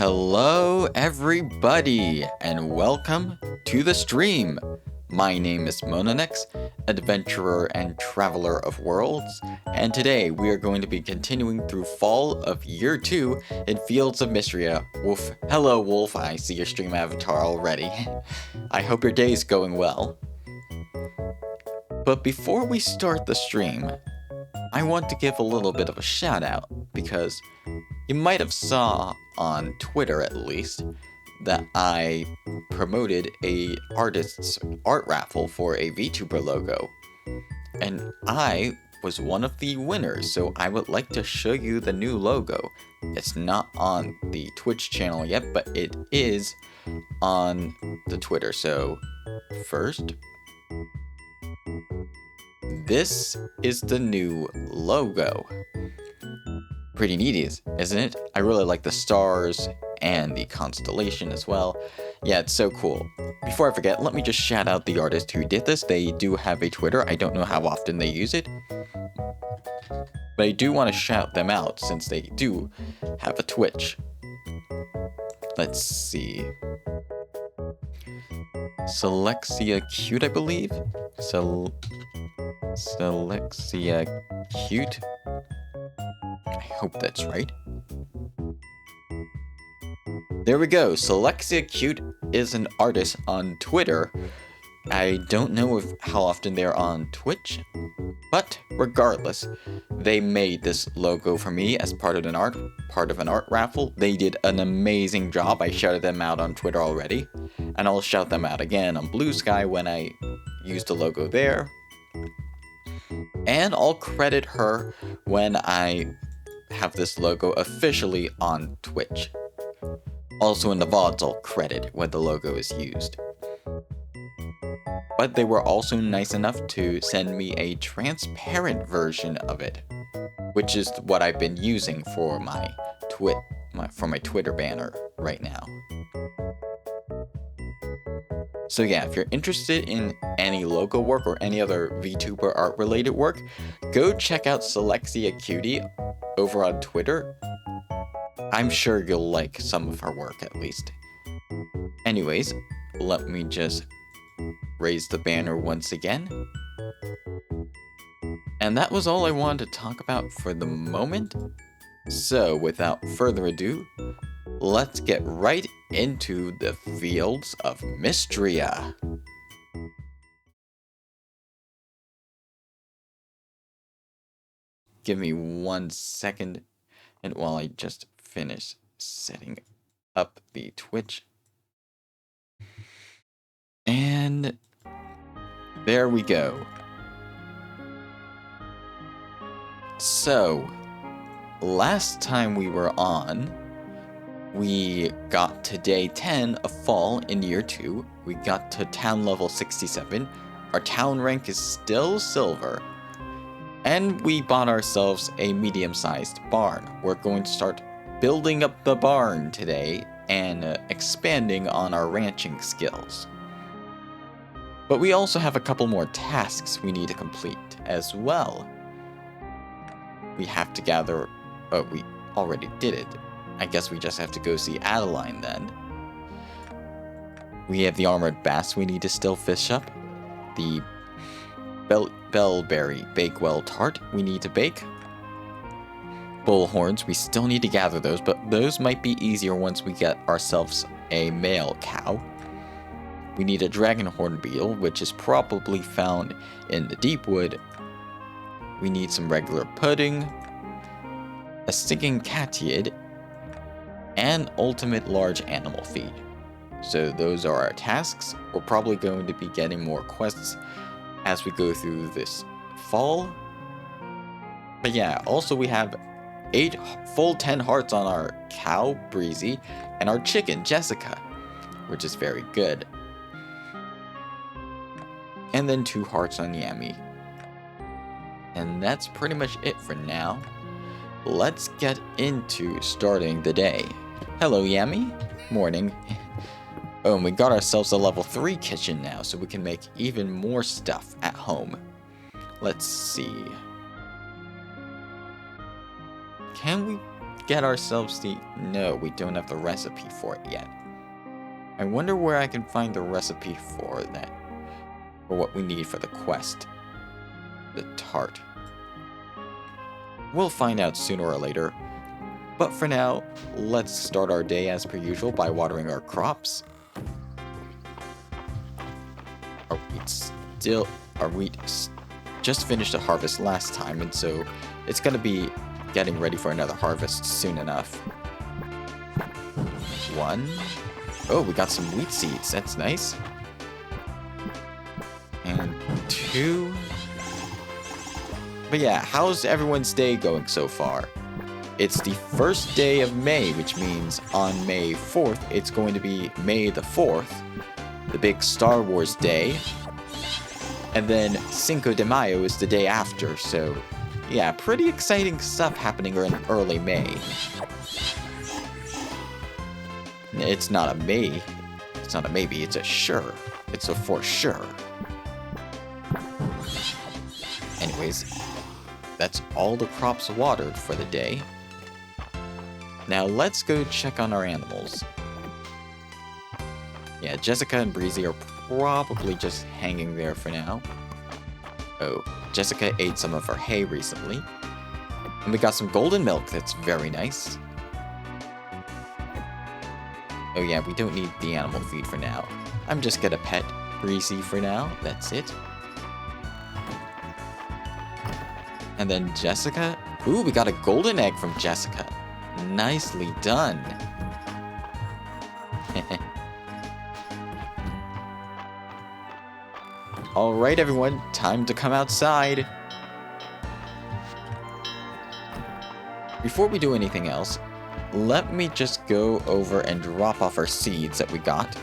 Hello everybody and welcome to the stream. My name is Monanex, adventurer and traveler of worlds, and today we are going to be continuing through Fall of Year 2 in Fields of Mistria. Wolf, hello Wolf, I see your stream avatar already. I hope your day is going well. But before we start the stream, I want to give a little bit of a shout out because you might have saw on Twitter at least that I promoted a artist's art raffle for a VTuber logo, and I was one of the winners, so I would like to show you the new logo. It's not on the Twitch channel yet, but it is on the Twitter. So first, this is the new logo. Pretty neat, isn't it? I really like the stars and the constellation as well. Yeah, it's so cool. Before I forget, let me just shout out the artist who did this. They do have a Twitter. I don't know how often they use it, but I do want to shout them out since they do have a Twitch. Let's see. Selexia Cute, I believe. Selexia Cute. I hope that's right. There we go. Selexia Cute is an artist on Twitter. I don't know how often they're on Twitch, but regardless, they made this logo for me as part of an art raffle. They did an amazing job. I shouted them out on Twitter already, and I'll shout them out again on Blue Sky when I use the logo there. And I'll credit her when I have this logo officially on Twitch. Also in the VODs, I'll credit when the logo is used. But they were also nice enough to send me a transparent version of it, which is what I've been using for my Twitter banner right now. So yeah, if you're interested in any logo work or any other VTuber art related work, go check out Selexia Cutie over on Twitter. I'm sure you'll like some of her work at least. Anyways, let me just raise the banner once again. And that was all I wanted to talk about for the moment. So without further ado, let's get right into the Fields of Mistria. Give me 1 second, and while I just finish setting up the Twitch. And there we go. So, last time we were on, we got to day 10 of Fall in Year 2. We got to town level 67. Our town rank is still silver. And we bought ourselves a medium-sized barn. We're going to start building up the barn today and expanding on our ranching skills. But we also have a couple more tasks we need to complete as well. We have to gather... Oh, we already did it. I guess we just have to go see Adeline then. We have the armored bass we need to still fish up. The bellberry bakewell tart we need to bake. Bullhorns, we still need to gather those, but those might be easier once we get ourselves a male cow. We need a dragonhorn beetle, which is probably found in the deep wood. We need some regular pudding, a stinging catid, and ultimate large animal feed. So those are our tasks. We're probably going to be getting more quests as we go through this fall. But yeah, also we have 8 full 10 hearts on our cow, Breezy, and our chicken, Jessica, which is very good. And then 2 hearts on Yami. And that's pretty much it for now. Let's get into starting the day. Hello, Yami. Morning. Oh, and we got ourselves a level 3 kitchen now, so we can make even more stuff at home. Let's see. Can get ourselves the... No, we don't have the recipe for it yet. I wonder where I can find the recipe for that. For what we need for the quest. The tart. We'll find out sooner or later. But for now, let's start our day as per usual by watering our crops. Our wheat just finished a harvest last time, and so it's going to be getting ready for another harvest soon enough. 1. Oh, we got some wheat seeds. That's nice. And 2. But yeah, how's everyone's day going so far? It's the first day of May, which means on May 4th, it's going to be May the 4th, the big Star Wars day. And then Cinco de Mayo is the day after, so yeah, pretty exciting stuff happening in early May. It's not a may. It's not a maybe, it's a sure. It's a for sure. Anyways, that's all the crops watered for the day. Now let's go check on our animals. Yeah, Jessica and Breezy are probably just hanging there for now. Oh, Jessica ate some of her hay recently. And we got some golden milk, that's very nice. Oh yeah, we don't need the animal feed for now. I'm just gonna pet Breezy for now, that's it. And then Jessica. Ooh, we got a golden egg from Jessica. Nicely done. Alright everyone, time to come outside. Before we do anything else, let me just go over and drop off our seeds that we got.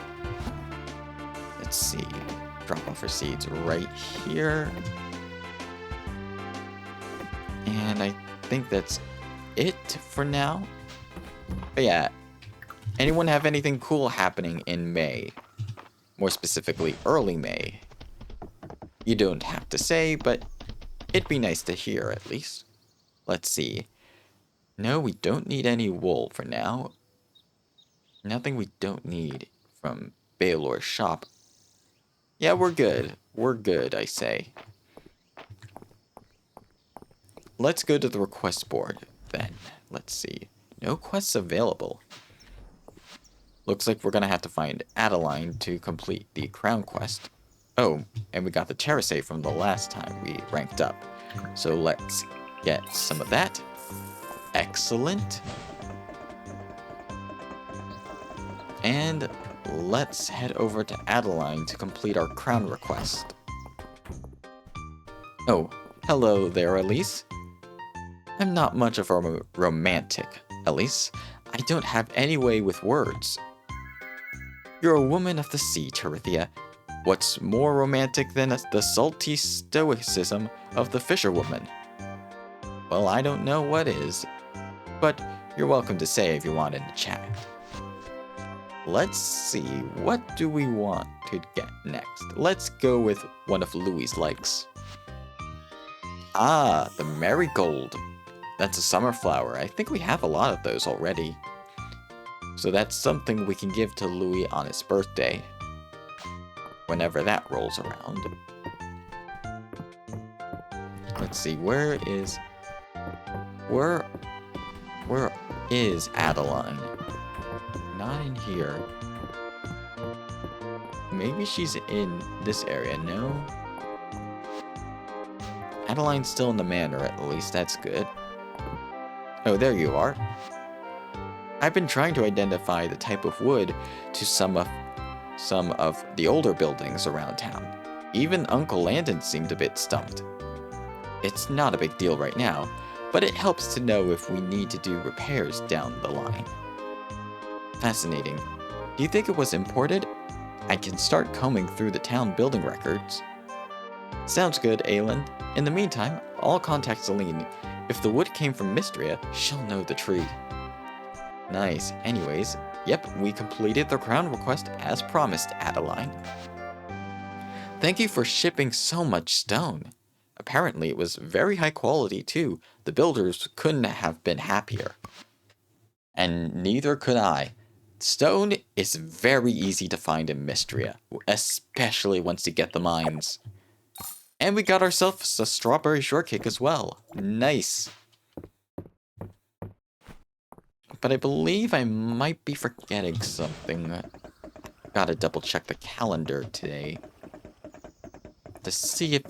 Let's see. Drop off our seeds right here. And I think that's it for now. But yeah, anyone have anything cool happening in May? More specifically, early May. You don't have to say, but it'd be nice to hear at least. Let's see. No, we don't need any wool for now. Nothing we don't need from Baylor's shop. Yeah, we're good. We're good, I say. Let's go to the request board, then. Let's see. No quests available. Looks like we're gonna have to find Adeline to complete the crown quest. Oh, and we got the Terrace from the last time we ranked up. So let's get some of that. Excellent. And let's head over to Adeline to complete our crown request. Oh, hello there, Elise. I'm not much of a romantic, Elise. I don't have any way with words. You're a woman of the sea, Terithia. What's more romantic than the salty stoicism of the fisherwoman? Well, I don't know what is, but you're welcome to say if you want in the chat. Let's see, what do we want to get next? Let's go with one of Louie's likes. Ah, the marigold. That's a summer flower. I think we have a lot of those already. So that's something we can give to Louie on his birthday. Whenever that rolls around. Let's see, where is Adeline? Not in here. Maybe she's in this area, no? Adeline's still in the manor, at least, that's good. Oh, there you are. I've been trying to identify the type of wood to some of the older buildings around town. Even Uncle Landon seemed a bit stumped. It's not a big deal right now, but it helps to know if we need to do repairs down the line. Fascinating. Do you think it was imported? I can start combing through the town building records. Sounds good, Aelin. In the meantime, I'll contact Celine. If the wood came from Mistria, she'll know the tree. Nice. Anyways, yep, we completed the crown request as promised, Adeline. Thank you for shipping so much stone. Apparently it was very high quality too. The builders couldn't have been happier. And neither could I. Stone is very easy to find in Mistria, especially once you get the mines. And we got ourselves a strawberry shortcake as well. Nice. But I believe I might be forgetting something. Gotta double check the calendar today to see if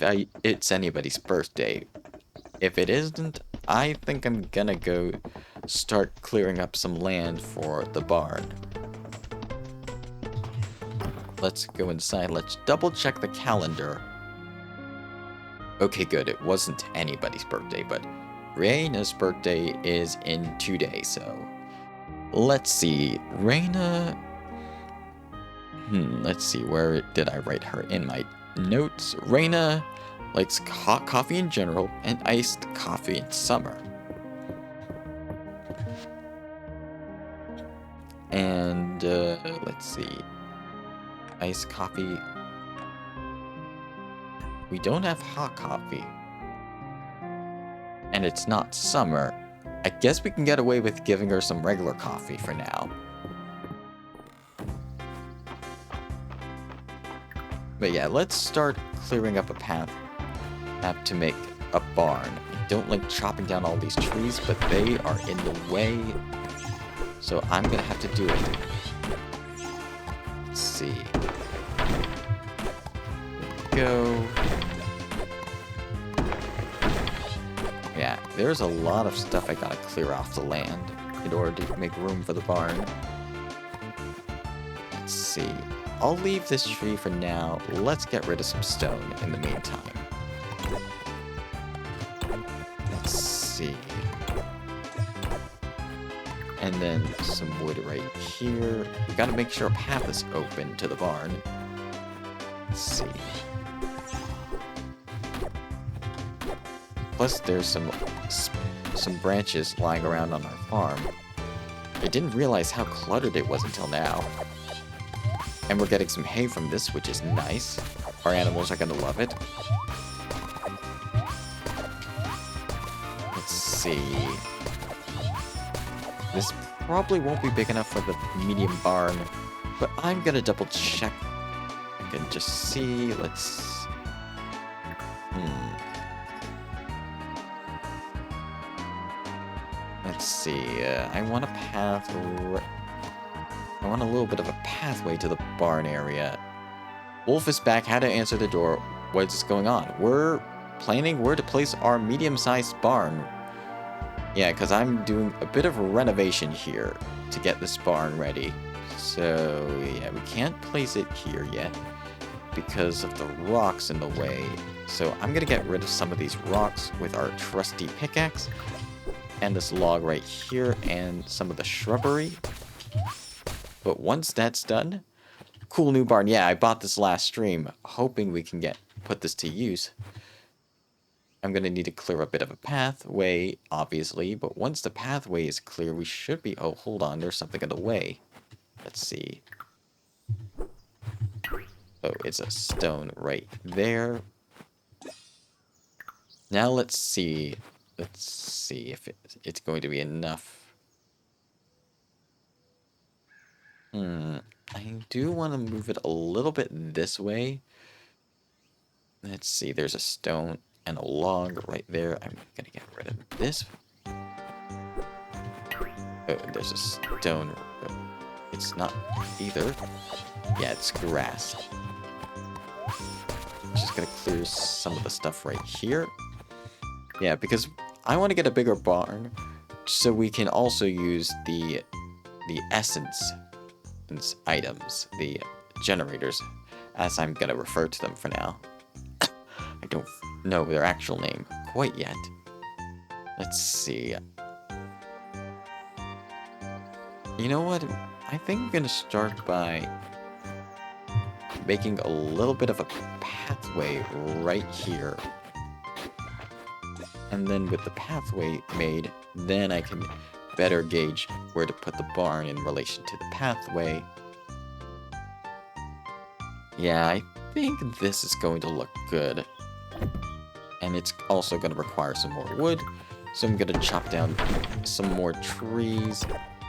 it's anybody's birthday. If it isn't, I think I'm gonna go start clearing up some land for the barn. Let's go inside. Let's double check the calendar. Okay, good. It wasn't anybody's birthday, but Reina's birthday is in 2 days, so let's see. Reina... let's see. Where did I write her in my notes? Reina likes hot coffee in general and iced coffee in summer. And, let's see. Iced coffee. We don't have hot coffee. And it's not summer. I guess we can get away with giving her some regular coffee for now. But yeah, let's start clearing up a path to make a barn. I don't like chopping down all these trees, but they are in the way. So I'm gonna have to do it. Let's see. Go. Yeah, there's a lot of stuff I gotta clear off the land in order to make room for the barn. Let's see. I'll leave this tree for now. Let's get rid of some stone in the meantime. Let's see. And then some wood right here. We gotta make sure a path is open to the barn. Let's see. Plus, there's some branches lying around on our farm. I didn't realize how cluttered it was until now. And we're getting some hay from this, which is nice. Our animals are gonna love it. Let's see. This probably won't be big enough for the medium barn, but I'm gonna double check. I can just see. Let's... Let's see. I want a path. I want a little bit of a pathway to the barn area. Wolf is back. How to answer the door. What's going on? We're planning where to place our medium-sized barn. Yeah, because I'm doing a bit of a renovation here to get this barn ready. So, yeah, we can't place it here yet because of the rocks in the way. So I'm going to get rid of some of these rocks with our trusty pickaxe. And this log right here and some of the shrubbery. But once that's done, cool new barn. Yeah, I bought this last stream, hoping we can put this to use. I'm going to need to clear a bit of a pathway, obviously, but once the pathway is clear, we should be... Oh, hold on, there's something in the way. Let's see. Oh, it's a stone right there. Now let's see. Let's see if it's going to be enough. I do want to move it a little bit this way. Let's see, there's a stone and a log right there. I'm gonna get rid of this. Oh, there's a stone. It's not either. Yeah, it's grass. Just gonna clear some of the stuff right here. Yeah, because I want to get a bigger barn so we can also use the essence items, the generators, as I'm gonna refer to them for now. I don't know their actual name quite yet. Let's see. You know what? I think I'm gonna start by making a little bit of a pathway right here. And then with the pathway made, then I can better gauge where to put the barn in relation to the pathway. Yeah, I think this is going to look good. And it's also going to require some more wood. So I'm going to chop down some more trees.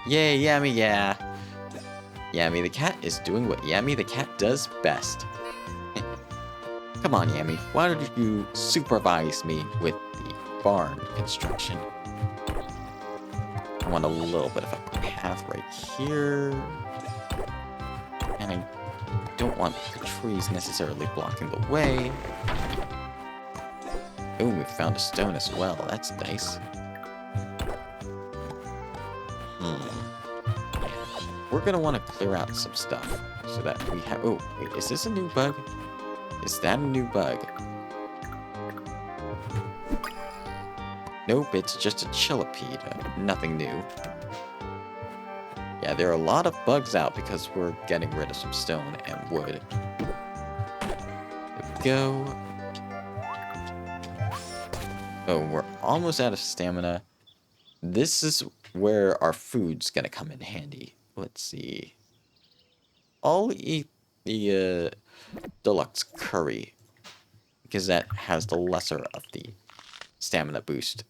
Yay, Yummy, yeah. Yummy the cat is doing what Yummy the cat does best. Come on, Yummy, why don't you supervise me with the barn construction? I want a little bit of a path right here. And I don't want the trees necessarily blocking the way. Oh, we found a stone as well. That's nice. We're gonna want to clear out some stuff so that we have... Oh, wait, is this a new bug? Is that a new bug? Nope, it's just a chillipede. Nothing new. Yeah, there are a lot of bugs out because we're getting rid of some stone and wood. There we go. Oh, we're almost out of stamina. This is where our food's gonna come in handy. Let's see. I'll eat the deluxe curry because that has the lesser of the stamina boost.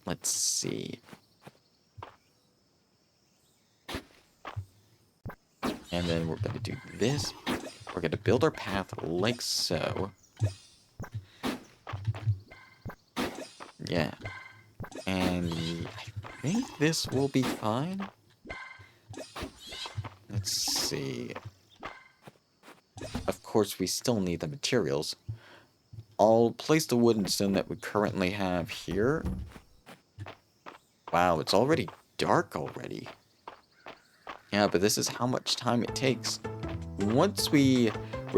Let's see. And then we're going to do this. We're going to build our path like so. Yeah. And I think this will be fine. Let's see. Of course, we still need the materials. I'll place the wood and stone that we currently have here. Wow, it's already dark already. Yeah, but this is how much time it takes. Once we're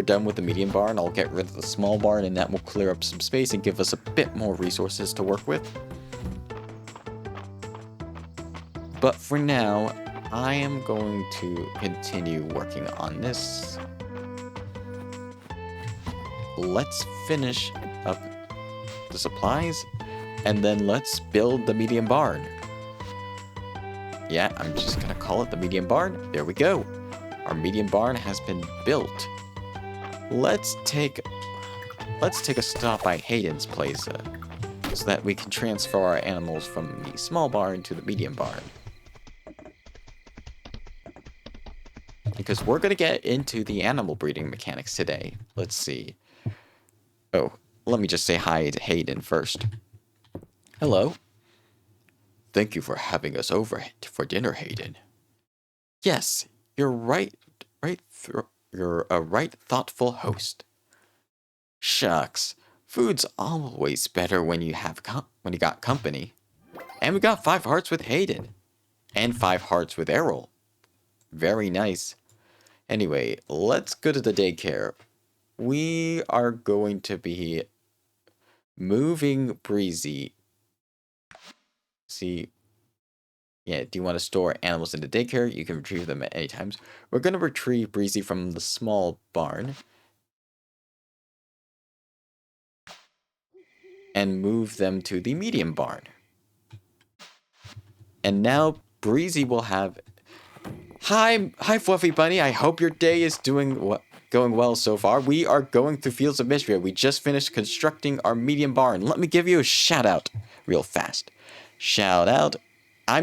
done with the medium barn, I'll get rid of the small barn, and that will clear up some space and give us a bit more resources to work with. But for now, I am going to continue working on this. Let's finish up the supplies, and then let's build the medium barn. Yeah, I'm just gonna call it the medium barn. There we go. Our medium barn has been built. Let's take a stop by Hayden's place so that we can transfer our animals from the small barn to the medium barn. Because we're gonna get into the animal breeding mechanics today. Let's see. Oh, let me just say hi to Hayden first. Hello. Thank you for having us over for dinner, Hayden. Yes, you're you're a right thoughtful host. Shucks, food's always better when you got company. And we got 5 hearts with Hayden. And 5 hearts with Errol. Very nice. Anyway, let's go to the daycare. We are going to be moving Breezy. See, yeah, do you want to store animals in the daycare? You can retrieve them at any times. We're going to retrieve Breezy from the small barn. And move them to the medium barn. And now Breezy will have... Hi, Fluffy Bunny. I hope your day is going well so far. We are going through Fields of Mistria. We just finished constructing our medium barn. Let me give you a shout out real fast. Shout out. How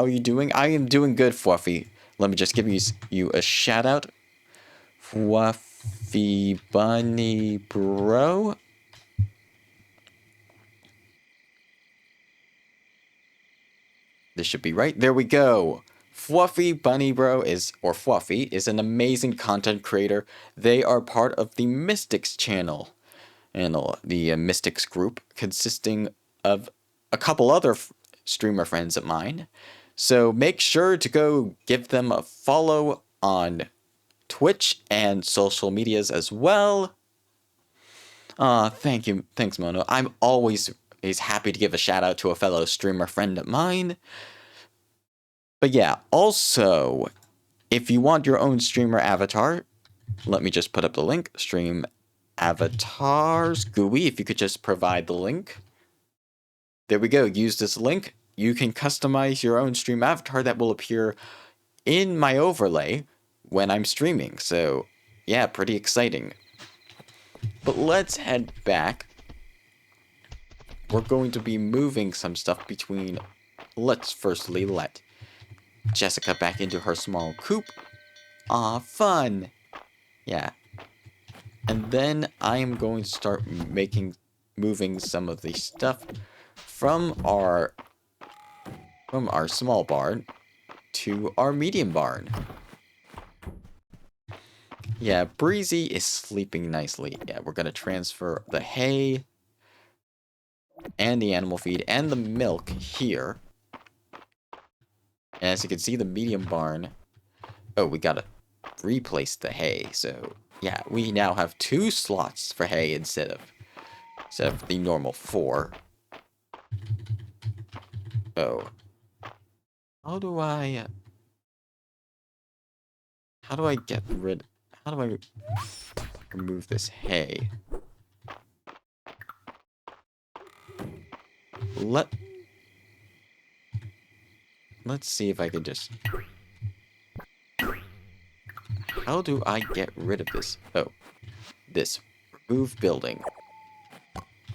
are you doing? I am doing good, Fluffy. Let me just give you a shout out. Fluffy Bunny Bro. This should be right. There we go. Fluffy Bunny Bro Fluffy is an amazing content creator. They are part of the Mystics channel. And the Mystics group consisting of a couple other streamer friends of mine. So make sure to go give them a follow on Twitch and social medias as well. Thank you. Thanks, Mono. I'm always happy to give a shout out to a fellow streamer friend of mine. But yeah, also, if you want your own streamer avatar, let me just put up the link. Stream avatars GUI, if you could just provide the link. There we go. Use this link. You can customize your own stream avatar that will appear in my overlay when I'm streaming. So, yeah, pretty exciting. But let's head back. We're going to be moving some stuff between let's firstly let Jessica back into her small coop. Aw, fun! Yeah. And then I am going to start moving some of the stuff from our small barn to our medium barn. Yeah, Breezy is sleeping nicely. Yeah, we're gonna transfer the hay and the animal feed and the milk here. And as you can see, the medium barn... Oh, we gotta replace the hay. So, yeah, we now have 2 slots for hay instead of the normal 4. Oh. How do I get rid... How do I remove this hay? Let's see if I can just... How do I get rid of this? Oh, this. Remove building.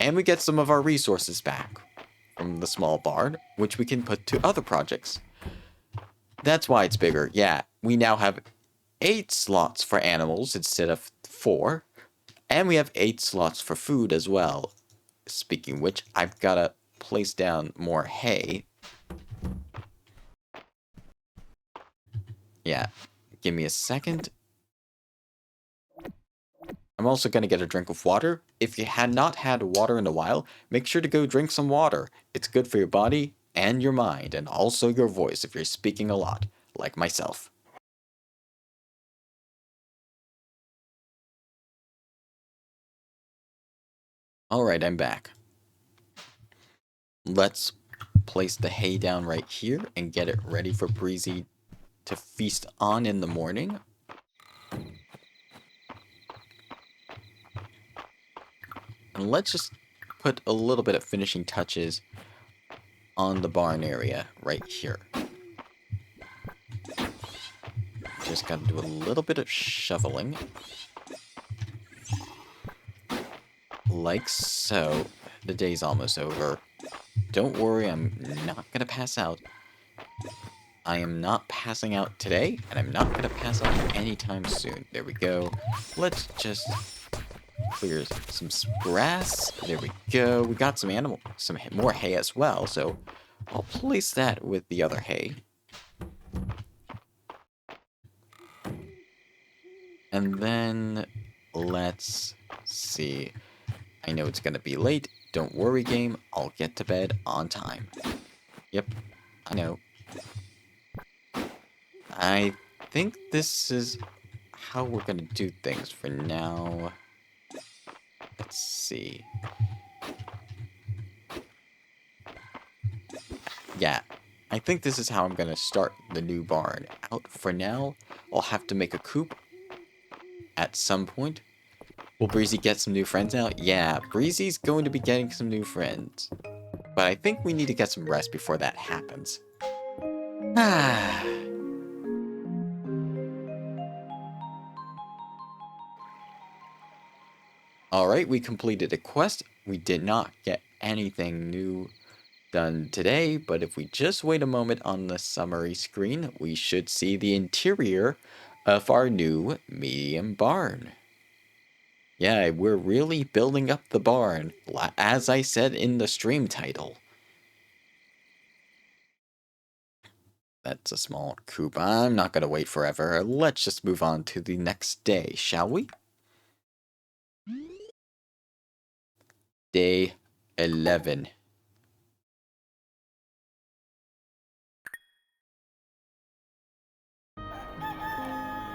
And we get some of our resources back from the small barn, which we can put to other projects. That's why it's bigger. Yeah, we now have 8 slots for animals instead of 4. And we have 8 slots for food as well. Speaking of which, I've got to place down more hay. Yeah, give me a second. I'm also going to get a drink of water. If you had not had water in a while, make sure to go drink some water. It's good for your body and your mind, and also your voice if you're speaking a lot, like myself. Alright, I'm back. Let's place the hay down right here and get it ready for Breezy to feast on in the morning. And let's just put a little bit of finishing touches on the barn area right here. Just gotta do a little bit of shoveling. Like so. The day's almost over. Don't worry, I'm not gonna pass out. I am not passing out today, and I'm not gonna pass out anytime soon. There we go. Let's just clear some grass. There we go. We got some more hay as well, so I'll place that with the other hay. And then let's see. I know it's gonna be late. Don't worry, game. I'll get to bed on time. Yep, I know. I think this is how we're gonna do things for now. Let's see. Yeah, I think this is how I'm gonna start the new barn out. For now, I'll have to make a coop at some point. Will Breezy get some new friends now? Yeah, Breezy's going to be getting some new friends. But I think we need to get some rest before that happens. Ah. Alright, we completed a quest. We did not get anything new done today, but if we just wait a moment on the summary screen, we should see the interior of our new medium barn. Yeah, we're really building up the barn, as I said in the stream title. That's a small coop. I'm not going to wait forever. Let's just move on to the next day, shall we? Day 11.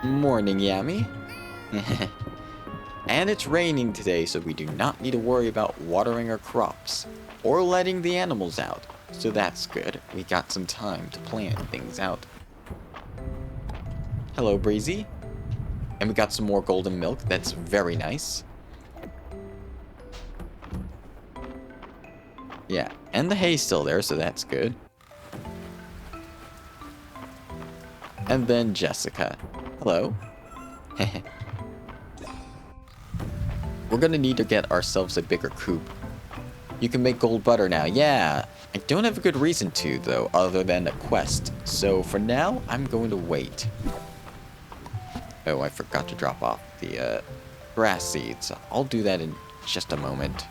Morning, Yami. And it's raining today, so we do not need to worry about watering our crops or letting the animals out. So that's good. We got some time to plan things out. Hello, Breezy. And we got some more golden milk. That's very nice. Yeah, and the hay's still there, so that's good. And then Jessica. Hello. We're gonna need to get ourselves a bigger coop. You can make gold butter now. Yeah, I don't have a good reason to, though, other than a quest. So for now, I'm going to wait. Oh, I forgot to drop off the grass seeds. I'll do that in just a moment.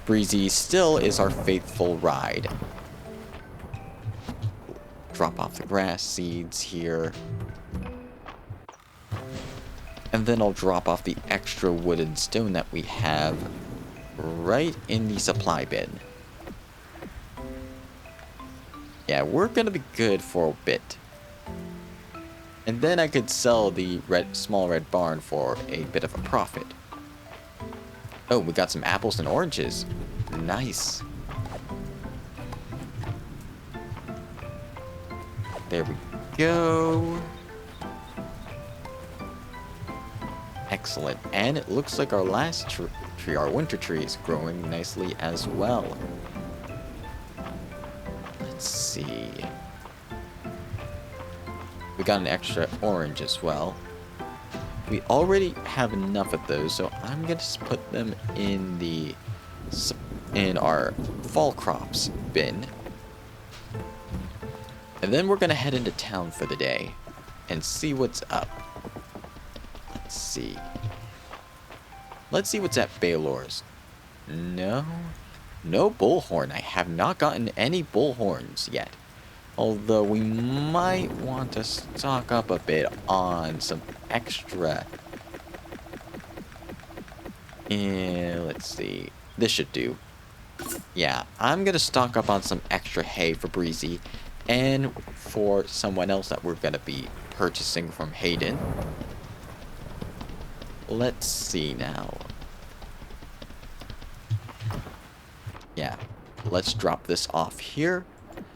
Breezy still is our faithful ride. Drop off the grass seeds here. And then I'll drop off the extra wood and stone that we have right in the supply bin. Yeah, we're gonna be good for a bit. And then I could sell the small red barn for a bit of a profit. Oh, we got some apples and oranges. Nice. There we go. Excellent. And it looks like our last tree, our winter tree, is growing nicely as well. Let's see. We got an extra orange as well. We already have enough of those, so I'm gonna just put them in our fall crops bin. And then we're gonna head into town for the day and see what's up. Let's see. Let's see what's at Baylor's. No bullhorn. I have not gotten any bullhorns yet. Although we might want to stock up a bit on some extra. Let's see. This should do. Yeah, I'm gonna stock up on some extra hay for Breezy and for someone else that we're gonna be purchasing from Hayden. Let's see now. Yeah, let's drop this off here.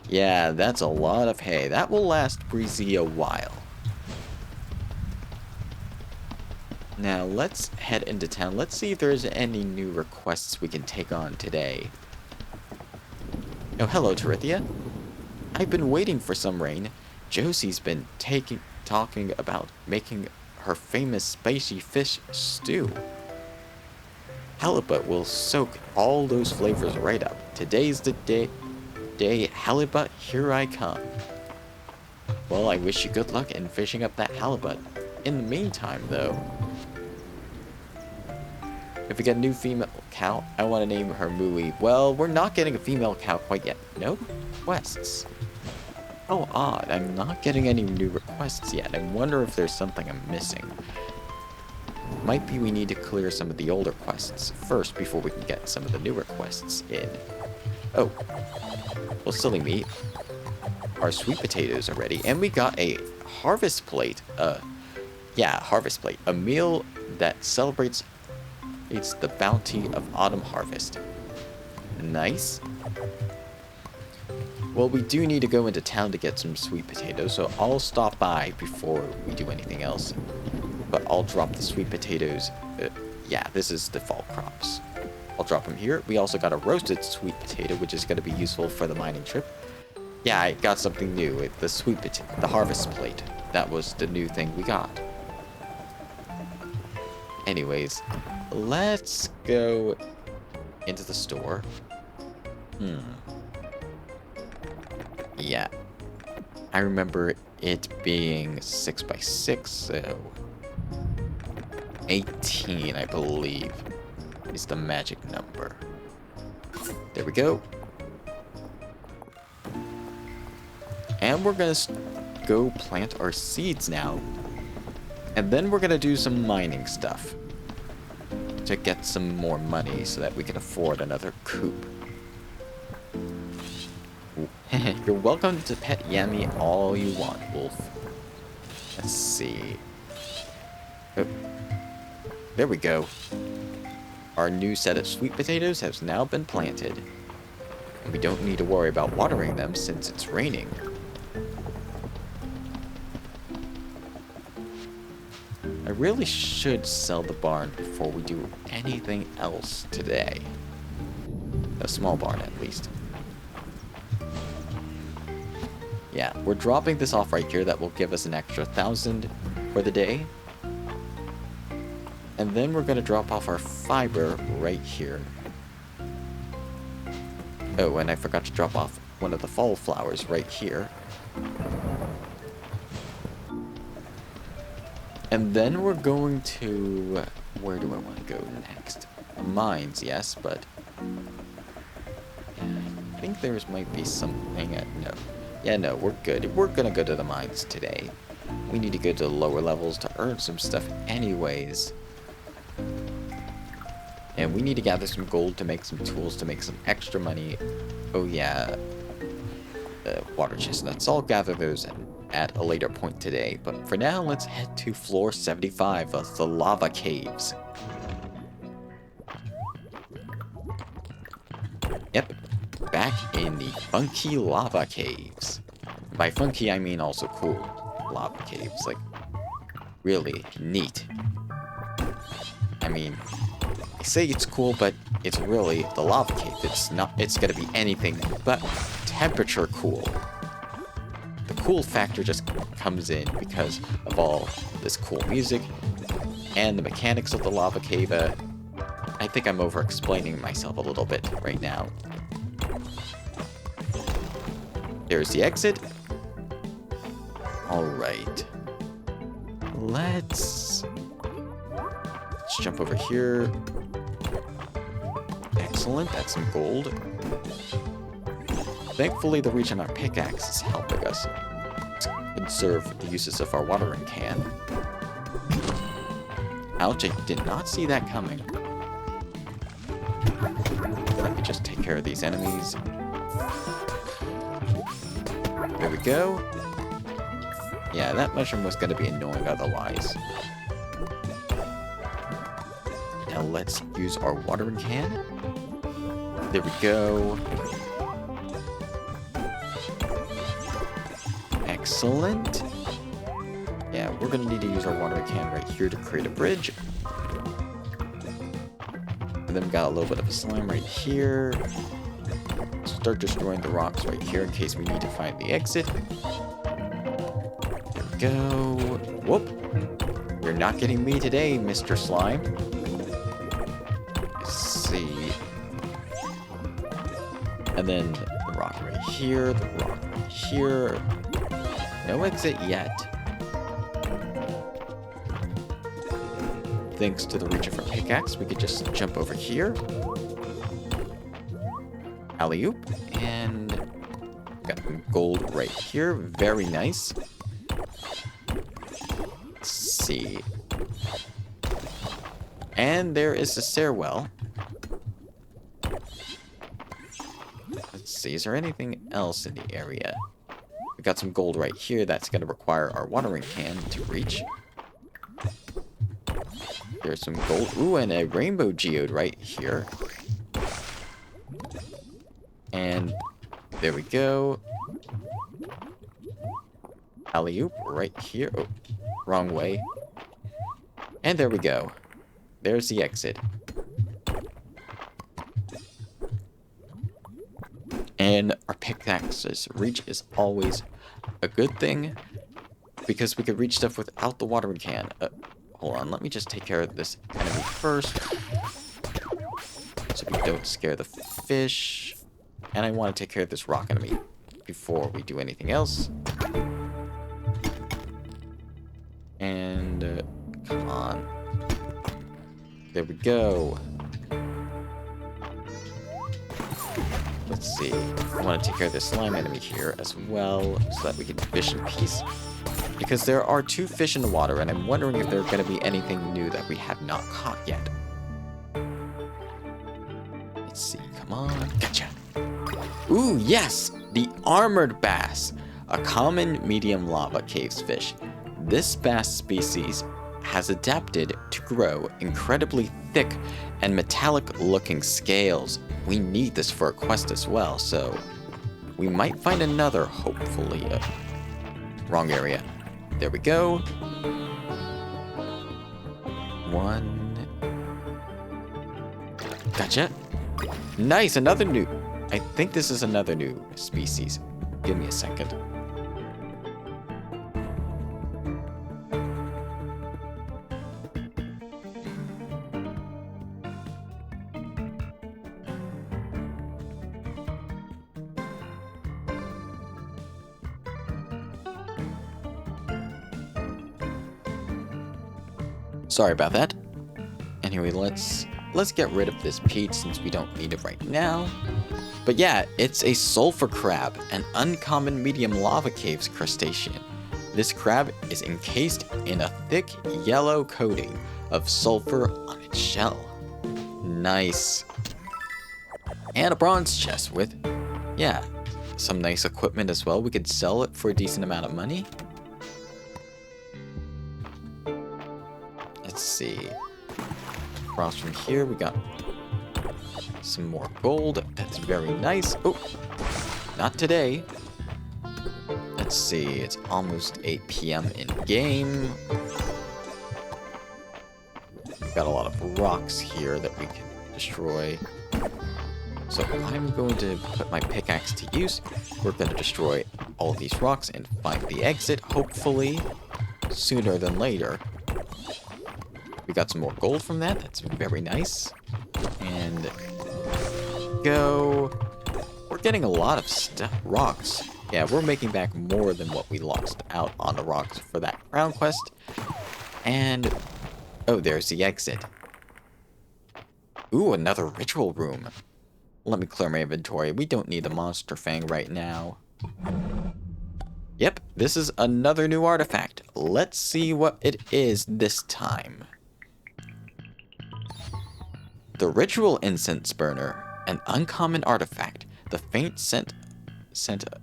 Yeah, that's a lot of hay. That will last Breezy a while. Now, let's head into town. Let's see if there's any new requests we can take on today. Oh, hello, Terithia. I've been waiting for some rain. Josie's been talking about making her famous spicy fish stew. Halibut will soak all those flavors right up. Today's the day. Halibut, here I come. Well, I wish you good luck in fishing up that halibut. In the meantime, though, if we get a new female cow, I want to name her Mooey. Well, we're not getting a female cow quite yet. No requests. Oh, odd. I'm not getting any new requests yet. I wonder if there's something I'm missing. Might be we need to clear some of the older quests first before we can get some of the newer quests in. Oh. Well, silly me. Our sweet potatoes are ready. And we got a harvest plate. Yeah, harvest plate. A meal that celebrates the bounty of autumn harvest. Nice. Well, we do need to go into town to get some sweet potatoes, so I'll stop by before we do anything else. But I'll drop the sweet potatoes. Yeah, this is the fall crops. I'll drop them here. We also got a roasted sweet potato, which is going to be useful for the mining trip. Yeah, I got something new with the sweet potato, the harvest plate. That was the new thing we got. Anyways, let's go into the store. Yeah. I remember it being 6x6, so 18, I believe, is the magic number. There we go. And we're gonna go plant our seeds now. And then we're gonna do some mining stuff to get some more money so that we can afford another coop. You're welcome to pet Yummy all you want, Wolf. Let's see. Oh. There we go. Our new set of sweet potatoes has now been planted. And we don't need to worry about watering them since it's raining. I really should sell the barn before we do anything else today. A small barn, at least. Yeah, we're dropping this off right here. That will give us an extra 1,000 for the day. And then we're going to drop off our fiber right here. Oh, and I forgot to drop off one of the fall flowers right here. And then we're going to... Where do I want to go next? Mines, yes, but... I think there's might be something... No. Yeah, no, we're good. We're gonna go to the mines today. We need to go to the lower levels to earn some stuff anyways. And we need to gather some gold to make some tools to make some extra money. Oh yeah, water chestnuts. I'll gather those at a later point today. But for now, let's head to floor 75 of the lava caves. Yep, back in the funky lava caves. By funky, I mean also cool lava caves. Like, really neat. I mean... I say it's cool, but it's really the lava cave. It's not. It's gonna be anything but temperature cool. The cool factor just comes in because of all this cool music and the mechanics of the lava cave. I think I'm over-explaining myself a little bit right now. There's the exit. All right. Let's jump over here. Excellent, that's some gold. Thankfully, the reach on our pickaxe is helping us conserve the uses of our watering can. Ouch, I did not see that coming. Let me just take care of these enemies. There we go. Yeah, that mushroom was going to be annoying otherwise. Now let's use our watering can. There we go. Excellent. Yeah, we're gonna need to use our watering can right here to create a bridge. And then we got a little bit of a slime right here. Start destroying the rocks right here in case we need to find the exit. There we go. Whoop. You're not getting me today, Mr. Slime. Let's see. And then the rock right here, the rock right here. No exit yet. Thanks to the reach of our pickaxe, we could just jump over here. Alley-oop. And got some gold right here. Very nice. Let's see. And there is the stairwell. Let's see, is there anything else in the area? We got some gold right here that's going to require our watering can to reach. There's some gold. Ooh, and a rainbow geode right here. And there we go. Alley-oop right here. Oh, wrong way. And there we go. There's the exit. And our pickaxe's reach is always a good thing because we could reach stuff without the watering can. Hold on, let me just take care of this enemy first so we don't scare the fish. And I want to take care of this rock enemy before we do anything else. And come on. There we go. Let's see. I want to take care of this slime enemy here as well so that we can fish in peace. Because there are 2 fish in the water, and I'm wondering if there's going to be anything new that we have not caught yet. Let's see. Come on. Gotcha. Ooh, yes! The armored bass. A common medium lava caves fish. This bass species has adapted to grow incredibly thick and metallic-looking scales. We need this for a quest as well, so we might find another, hopefully. Wrong area. There we go. 1. Gotcha. Nice, another new... I think this is another new species. Give me a second. Sorry about that. Anyway, let's get rid of this peach since we don't need it right now. But yeah, it's a sulfur crab, an uncommon medium lava caves crustacean. This crab is encased in a thick yellow coating of sulfur on its shell. Nice. And a bronze chest with, yeah, some nice equipment as well. We could sell it for a decent amount of money. Let's see. Across from here, we got some more gold. That's very nice. Oh, not today. Let's see. It's almost 8 p.m. in game. We've got a lot of rocks here that we can destroy. So I'm going to put my pickaxe to use. We're going to destroy all these rocks and find the exit, hopefully, sooner than later. We got some more gold from that. That's very nice. And go. We're getting a lot of rocks. Yeah, we're making back more than what we lost out on the rocks for that crown quest. And oh, there's the exit. Ooh, another ritual room. Let me clear my inventory. We don't need the monster fang right now. Yep, this is another new artifact. Let's see what it is this time. The ritual incense burner, an uncommon artifact. The faint scent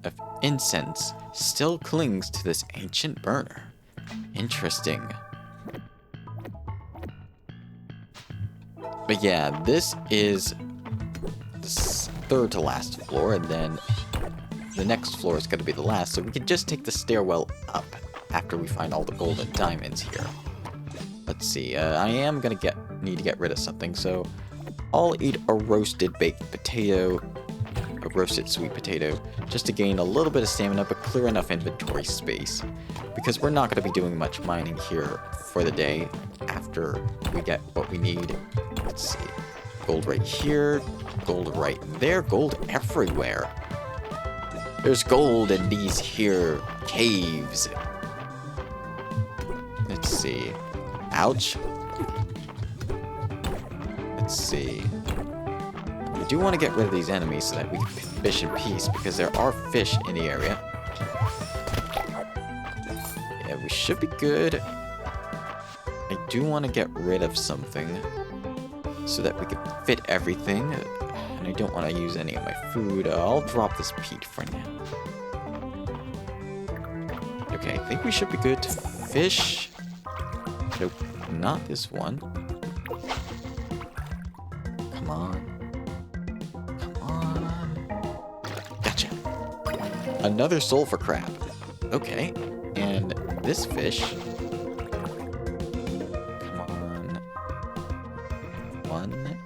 of incense still clings to this ancient burner. Interesting. But yeah, this is the third to last floor, and then the next floor is going to be the last, so we can just take the stairwell up after we find all the gold and diamonds here. Let's see, I am going to need to get rid of something, so I'll eat a roasted baked potato, a roasted sweet potato, just to gain a little bit of stamina, but clear enough inventory space, because we're not going to be doing much mining here for the day after we get what we need. Let's see, gold right here, gold right there, gold everywhere. There's gold in these here caves. Let's see. Ouch. Let's see. We do want to get rid of these enemies so that we can fish in peace, because there are fish in the area. Yeah, we should be good. I do want to get rid of something so that we can fit everything. And I don't want to use any of my food. I'll drop this peat for now. Okay, I think we should be good to fish. Nope, not this one. Come on. Come on. Gotcha. Another sulfur crab. Okay, and this fish. Come on. 1,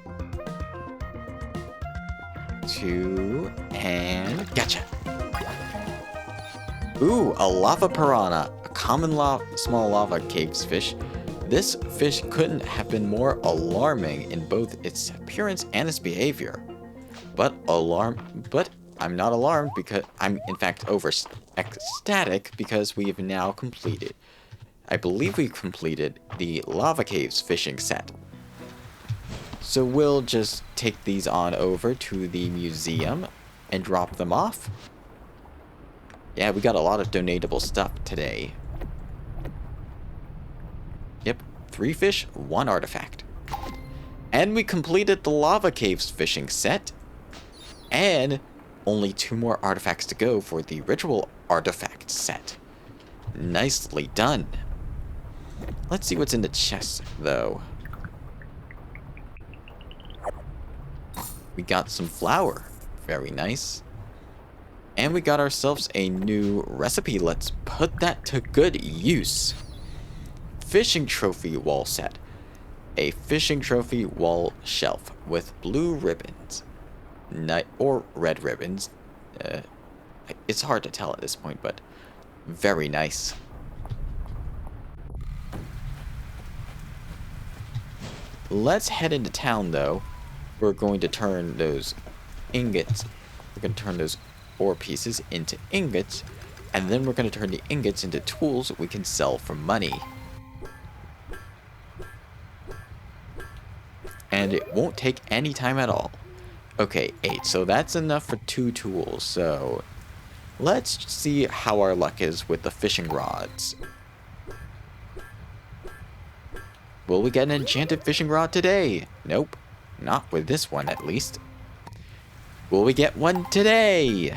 2, and gotcha. Ooh, a lava piranha, a common small lava caves fish. This fish couldn't have been more alarming in both its appearance and its behavior. But I'm not alarmed, because I'm in fact ecstatic, because we've now completed. I believe we've completed the lava caves fishing set. So we'll just take these on over to the museum and drop them off. Yeah, we got a lot of donatable stuff today. Yep, 3 fish, 1 artifact. And we completed the lava caves fishing set. And only 2 more artifacts to go for the ritual artifact set. Nicely done. Let's see what's in the chest, though. We got some flour. Very nice. And we got ourselves a new recipe. Let's put that to good use. Fishing trophy wall set. A fishing trophy wall shelf with blue ribbons. Or red ribbons. It's hard to tell at this point, but very nice. Let's head into town, though. We're going to turn those ingots. We're going to turn those ore pieces into ingots, and then we're going to turn the ingots into tools we can sell for money. And it won't take any time at all. Okay, 8. So that's enough for 2 tools. So let's see how our luck is with the fishing rods. Will we get an enchanted fishing rod today? Nope. Not with this one, at least. Will we get one today?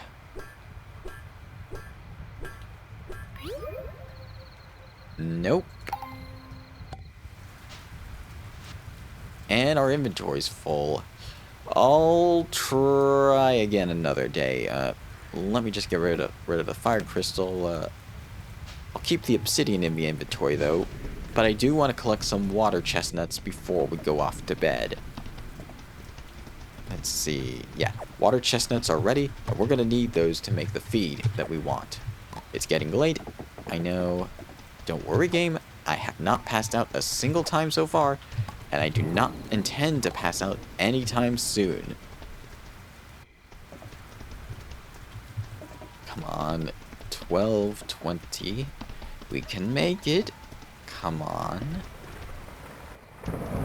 Nope. And our inventory's full. I'll try again another day. Let me just get rid of the fire crystal. I'll keep the obsidian in the inventory though, but I do want to collect some water chestnuts before we go off to bed. Let's see. Yeah, water chestnuts are ready, and we're gonna need those to make the feed that we want. It's getting late. I know. Don't worry, game. I have not passed out a single time so far, and I do not intend to pass out anytime soon. Come on. 12:20. We can make it. Come on.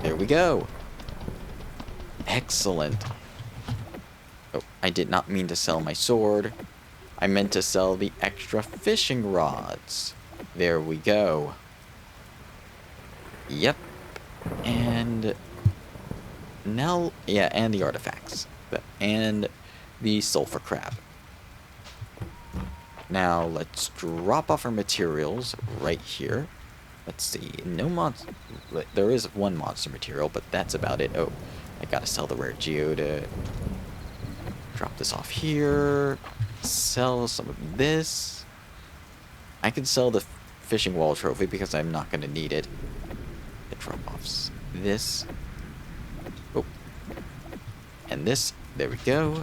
There we go. Excellent. Oh, I did not mean to sell my sword. I meant to sell the extra fishing rods. There we go. Yep. And now, yeah, and the artifacts. And the sulfur crab. Now, let's drop off our materials right here. Let's see. No monster. There is one monster material, but that's about it. Oh, I gotta sell the rare geode. Drop this off here. Sell some of this. I can sell the fishing wall trophy because I'm not gonna need it. Drop off this. Oh. And this. There we go.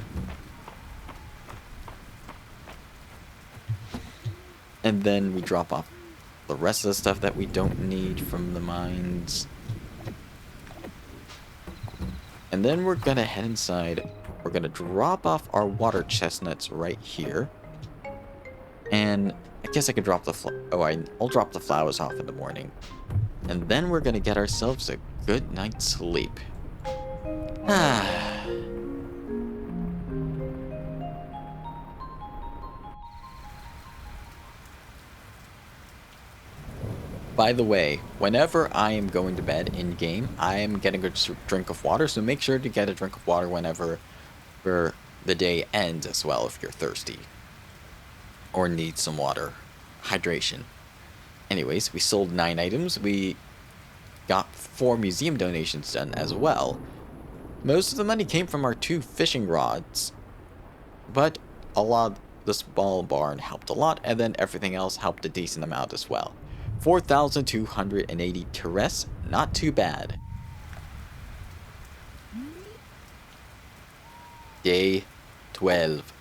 And then we drop off the rest of the stuff that we don't need from the mines. And then we're gonna head inside. We're gonna drop off our water chestnuts right here. And I guess I could drop the I'll drop the flowers off in the morning. And then we're gonna get ourselves a good night's sleep. By the way, whenever I am going to bed in-game, I am getting a drink of water, so make sure to get a drink of water whenever the day ends as well if you're thirsty. Or need some water. Hydration. Anyways, we sold 9 items. We got 4 museum donations done as well. Most of the money came from our 2 fishing rods. But a lot, the small barn helped a lot, and then everything else helped a decent amount as well. 4,280 terres, not too bad. Day 12.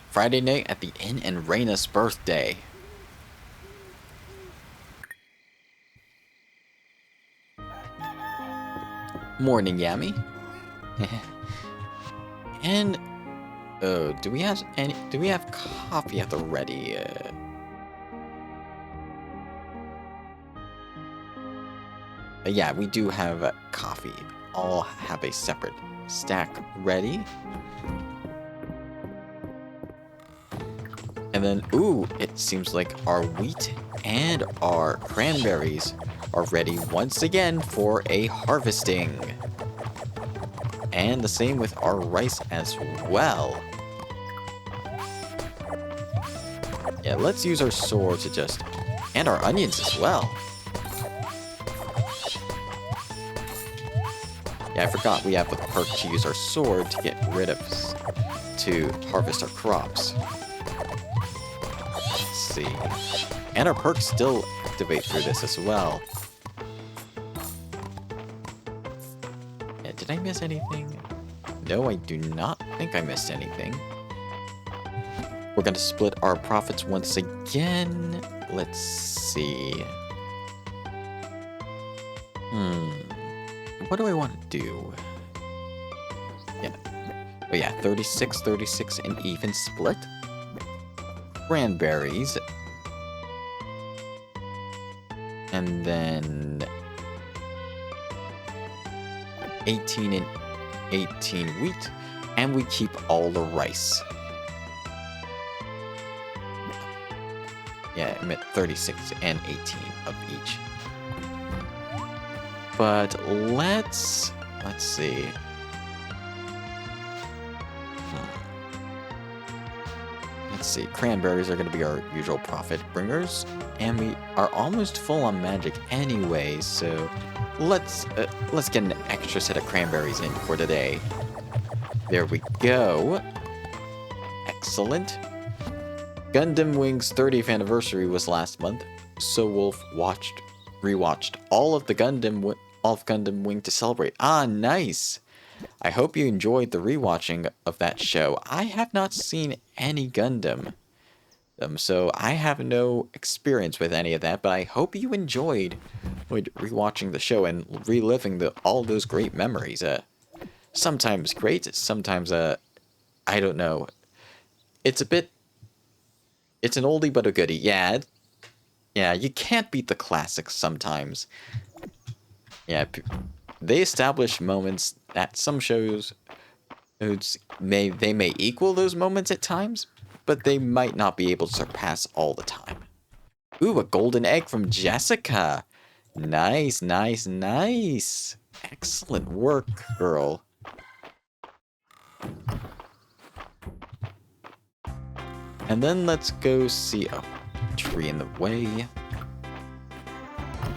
Friday night at the inn and Raina's birthday. Morning, Yami. And oh, do we have coffee at the ready? Yeah, we do have coffee. I'll have a separate stack ready. And then, ooh, it seems like our wheat and our cranberries are ready once again for a harvesting. And the same with our rice as well. Yeah, let's use our sword to just... and our onions as well. Yeah, I forgot we have the perk to use our sword to get rid of... to harvest our crops. Let's see. And our perks still activate through this as well. Yeah, did I miss anything? No, I do not think I missed anything. We're gonna split our profits once again. Let's see. What do I want to do? Yeah. Oh yeah, 36, 36, an even split. Cranberries. And then... 18 and 18 wheat, and we keep all the rice. Yeah, I meant 36 and 18 of each. But let's see. Let's see. Cranberries are going to be our usual profit bringers, and we are almost full on magic anyway. So let's get an extra set of cranberries in for today. There we go. Excellent. Gundam Wing's 30th anniversary was last month, so Wolf rewatched all of Gundam Wing to celebrate. Ah, nice. I hope you enjoyed the rewatching of that show. I have not seen any Gundam, so I have no experience with any of that, but I hope you enjoyed rewatching the show and reliving all those great memories. Sometimes great, sometimes I don't know. It's an oldie but a goodie. Yeah, you can't beat the classics sometimes. Yeah, they establish moments that some shows may equal those moments at times, but they might not be able to surpass all the time. Ooh, a golden egg from Jessica. Nice, nice, nice. Excellent work, girl. And then let's go see... Oh, tree in the way.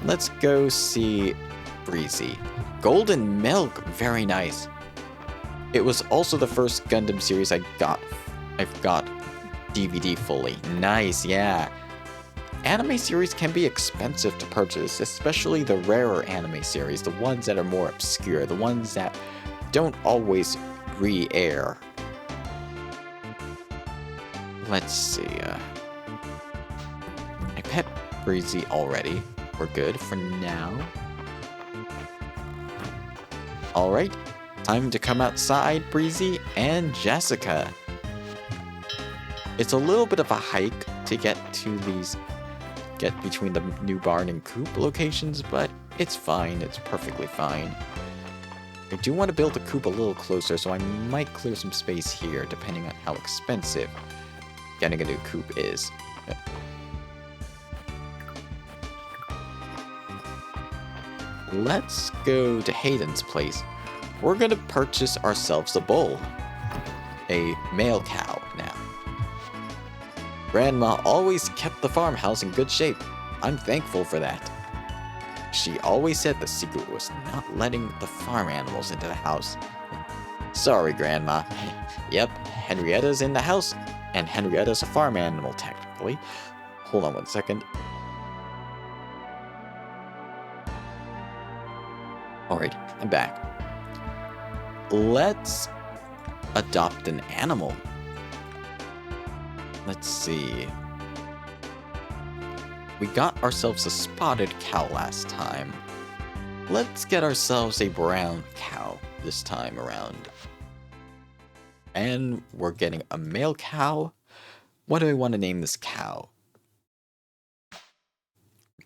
Let's go see Breezy. Golden milk, very nice. It was also the first Gundam series I've got DVD fully. Nice, yeah. Anime series can be expensive to purchase, especially the rarer anime series, the ones that are more obscure, the ones that don't always re-air. Let's see, I pet Breezy already. We're good for now. Alright, time to come outside, Breezy and Jessica. It's a little bit of a hike to get between the new barn and coop locations, but it's fine, it's perfectly fine. I do want to build the coop a little closer, so I might clear some space here, depending on how expensive getting a new coop is. Let's go to Hayden's place. We're gonna purchase ourselves a bull. A male cow now. Grandma always kept the farmhouse in good shape. I'm thankful for that. She always said the secret was not letting the farm animals into the house. Sorry, Grandma. Yep, Henrietta's in the house, and Henrietta's a farm animal, technically. Hold on one second. Alright, I'm back. Let's adopt an animal. Let's see. We got ourselves a spotted cow last time. Let's get ourselves a brown cow this time around. And we're getting a male cow. What do we want to name this cow?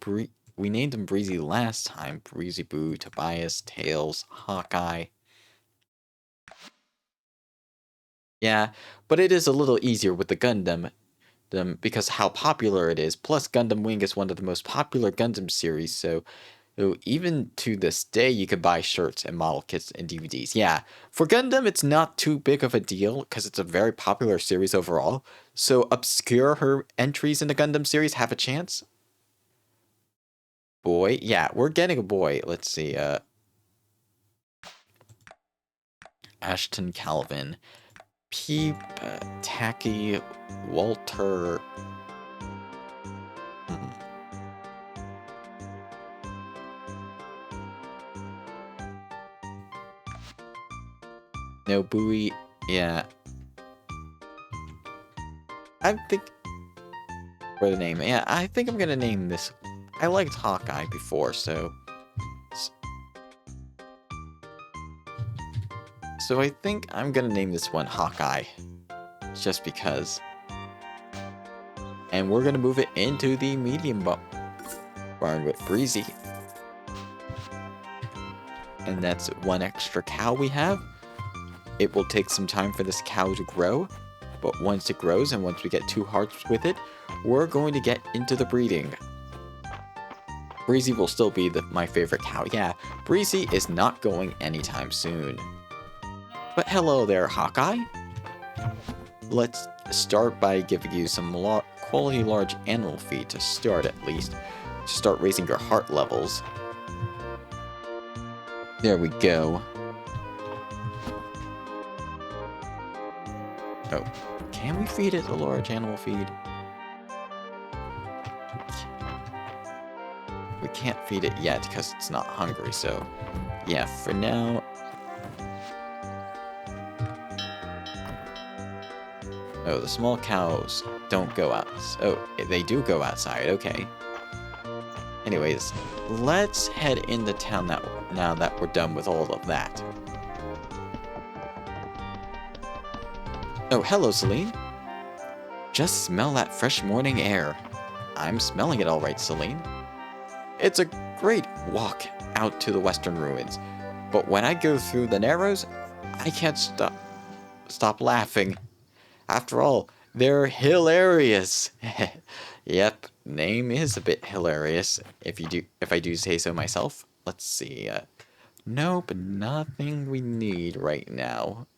We named him Breezy last time. Breezy Boo, Tobias, Tails, Hawkeye. Yeah, but it is a little easier with the Gundam because how popular it is. Plus, Gundam Wing is one of the most popular Gundam series, so even to this day, you could buy shirts and model kits and DVDs. Yeah, for Gundam, it's not too big of a deal because it's a very popular series overall. So obscure entries in the Gundam series have a chance. Boy, yeah, we're getting a boy. Let's see. Ashton Calvin, Peep, Tacky, Walter. No, Bowie, yeah. I think for the name, yeah, I think I'm gonna name this. I liked Hawkeye before, so I think I'm gonna name this one Hawkeye, just because. And we're gonna move it into the medium barn with Breezy. and that's one extra cow we have. It will take some time for this cow to grow, but once it grows and once we get 2 hearts with it, we're going to get into the breeding. Breezy will still be my favorite cow. Yeah, Breezy is not going anytime soon. But hello there, Hawkeye. Let's start by giving you some quality large animal feed to start at least. To start raising your heart levels. There we go. Oh, can we feed it a large animal feed? We can't feed it yet because it's not hungry, so yeah, for now. Oh, the small cows don't go out. Oh, they do go outside, okay. Anyways, let's head into town now that we're done with all of that. Oh, hello, Celine. Just smell that fresh morning air. I'm smelling it all right, Celine. It's a great walk out to the western ruins, but when I go through the Narrows, I can't stop laughing. After all, they're hilarious. Yep, name is a bit hilarious, if I do say so myself. Let's see. Nope, nothing we need right now.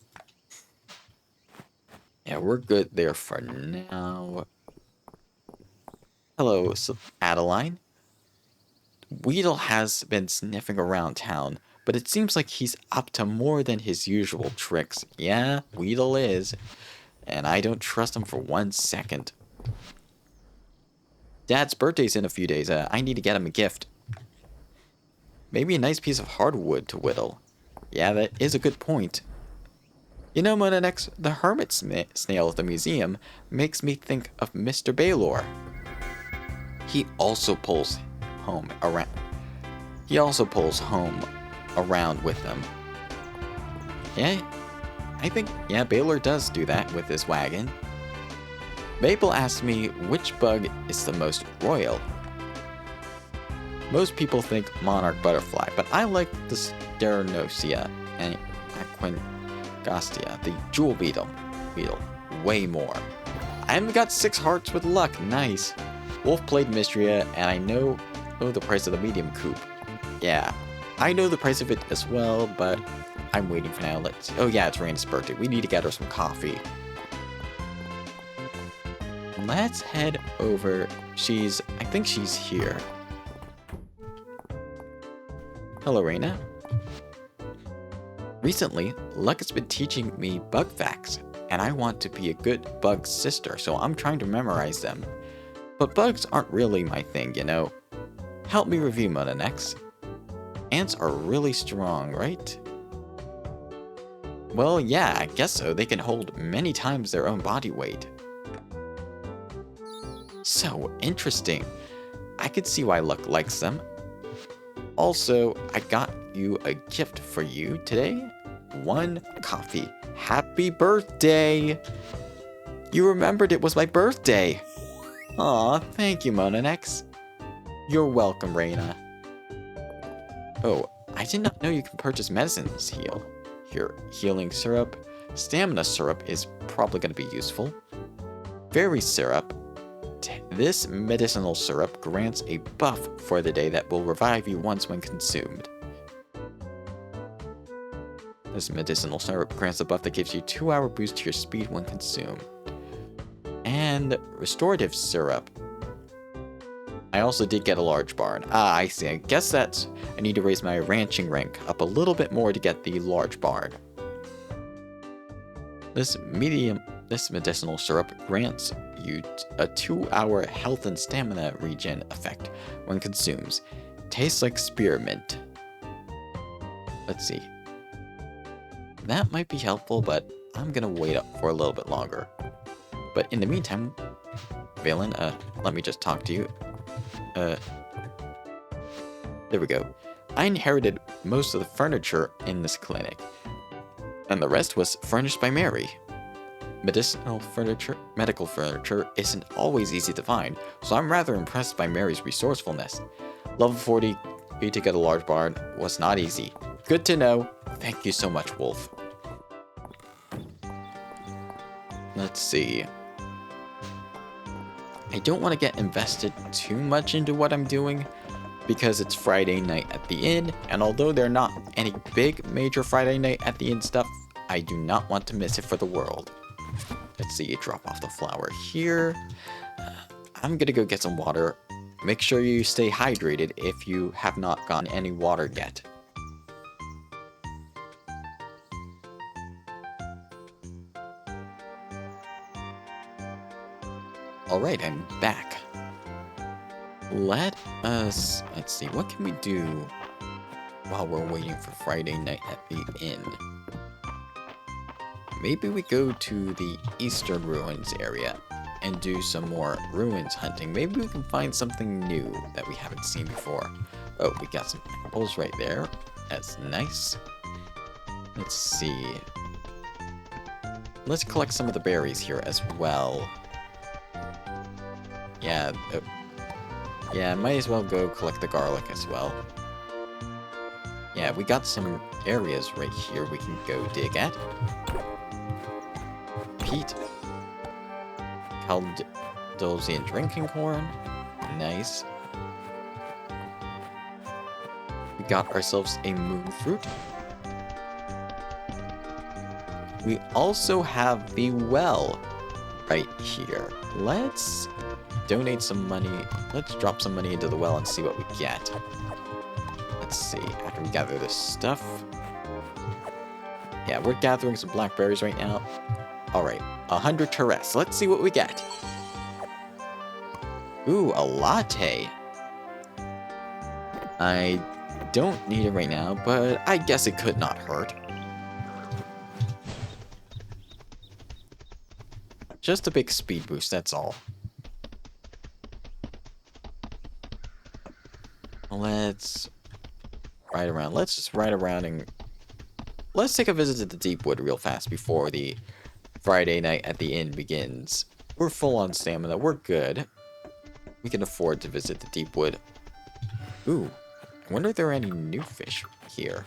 Yeah, we're good there for now. Hello, Adeline. Weedle has been sniffing around town, but it seems like he's up to more than his usual tricks. Yeah, Weedle is. And I don't trust him for 1 second. Dad's birthday's in a few days. I need to get him a gift. Maybe a nice piece of hardwood to whittle. Yeah, that is a good point. You know, Monanex, the hermit snail at the museum makes me think of Mr. Baylor. He also pulls home around with them. Yeah, I think, yeah, Baylor does do that with his wagon. Mabel asked me which bug is the most royal. Most people think monarch butterfly, but I like the Sternosia and Aquingastia, the jewel beetle, way more. I haven't got 6 hearts with luck, nice. Wolf played Mistria, and I know the price of the medium coupe. Yeah, I know the price of it as well, but I'm waiting for now. Oh yeah, it's Raina's birthday. We need to get her some coffee. Let's head over. I think she's here. Hello, Raina. Recently, Luck has been teaching me bug facts, and I want to be a good bug sister, so I'm trying to memorize them. But bugs aren't really my thing, you know. Help me review, Monanex. Ants are really strong, right? Well, yeah, I guess so. They can hold many times their own body weight. So interesting. I could see why Luck likes them. Also, I got you a gift for you today. 1 coffee. Happy birthday! You remembered it was my birthday. Aw, thank you, Monanex. You're welcome, Raina. Oh, I did not know you can purchase medicines here. Healing syrup. Stamina syrup is probably going to be useful. Fairy syrup. This medicinal syrup grants a buff for the day that will revive you once when consumed. This medicinal syrup grants a buff that gives you 2-hour boost to your speed when consumed. And restorative syrup. I also did get a large barn. Ah, I see. I guess that's... I need to raise my ranching rank up a little bit more to get the large barn. This medicinal syrup grants you a 2-hour health and stamina regen effect when consumed. Tastes like spearmint. Let's see. That might be helpful, but I'm gonna wait up for a little bit longer. But in the meantime, Valen, let me just talk to you. There we go. I inherited most of the furniture in this clinic, and the rest was furnished by Mary. Medical furniture isn't always easy to find, so I'm rather impressed by Mary's resourcefulness. Level 40 to get a large barn was not easy. Good to know. Thank you so much, Wolf. Let's see. I don't want to get invested too much into what I'm doing because it's Friday night at the inn, and although there are not any big major Friday night at the inn stuff, I do not want to miss it for the world. Let's see, drop off the flower here. I'm gonna go get some water. Make sure you stay hydrated if you have not gotten any water yet. Alright, I'm back. Let's see, what can we do while we're waiting for Friday night at the inn? Maybe we go to the Eastern Ruins area and do some more ruins hunting. Maybe we can find something new that we haven't seen before. Oh, we got some apples right there. That's nice. Let's see. Let's collect some of the berries here as well. Yeah, yeah, might as well go collect the garlic as well. Yeah, we got some areas right here we can go dig at. Peat. Caldosian drinking corn. Nice. We got ourselves a moon fruit. We also have the well right here. Let's donate some money. Let's drop some money into the well and see what we get. Let's see, after we gather this stuff. Yeah, we're gathering some blackberries right now. Alright, 100 terres. Let's see what we get. Ooh, a latte. I don't need it right now, but I guess it could not hurt. Just a big speed boost, that's all. Let's ride around. Let's just ride around and let's take a visit to the Deepwood real fast before the Friday night at the inn begins. We're full on stamina. We're good. We can afford to visit the Deepwood. Ooh, I wonder if there are any new fish here.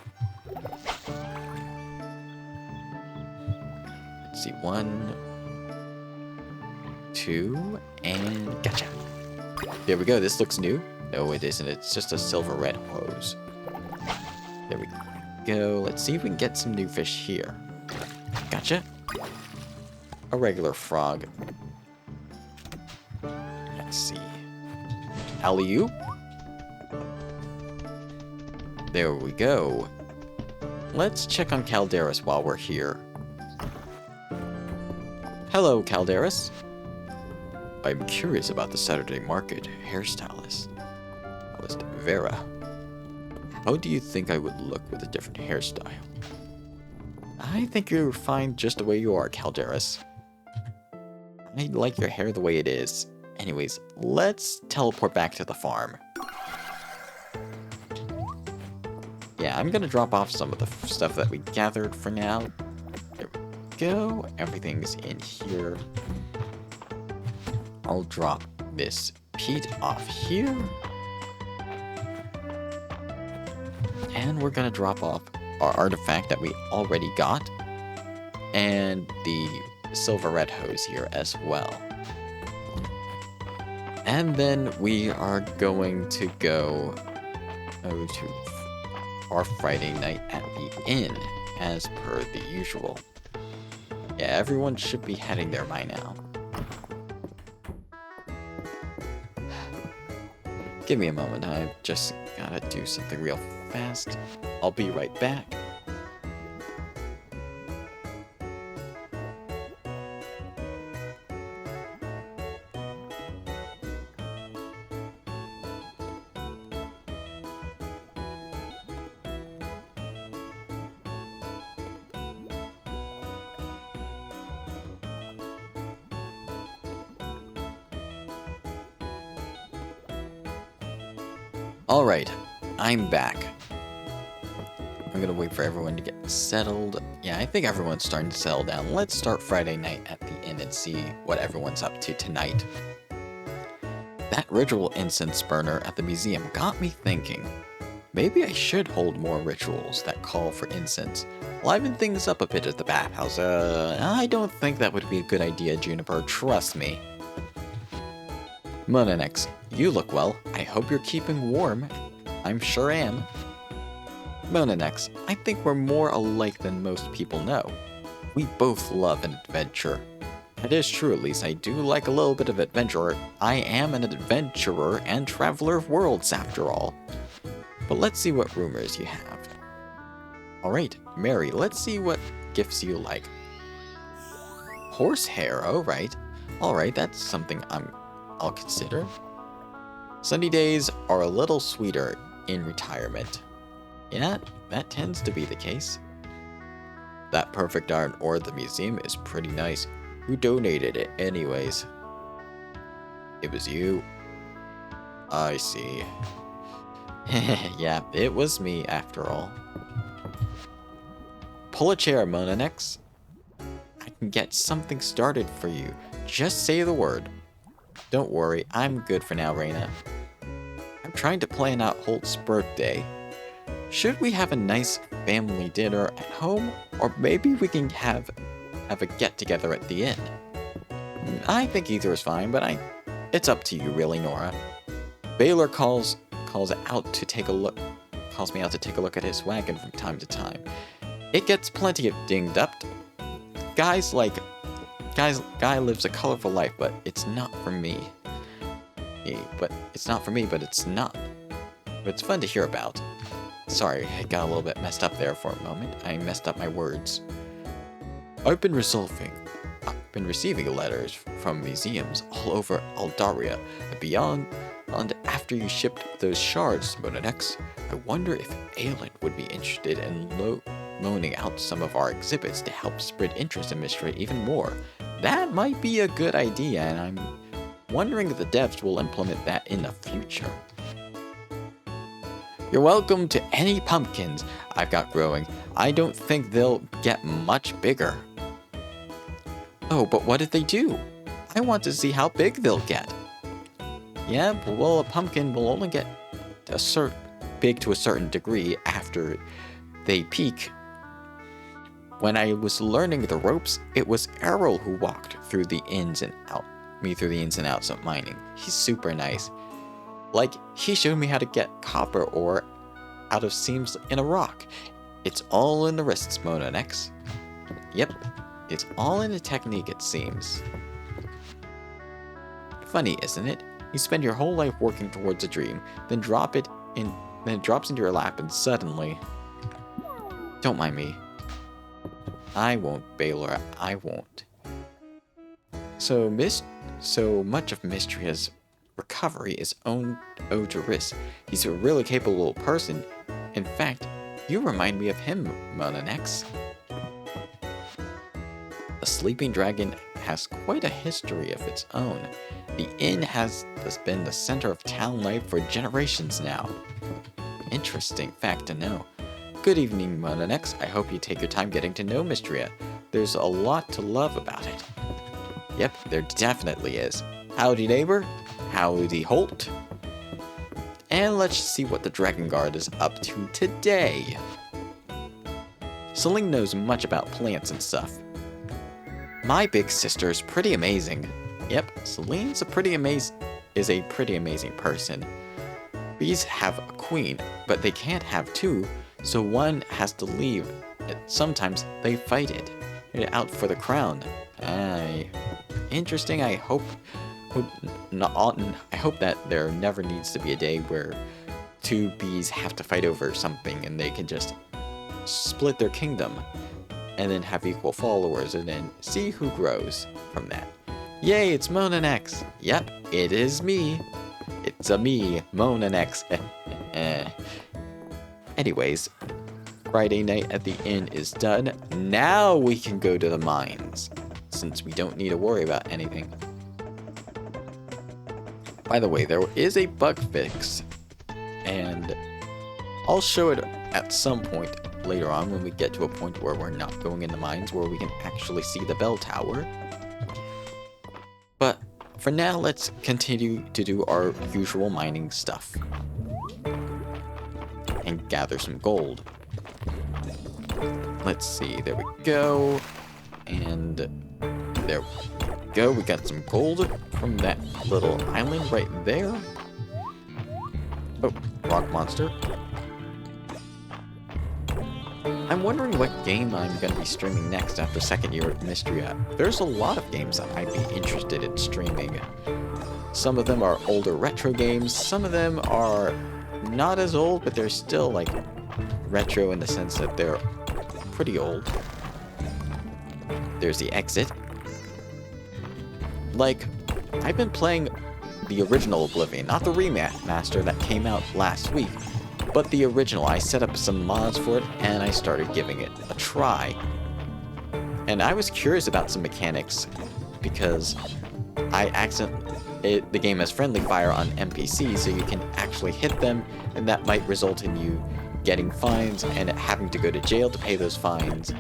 Let's see, 1, 2, and gotcha. There we go. This looks new. No, it isn't. It's just a silver red hose. There we go. Let's see if we can get some new fish here. Gotcha. A regular frog. Let's see. Alley-oop. There we go. Let's check on Calderis while we're here. Hello, Calderis. I'm curious about the Saturday market hairstylist. Vera. How do you think I would look with a different hairstyle? I think you're fine just the way you are, Calderis. I like your hair the way it is. Anyways, let's teleport back to the farm. Yeah, I'm gonna drop off some of the stuff that we gathered for now. There we go. Everything's in here. I'll drop this peat off here. And we're gonna drop off our artifact that we already got. And the silver red hose here as well. And then we are going to go to our Friday night at the inn, as per the usual. Yeah, everyone should be heading there by now. Give me a moment, I've just gotta do something real fast. I'll be right back. Alright, I'm back. I'm gonna wait for everyone to get settled. Yeah, I think everyone's starting to settle down. Let's start Friday night at the inn and see what everyone's up to tonight. That ritual incense burner at the museum got me thinking. Maybe I should hold more rituals that call for incense. Liven things up a bit at the bathhouse. I don't think that would be a good idea, Juniper. Trust me. Monanex, you look well. I hope you're keeping warm. I'm sure am. Monanex, I think we're more alike than most people know. We both love an adventure. It is true, at least I do like a little bit of adventure. I am an adventurer and traveler of worlds, after all. But let's see what rumors you have. Alright, Mary, let's see what gifts you like. Horsehair, alright. Alright, that's something I'll consider. Sunny days are a little sweeter in retirement. Yeah, that tends to be the case. That perfect iron ore at the museum is pretty nice. Who donated it anyways? It was you. I see. Yeah, it was me after all. Pull a chair, Monanex. I can get something started for you. Just say the word. Don't worry, I'm good for now, Reina. I'm trying to plan out Holt's birthday. Should we have a nice family dinner at home? Or maybe we can have a get-together at the inn? I think either is fine, but it's up to you really, Nora. Baylor calls me out to take a look at his wagon from time to time. It gets plenty of dinged up. Guy lives a colorful life, but it's not for me. But it's fun to hear about. Sorry, I got a little bit messed up there for a moment. I messed up my words. I've been receiving letters from museums all over Aldaria and beyond. And after you shipped those shards, Monanex, I wonder if Aelin would be interested in loaning out some of our exhibits to help spread interest in Mistria even more. That might be a good idea, and I'm wondering if the devs will implement that in the future. You're welcome to any pumpkins I've got growing. I don't think they'll get much bigger. Oh, but what if they do? I want to see how big they'll get. Yeah, well, a pumpkin will only get big to a certain degree after they peak. When I was learning the ropes, it was Errol who walked through the ins and outs of mining. He's super nice. Like, he showed me how to get copper ore out of seams in a rock. It's all in the wrists, Monanex. Yep, it's all in the technique, it seems. Funny, isn't it? You spend your whole life working towards a dream, then it drops into your lap, and suddenly... Don't mind me. I won't, Baylor, I won't. So much of Mistria's recovery is owed to Riss. He's a really capable person. In fact, you remind me of him, Monanex. The Sleeping Dragon has quite a history of its own. The inn has been the center of town life for generations now. Interesting fact to know. Good evening, Monanex. I hope you take your time getting to know Mistria. There's a lot to love about it. Yep, there definitely is. Howdy, neighbor. Howdy, Holt. And let's see what the Dragon Guard is up to today. Celine knows much about plants and stuff. My big sister is pretty amazing. Yep, Celine's a pretty amazing person. Bees have a queen, but they can't have two, so one has to leave. Sometimes they fight it out for the crown. Interesting. I hope that there never needs to be a day where two bees have to fight over something and they can just split their kingdom and then have equal followers and then see who grows from that. Yay, it's Monanex. Yep, it is me. It's me, Monanex. Anyways, Friday night at the inn is done. Now we can go to the mines, since we don't need to worry about anything. By the way, there is a bug fix, and I'll show it at some point later on when we get to a point where we're not going in the mines, where we can actually see the bell tower. But for now, let's continue to do our usual mining stuff. and gather some gold. Let's see, there we go. And there we go. We got some gold from that little island right there. Oh, rock monster. I'm wondering what game I'm going to be streaming next after second year of Mistria. There's a lot of games that I'd be interested in streaming. Some of them are older retro games, some of them are not as old, but they're still like retro in the sense that they're pretty old. There's the exit. Like, I've been playing the original Oblivion, not the remaster that came out last week, but the original. I set up some mods for it, and I started giving it a try. And I was curious about some mechanics, because the game has friendly fire on NPCs, so you can actually hit them, and that might result in you getting fines and having to go to jail to pay those fines.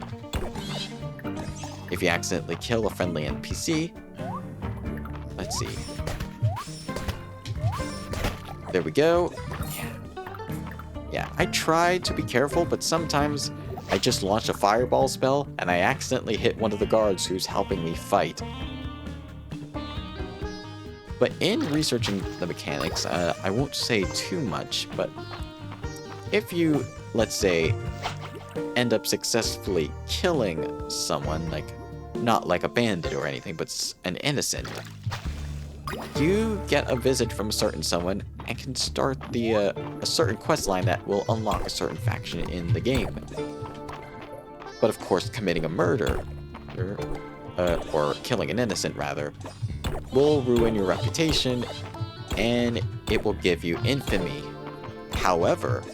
If you accidentally kill a friendly NPC, let's see. There we go. Yeah, I try to be careful, but sometimes I just launch a fireball spell and I accidentally hit one of the guards who's helping me fight. But in researching the mechanics, I won't say too much, but if you, let's say, end up successfully killing someone, like, not like a bandit or anything, but an innocent, you get a visit from a certain someone and can start a certain quest line that will unlock a certain faction in the game. But of course, committing a murder, or killing an innocent rather, will ruin your reputation, and it will give you infamy. However,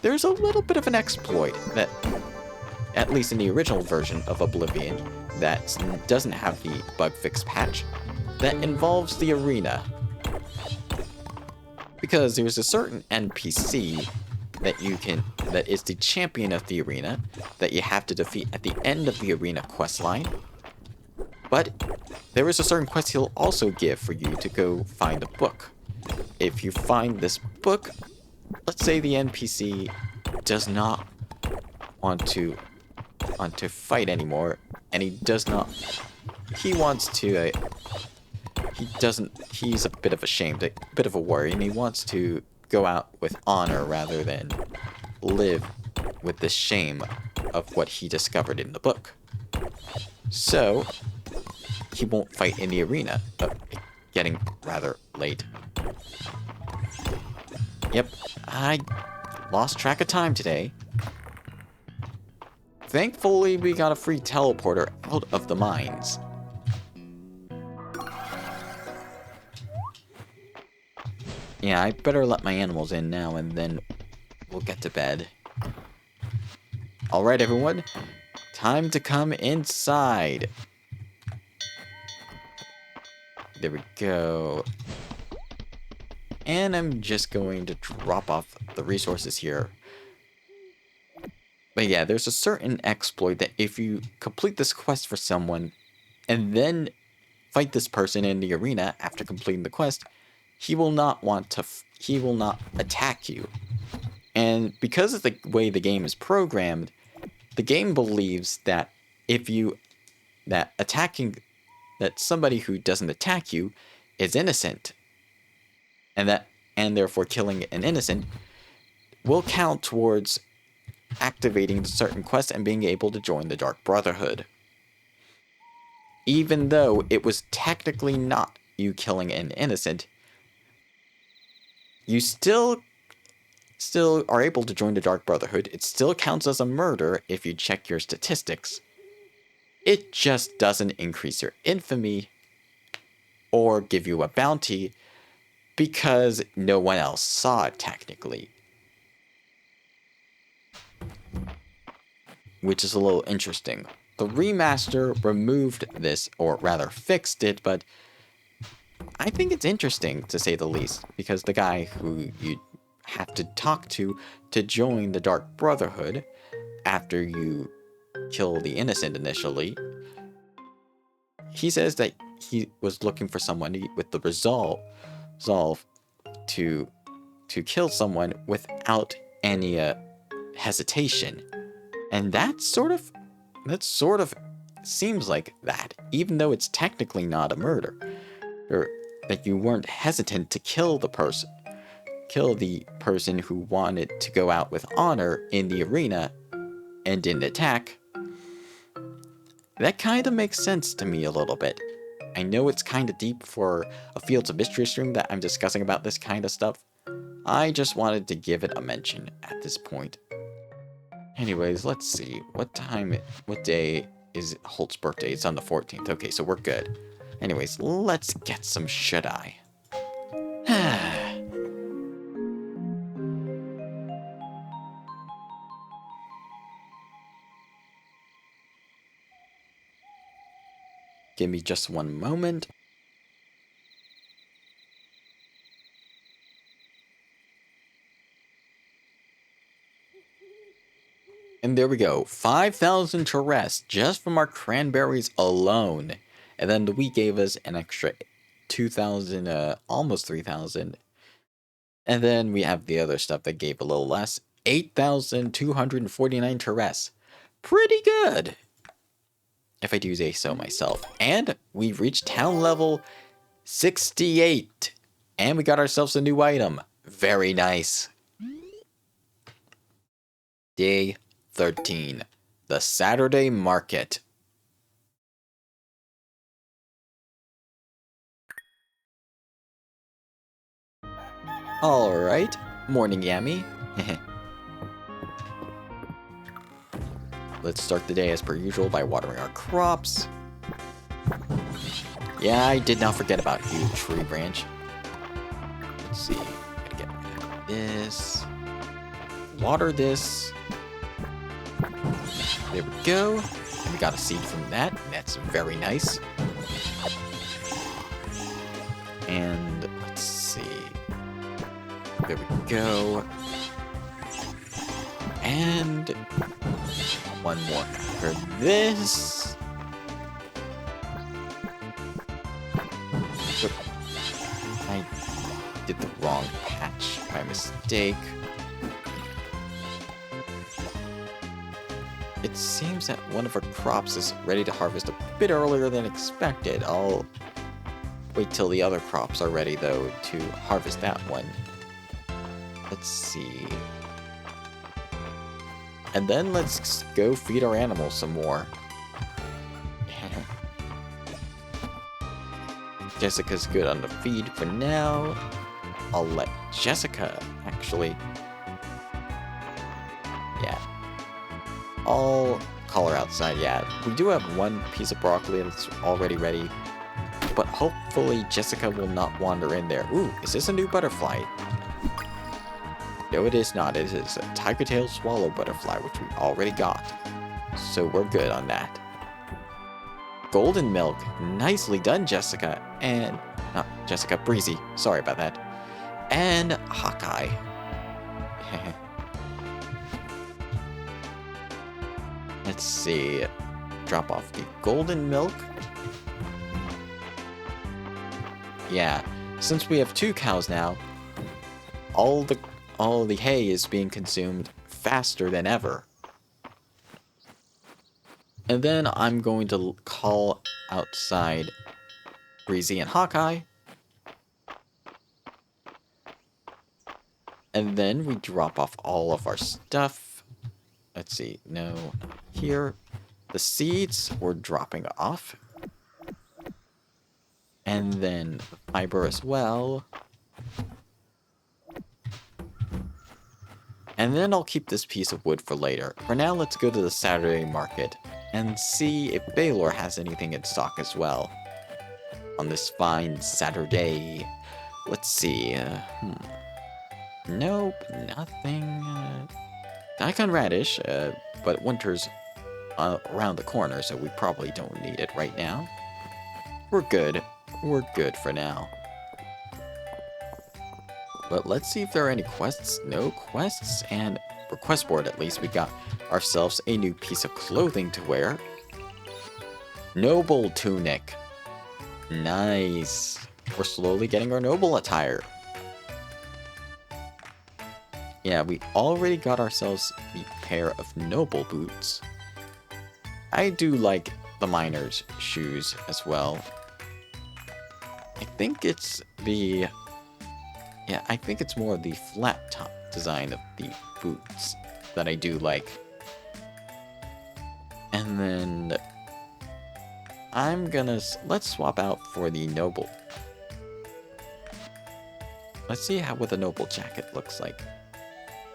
there's a little bit of an exploit that, at least in the original version of Oblivion, that doesn't have the bug fix patch, that involves the arena. Because there's a certain NPC that is the champion of the arena, that you have to defeat at the end of the arena questline. But there is a certain quest he'll also give for you to go find a book. If you find this book, let's say the NPC does not want to fight anymore, and he's a bit of ashamed, a bit of a worry, and he wants to go out with honor rather than live with the shame of what he discovered in the book. So, he won't fight in the arena. Getting rather late. Yep, I lost track of time today. Thankfully, we got a free teleporter out of the mines. Yeah, I better let my animals in now, and then we'll get to bed. Alright, everyone. Time to come inside. There we go. And I'm just going to drop off the resources here. But yeah, there's a certain exploit that if you complete this quest for someone, and then fight this person in the arena after completing the quest, he will not attack you. And because of the way the game is programmed, the game believes that that somebody who doesn't attack you is innocent, and therefore killing an innocent will count towards activating certain quests and being able to join the Dark Brotherhood. Even though it was technically not you killing an innocent, you still are able to join the Dark Brotherhood. It still counts as a murder if you check your statistics. It just doesn't increase your infamy or give you a bounty because no one else saw it technically. Which is a little interesting. The remaster removed this, or rather fixed it, but I think it's interesting to say the least, because the guy who you have to talk to join the Dark Brotherhood after you kill the innocent initially, he says that he was looking for someone with the resolve to kill someone without any hesitation. And that sort of seems like that, even though it's technically not a murder. Or that you weren't hesitant to kill the person who wanted to go out with honor in the arena and didn't attack. That kind of makes sense to me a little bit. I know it's kind of deep for a Fields of Mistria stream that I'm discussing about this kind of stuff. I just wanted to give it a mention at this point. Anyways, let's see. What day is Holt's birthday? It's on the 14th. Okay, so we're good. Anyways, let's get some shut-eye. Give me just one moment. And there we go. 5,000 to rest just from our cranberries alone. And then the week gave us an extra 2,000, almost 3,000. And then we have the other stuff that gave a little less. 8,249 to rest. Pretty good, if I do say so myself. And we reached town level 68. And we got ourselves a new item. Very nice. Day 13. The Saturday Market. Alright. Morning, Yami. Let's start the day as per usual by watering our crops. Yeah, I did not forget about you, tree branch. Let's see. Gotta get this. Water this. There we go. We got a seed from that. That's very nice. And let's see. There we go. And one more after this. I did the wrong patch by mistake. It seems that one of our crops is ready to harvest a bit earlier than expected. I'll wait till the other crops are ready, though, to harvest that one. Let's see. And then let's go feed our animals some more. Jessica's good on the feed for now. I'll let Jessica, actually. Yeah. I'll call her outside. Yeah, we do have one piece of broccoli that's already ready. But hopefully Jessica will not wander in there. Ooh, is this a new butterfly? No, it is not. It is a tiger-tailed swallow butterfly, which we already got. So we're good on that. Golden milk. Nicely done, Jessica. And... not Jessica, Breezy. Sorry about that. And Hawkeye. Let's see. Drop off the golden milk. Yeah, since we have 2 cows now, all the hay is being consumed faster than ever. And then I'm going to call outside Breezy and Hawkeye. And then we drop off all of our stuff. Let's see, no, not here. The seeds we're dropping off. And then fiber as well. And then I'll keep this piece of wood for later. For now, let's go to the Saturday market and see if Baylor has anything in stock as well. On this fine Saturday. Let's see. Nope, nothing. Daikon radish, but winter's around the corner, so we probably don't need it right now. We're good. We're good for now. But let's see if there are any quests. No quests, and for quest board at least, we got ourselves a new piece of clothing to wear. Noble tunic. Nice. We're slowly getting our noble attire. Yeah, we already got ourselves the pair of noble boots. I do like the miner's shoes as well. I think it's the... Yeah, I think it's more the flat top design of the boots that I do like. And then let's swap out for the noble. Let's see what the noble jacket looks like.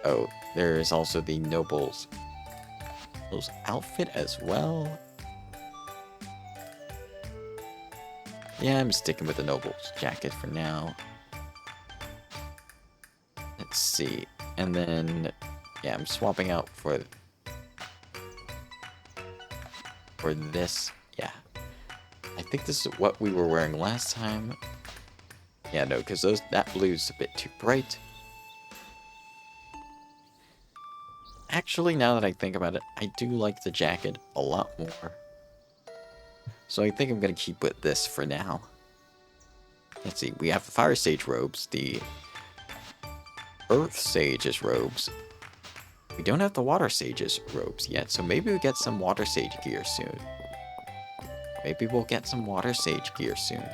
Oh, there's also the noble's outfit as well. Yeah, I'm sticking with the noble's jacket for now. Let's see. And then, yeah, I'm swapping out for this. Yeah. I think this is what we were wearing last time. Yeah, no, because that blue's a bit too bright. Actually, now that I think about it, I do like the jacket a lot more. So I think I'm going to keep with this for now. Let's see, we have the Fire Sage robes, the Earth Sage's robes. We don't have the Water Sage's robes yet, so maybe we get some Water Sage gear soon. Maybe we'll get some Water Sage gear soon.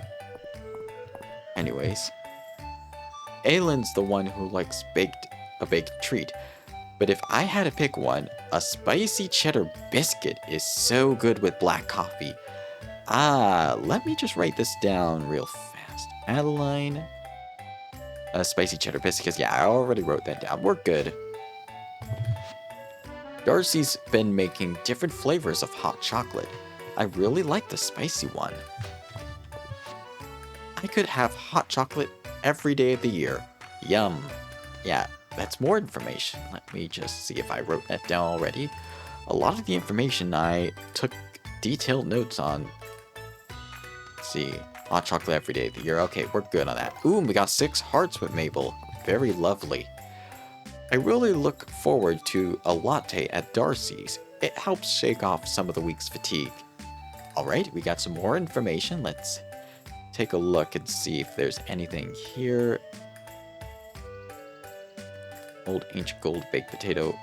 Anyways, Aylin's the one who likes a baked treat. But if I had to pick one, a spicy cheddar biscuit is so good with black coffee. Let me just write this down real fast. Adeline, a spicy cheddar biscuits. Yeah, I already wrote that down. We're good. Darcy's been making different flavors of hot chocolate. I really like the spicy one. I could have hot chocolate every day of the year. Yum. Yeah, that's more information. Let me just see if I wrote that down already. A lot of the information I took detailed notes on. Let's see. Hot chocolate every day of the year. Okay, we're good on that. Ooh, we got 6 hearts with Mabel. Very lovely. I really look forward to a latte at Darcy's. It helps shake off some of the week's fatigue. Alright, we got some more information. Let's take a look and see if there's anything here. Old ancient gold baked potato.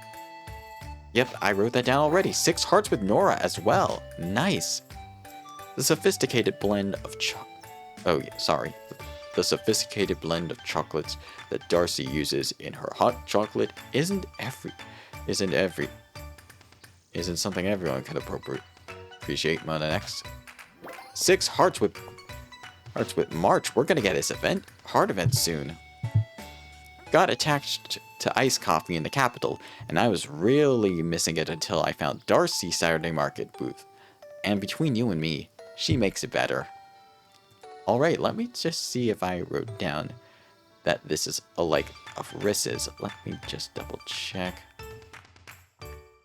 Yep, I wrote that down already. 6 hearts with Nora as well. Nice. The sophisticated blend of The sophisticated blend of chocolates that Darcy uses in her hot chocolate isn't something everyone can appreciate. Next. 6 hearts with March. We're gonna get this heart event soon. Got attached to iced coffee in the capital, and I was really missing it until I found Darcy's Saturday Market booth. And between you and me, she makes it better. Alright, let me just see if I wrote down that this is a like of Riss's. Let me just double check.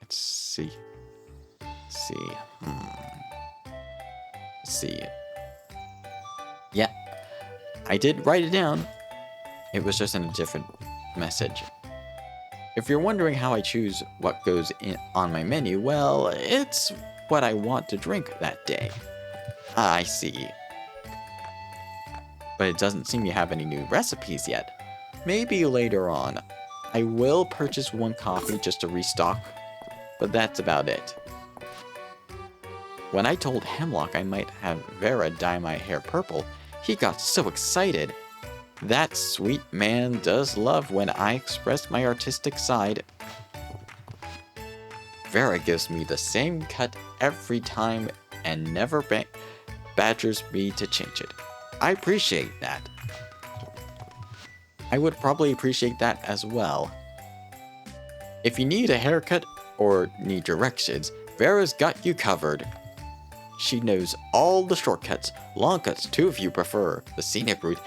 Let's see. Let's see. Yeah, I did write it down. It was just in a different message. If you're wondering how I choose what goes on my menu, well, it's what I want to drink that day. I see. But it doesn't seem you have any new recipes yet. Maybe later on. I will purchase 1 coffee just to restock, but that's about it. When I told Hemlock I might have Vera dye my hair purple, he got so excited. That sweet man does love when I express my artistic side. Vera gives me the same cut every time and never badgers me to change it. I appreciate that. I would probably appreciate that as well. If you need a haircut or need directions, Vera's got you covered. She knows all the shortcuts, long cuts too if you prefer. The scenic route.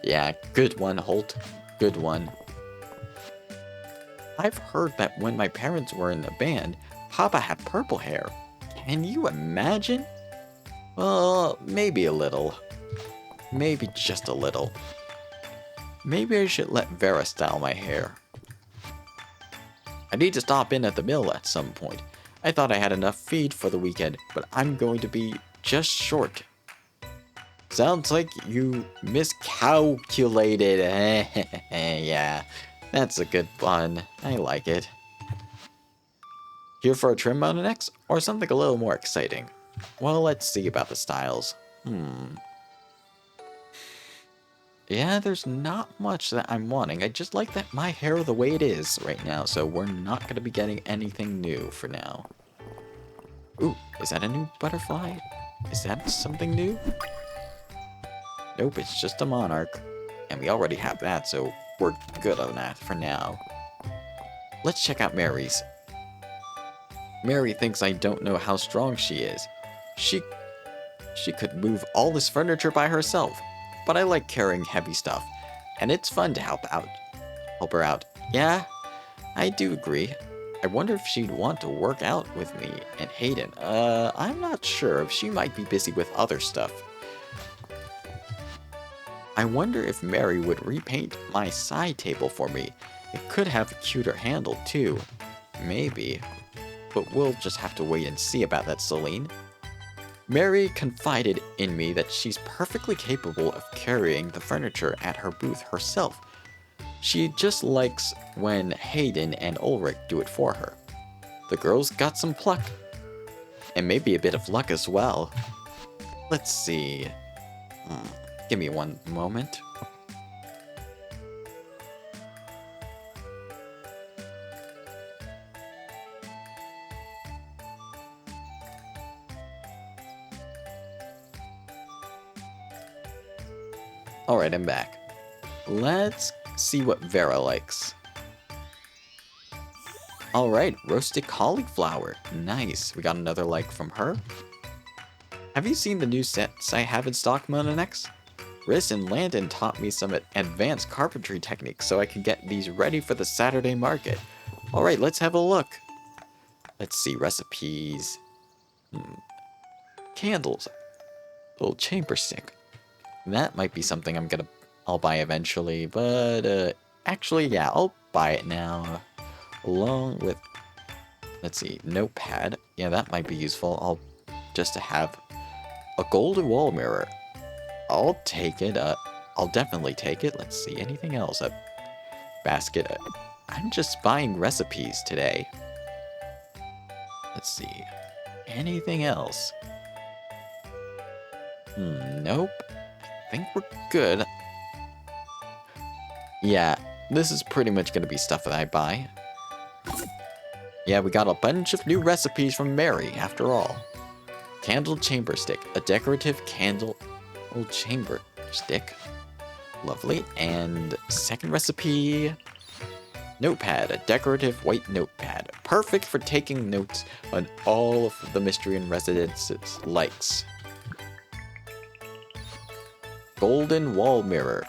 Yeah, good one, Holt. Good one. I've heard that when my parents were in the band, Papa had purple hair. Can you imagine? Well, maybe a little. Maybe just a little. Maybe I should let Vera style my hair. I need to stop in at the mill at some point. I thought I had enough feed for the weekend, but I'm going to be just short. Sounds like you miscalculated. Yeah, That's a good pun. I like it. Here for a trim on the next, or something a little more exciting? Well, let's see about the styles. Yeah, there's not much that I'm wanting. I just like that my hair the way it is right now, so we're not going to be getting anything new for now. Ooh, is that a new butterfly? Is that something new? Nope, it's just a monarch. And we already have that, so we're good on that for now. Let's check out Mary's. Mary thinks I don't know how strong she is. She could move all this furniture by herself, but I like carrying heavy stuff, and it's fun to help her out. Yeah, I do agree. I wonder if she'd want to work out with me and Hayden. I'm not sure. She might be busy with other stuff. I wonder if Mary would repaint my side table for me. It could have a cuter handle too. Maybe. But we'll just have to wait and see about that, Celine. Mary confided in me that she's perfectly capable of carrying the furniture at her booth herself. She just likes when Hayden and Ulrich do it for her. The girl's got some pluck. And maybe a bit of luck as well. Let's see. Give me one moment. Alright, I'm back. Let's see what Vera likes. Alright, roasted cauliflower. Nice. We got another like from her. Have you seen the new sets I have in stock, Monanex? Riss and Landon taught me some advanced carpentry techniques so I can get these ready for the Saturday market. Alright, let's have a look. Let's see, recipes. Candles. Little chamber stick. That might be something I'll buy eventually, but actually, yeah, I'll buy it now. Along with, let's see, notepad. Yeah, that might be useful. Just to have a golden wall mirror. I'll take it. I'll definitely take it. Let's see, anything else? A basket. I'm just buying recipes today. Let's see, anything else? Nope. I think we're good. Yeah, this is pretty much going to be stuff that I buy. Yeah, we got a bunch of new recipes from Mary, after all. Candle chamber stick, a decorative candle chamber stick. Lovely. And second recipe, notepad, a decorative white notepad. Perfect for taking notes on all of the Mistrian residents' likes. Golden wall mirror,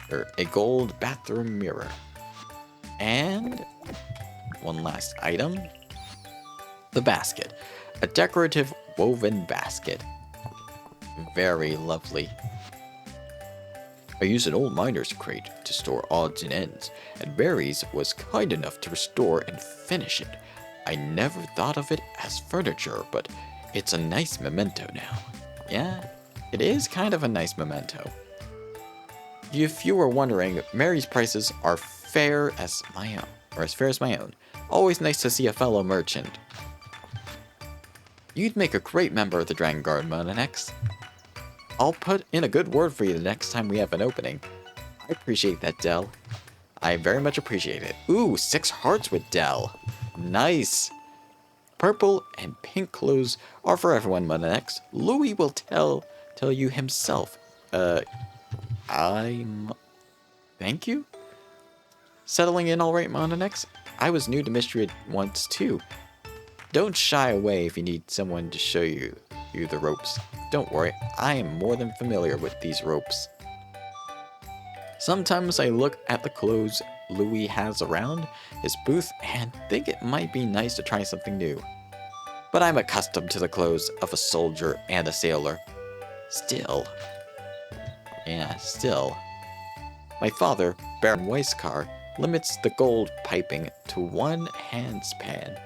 or a gold bathroom mirror. And one last item, the basket, a decorative woven basket. Very lovely. I used an old miner's crate to store odds and ends, and Mary's was kind enough to restore and finish it. I never thought of it as furniture, but it's a nice memento now. Yeah, it is kind of a nice memento. If you were wondering, Mary's prices are fair as my own, or as fair as my own. Always nice to see a fellow merchant. You'd make a great member of the Dragon Guard, Monanex. I'll put in a good word for you the next time we have an opening. I appreciate that, Dell. I very much appreciate it. Ooh, 6 hearts with Dell. Nice. Purple and pink clothes are for everyone, Monanex. Louis will tell you himself. Thank you? Settling in alright, Monanex? I was new to Mistria once too. Don't shy away if you need someone to show you the ropes. Don't worry, I am more than familiar with these ropes. Sometimes I look at the clothes Louis has around his booth and think it might be nice to try something new. But I'm accustomed to the clothes of a soldier and a sailor. Still. My father, Baron Weisskar, limits the gold piping to 1 handspan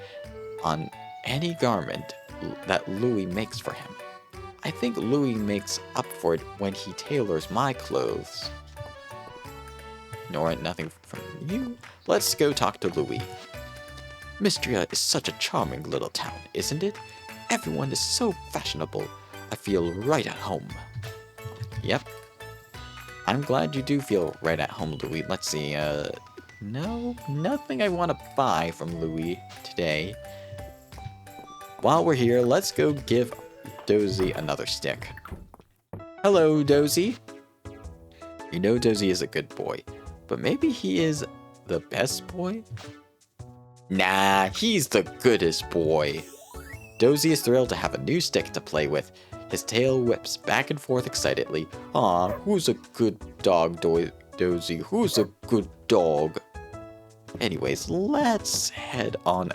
on any garment that Louis makes for him. I think Louis makes up for it when he tailors my clothes. Nor nothing from you. Let's go talk to Louis. Mistria is such a charming little town, isn't it? Everyone is so fashionable. I feel right at home. Yep. I'm glad you do feel right at home, Louis. Let's see, no, nothing I want to buy from Louis today. While we're here, let's go give Dozy another stick. Hello, Dozy. You know Dozy is a good boy, but maybe he is the best boy? Nah, he's the goodest boy. Dozy is thrilled to have a new stick to play with. His tail whips back and forth excitedly. Aw, who's a good dog, Dozy? Who's a good dog? Anyways, let's head on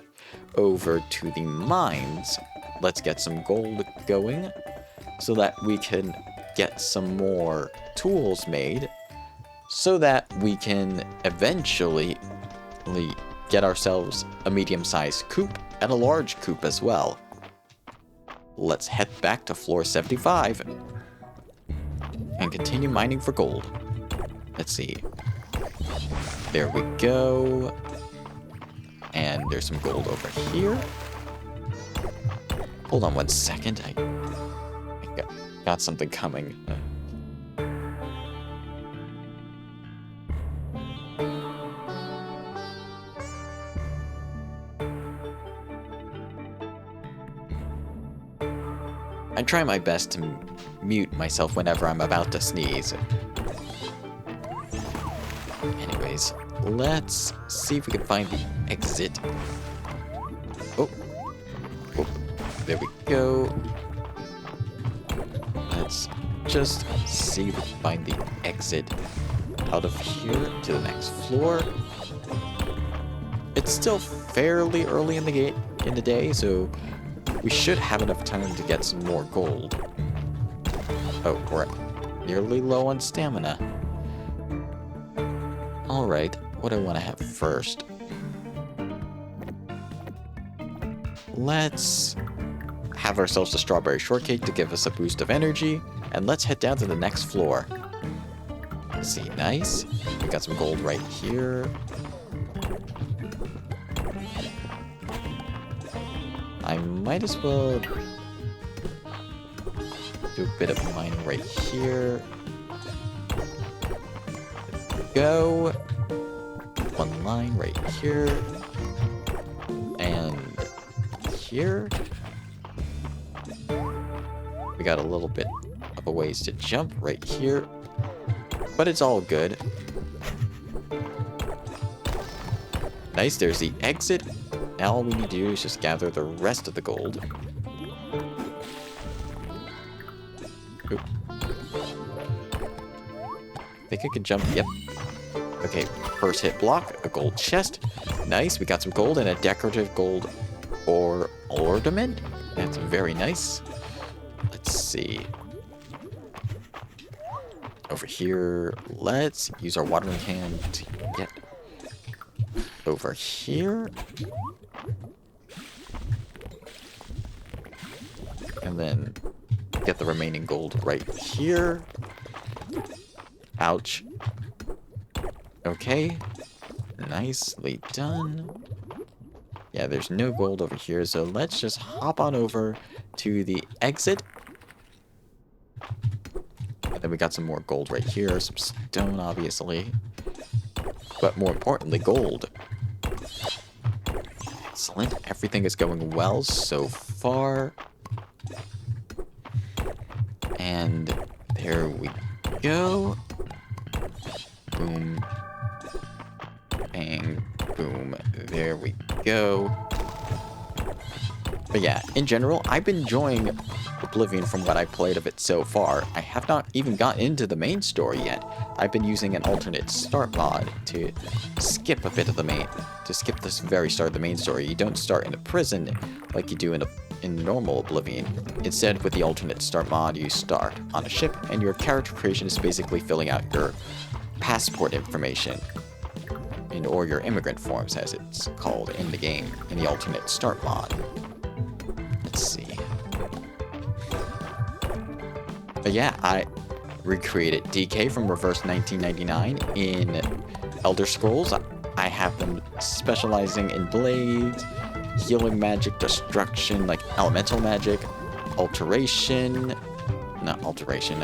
over to the mines. Let's get some gold going so that we can get some more tools made so that we can eventually get ourselves a medium-sized coop and a large coop as well. Let's head back to floor 75 and continue mining for gold. Let's see. There we go. And there's some gold over here. Hold on one second. I got something coming. I try my best to mute myself whenever I'm about to sneeze. Anyways, let's see if we can find the exit. Oh, there we go. Let's just see if we can find the exit out of here to the next floor. It's still fairly early in the day, so we should have enough time to get some more gold. Oh, we're nearly low on stamina. Alright, what do I want to have first? Let's have ourselves a strawberry shortcake to give us a boost of energy, and let's head down to the next floor. Let's see, nice. We got some gold right here. I might as well do a bit of mining right here. Go. One line right here. And here. We got a little bit of a ways to jump right here. But it's all good. Nice, there's the exit. Now all we need to do is just gather the rest of the gold. Oop. I think I can jump. Yep. Okay, first hit block, a gold chest. Nice, we got some gold and a decorative gold ornament. That's very nice. Let's see. Over here, let's use our watering can to get over here. And then get the remaining gold right here. Ouch. Okay. Nicely done. Yeah, there's no gold over here, so let's just hop on over to the exit. And then we got some more gold right here, some stone, obviously. But more importantly, gold. Excellent. Everything is going well so far. And there we go. Boom. Bang. Boom. There we go. But yeah, in general, I've been enjoying Oblivion from what I played of it so far. I have not even got into the main story yet. I've been using an alternate start mod to skip a bit of to skip this very start of the main story. You don't start in a prison like you do in normal Oblivion. Instead, with the alternate start mod, you start on a ship, and your character creation is basically filling out your passport information, or your immigrant forms, as it's called in the game, in the alternate start mod. Let's see. But yeah, I recreated DK from Reverse 1999 in Elder Scrolls. I have them specializing in blades, healing magic, destruction, like elemental magic, alteration, not alteration,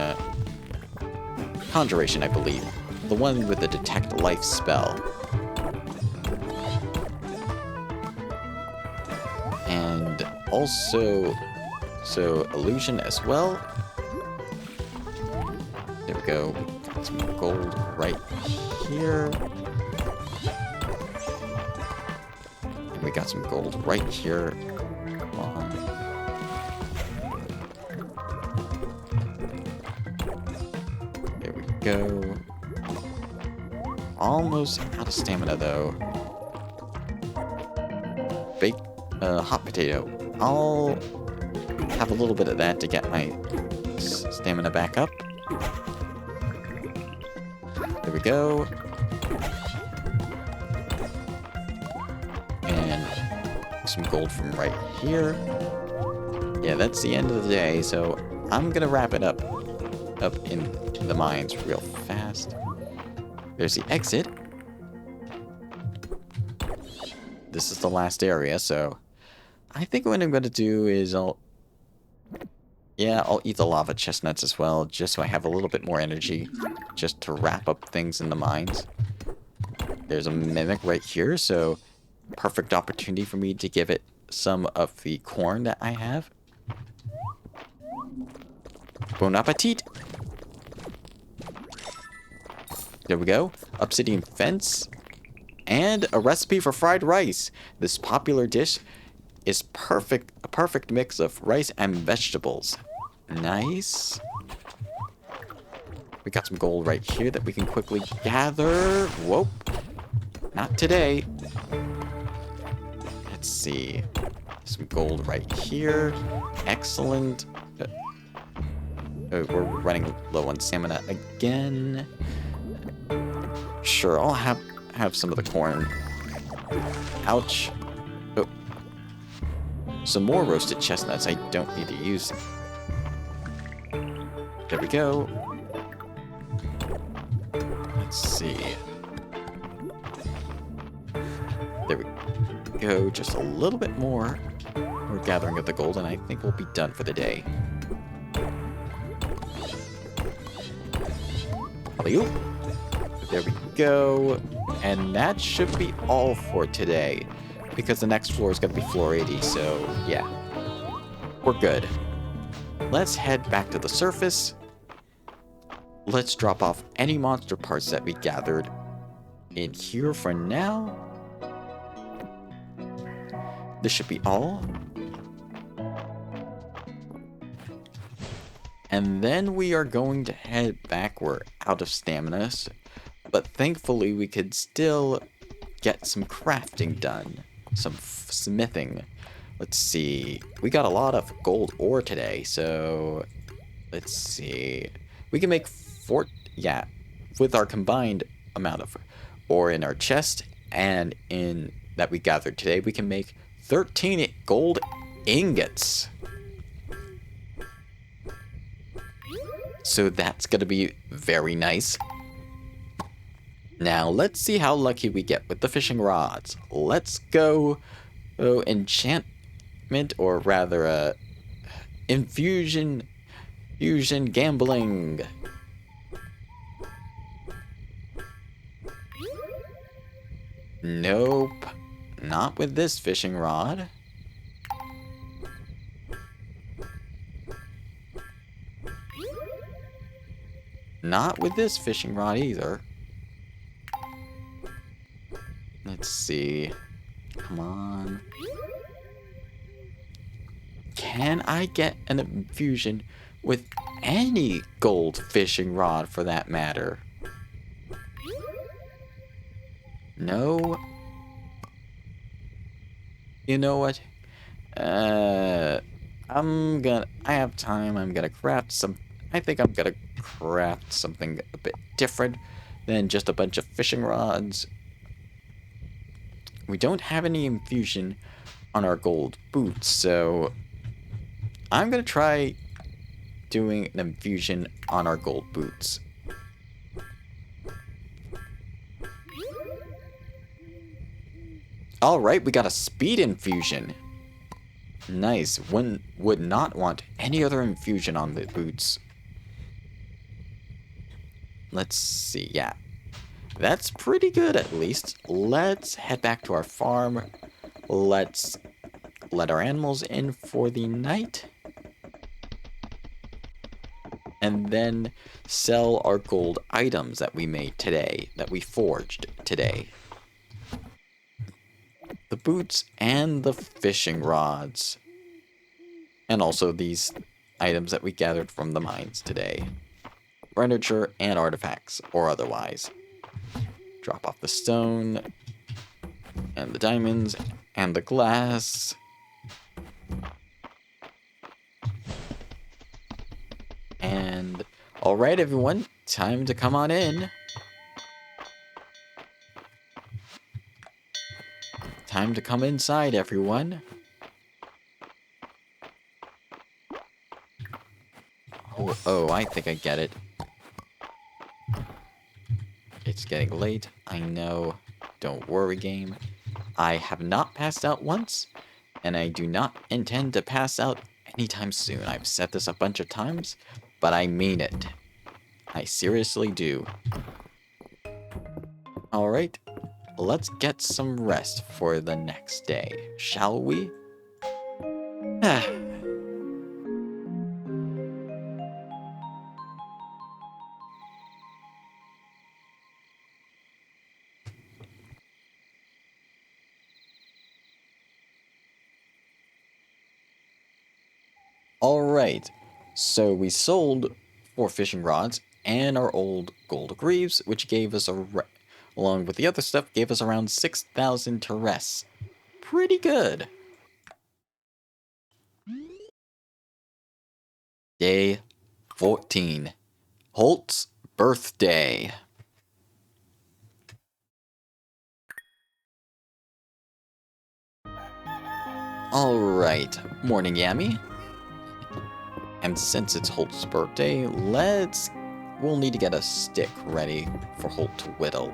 conjuration, I believe. The one with the detect life spell. And also, so illusion as well. There we go. Got some gold right here. And we got some gold right here. Come on. There we go. Almost out of stamina though. Baked hot potato. I'll have a little bit of that to get my stamina back up. There we go. And some gold from right here. Yeah, that's the end of the day, so I'm gonna wrap it up in the mines real fast. There's the exit. This is the last area, so I think what I'm gonna do is I'll eat the lava chestnuts as well, just so I have a little bit more energy, just to wrap up things in the mines. There's a mimic right here, so perfect opportunity for me to give it some of the corn that I have. Bon appetit! There we go. Obsidian fence. And a recipe for fried rice. This popular dish is a perfect mix of rice and vegetables. Nice. We got some gold right here that we can quickly gather. Whoa. Not today. Let's see. Some gold right here. Excellent. We're running low on stamina again. Sure, I'll have some of the corn. Ouch. Oh. Some more roasted chestnuts. I don't need to use. There we go. Let's see. There we go. Just a little bit more. We're gathering up the gold, and I think we'll be done for the day. Alley-oop. There we go. And that should be all for today, because the next floor is going to be floor 80, so yeah. We're good. Let's head back to the surface. Let's drop off any monster parts that we gathered in here for now. This should be all. And then we are going to head back. We're out of stamina, but thankfully we could still get some crafting done. Some smithing. Let's see. We got a lot of gold ore today, so let's see. We can make with our combined amount of ore in our chest and in that we gathered today, we can make 13 gold ingots. So that's going to be very nice. Now, let's see how lucky we get with the fishing rods. Let's go enchantment, or rather, fusion gambling. Nope, not with this fishing rod. Not with this fishing rod either. Let's see. Come on. Can I get an infusion with any gold fishing rod for that matter? No. You know what? I have time. I'm gonna craft some. I think I'm gonna craft something a bit different than just a bunch of fishing rods. We don't have any infusion on our gold boots, so I'm gonna try doing an infusion on our gold boots. Alright, we got a speed infusion. Nice. One would not want any other infusion on the boots. Let's see, yeah. That's pretty good, at least. Let's head back to our farm. Let's let our animals in for the night. And then sell our gold items that we made today, that we forged today. The boots and the fishing rods. And also these items that we gathered from the mines today. Furniture and artifacts, or otherwise. Drop off the stone, and the diamonds, and the glass. And, alright everyone, time to come on in. Time to come inside, everyone. Oh, I think I get it. It's getting late, I know. Don't worry, game. I have not passed out once, and I do not intend to pass out anytime soon. I've said this a bunch of times, but I mean it. I seriously do. Alright, let's get some rest for the next day, shall we? Alright, so we sold 4 fishing rods and our old gold greaves, which gave us along with the other stuff, gave us around 6,000 terres. Pretty good. Day 14. Holt's birthday. Alright, morning Yami. And since it's Holt's birthday, we'll need to get a stick ready for Holt to whittle.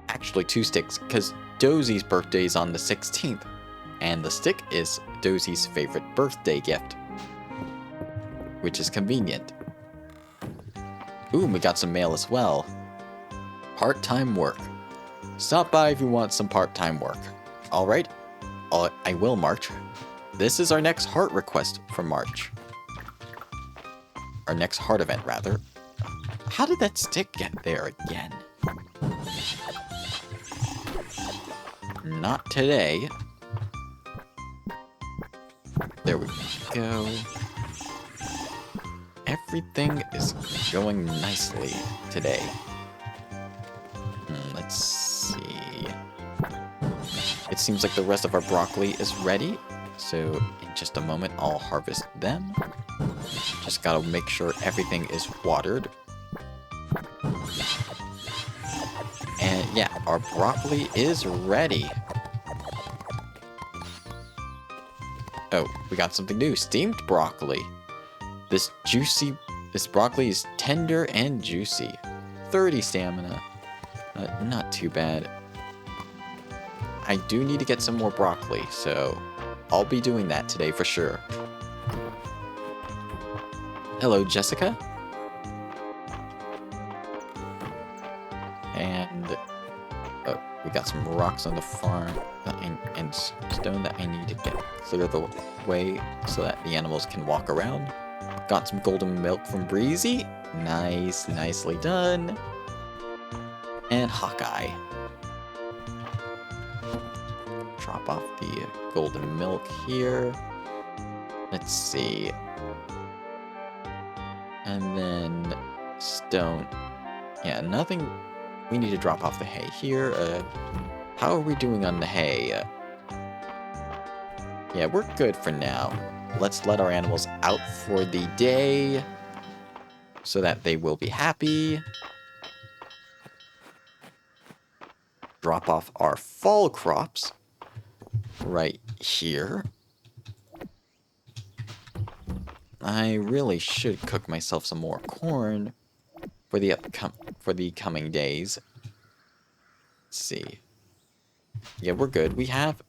Actually 2 sticks, because Dozie's birthday is on the 16th. And the stick is Dozie's favorite birthday gift. Which is convenient. Ooh, we got some mail as well. Part-time work. Stop by if you want some part-time work. Alright, I will March. This is our next heart request for March. Our next heart event, rather. How did that stick get there again? Not today. There we go. Everything is going nicely today. Let's see. It seems like the rest of our broccoli is ready. So in just a moment, I'll harvest them. Just gotta make sure everything is watered. And yeah, our broccoli is ready. Oh, we got something new. Steamed broccoli. This broccoli is tender and juicy. 30 stamina. Not too bad. I do need to get some more broccoli, so I'll be doing that today for sure. Hello, Jessica. And we got some rocks on the farm and stone that I need to clear the way so that the animals can walk around. Got some golden milk from Breezy. Nice, nicely done. And Hawkeye. Drop off the golden milk here. Let's see. And then stone. Yeah, nothing. We need to drop off the hay here. How are we doing on the hay? Yeah, we're good for now. Let's let our animals out for the day so that they will be happy. Drop off our fall crops right here. I really should cook myself some more corn for the coming days. Let's see. Yeah, we're good. We have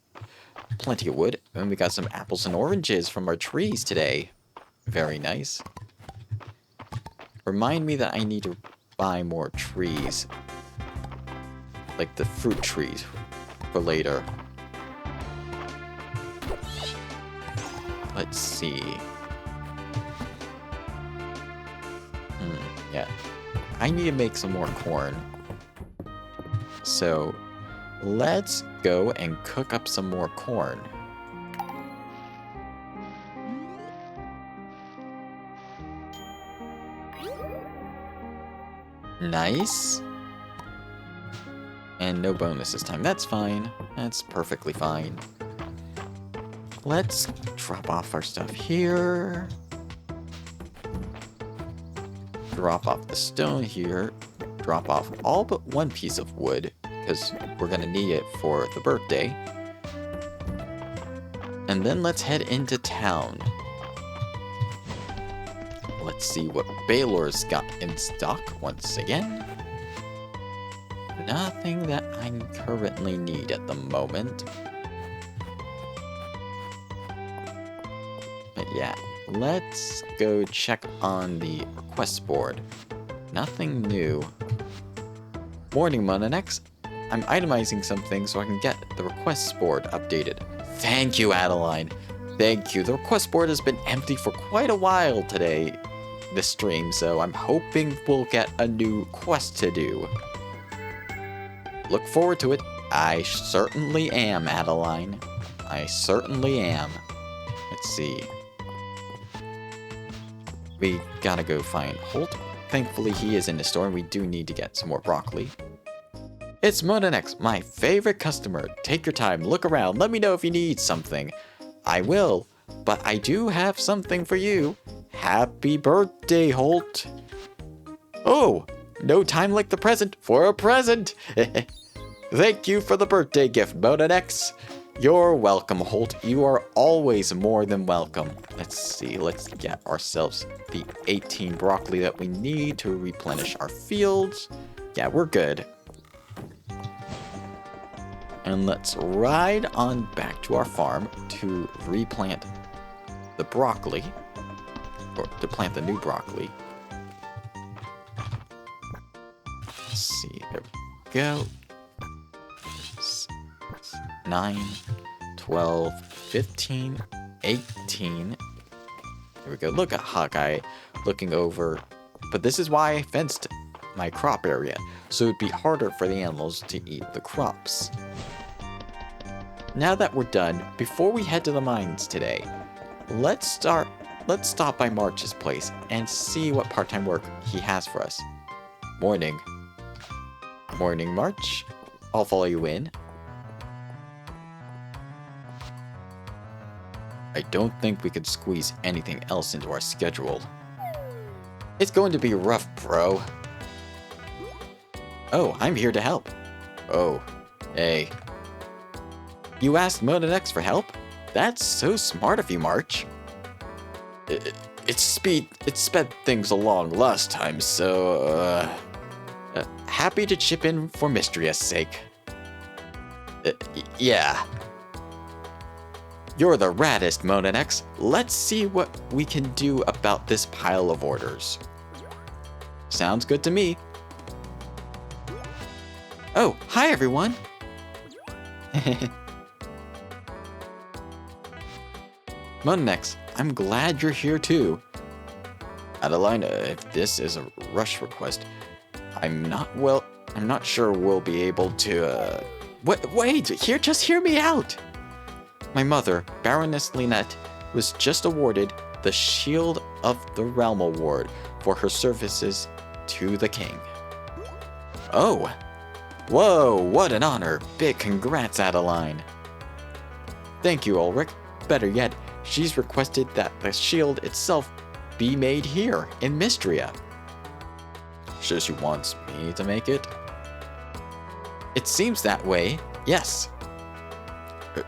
plenty of wood, and we got some apples and oranges from our trees today. Very nice. Remind me that I need to buy more trees. Like the fruit trees for later. Let's see. Yeah. I need to make some more corn. So, let's go and cook up some more corn. Nice. And no bonus this time. That's fine. That's perfectly fine. Let's drop off our stuff here. Drop off the stone here. Drop off all but one piece of wood, because we're going to need it for the birthday. And then let's head into town. Let's see what Baylor's got in stock once again. Nothing that I currently need at the moment. But yeah, let's go check on the request board. Nothing new. Morning, Monanex. I'm itemizing some things so I can get the request board updated. Thank you, Adeline. Thank you. The request board has been empty for quite a while today, this stream, so I'm hoping we'll get a new quest to do. Look forward to it. I certainly am, Adeline. I certainly am. Let's see. We gotta go find Holt. Thankfully, he is in the store, and we do need to get some more broccoli. It's Monanex, my favorite customer. Take your time, look around, let me know if you need something. I will, but I do have something for you. Happy birthday, Holt. Oh, no time like the present for a present. Thank you for the birthday gift, Monanex. You're welcome, Holt. You are always more than welcome. Let's see. Let's get ourselves the 18 broccoli that we need to replenish our fields. Yeah, we're good. And let's ride on back to our farm to replant the broccoli. Or to plant the new broccoli. Let's see. There we go. 9, 12, 15, 18. There we go. Look at Hawkeye looking over. But this is why I fenced my crop area, so it'd be harder for the animals to eat the crops. Now that we're done, before we head to the mines today, let's stop by March's place and see what part-time work he has for us. Morning. Morning, March. I'll follow you in. I don't think we could squeeze anything else into our schedule. It's going to be rough, bro. Oh, I'm here to help. Oh, hey. You asked Monanex for help? That's so smart of you, March. It sped things along last time, so, happy to chip in for Mistria's sake. Yeah. You're the raddest, Monanex. Let's see what we can do about this pile of orders. Sounds good to me. Oh, hi everyone. Monanex, I'm glad you're here too. Adeline, if this is a rush request, I'm not sure we'll be able to, Wait, just hear me out. My mother, Baroness Lynette, was just awarded the Shield of the Realm Award for her services to the king. Oh, whoa, what an honor. Big congrats, Adeline. Thank you, Ulrich. Better yet, she's requested that the shield itself be made here in Mistria. Sure she wants me to make it? It seems that way, yes.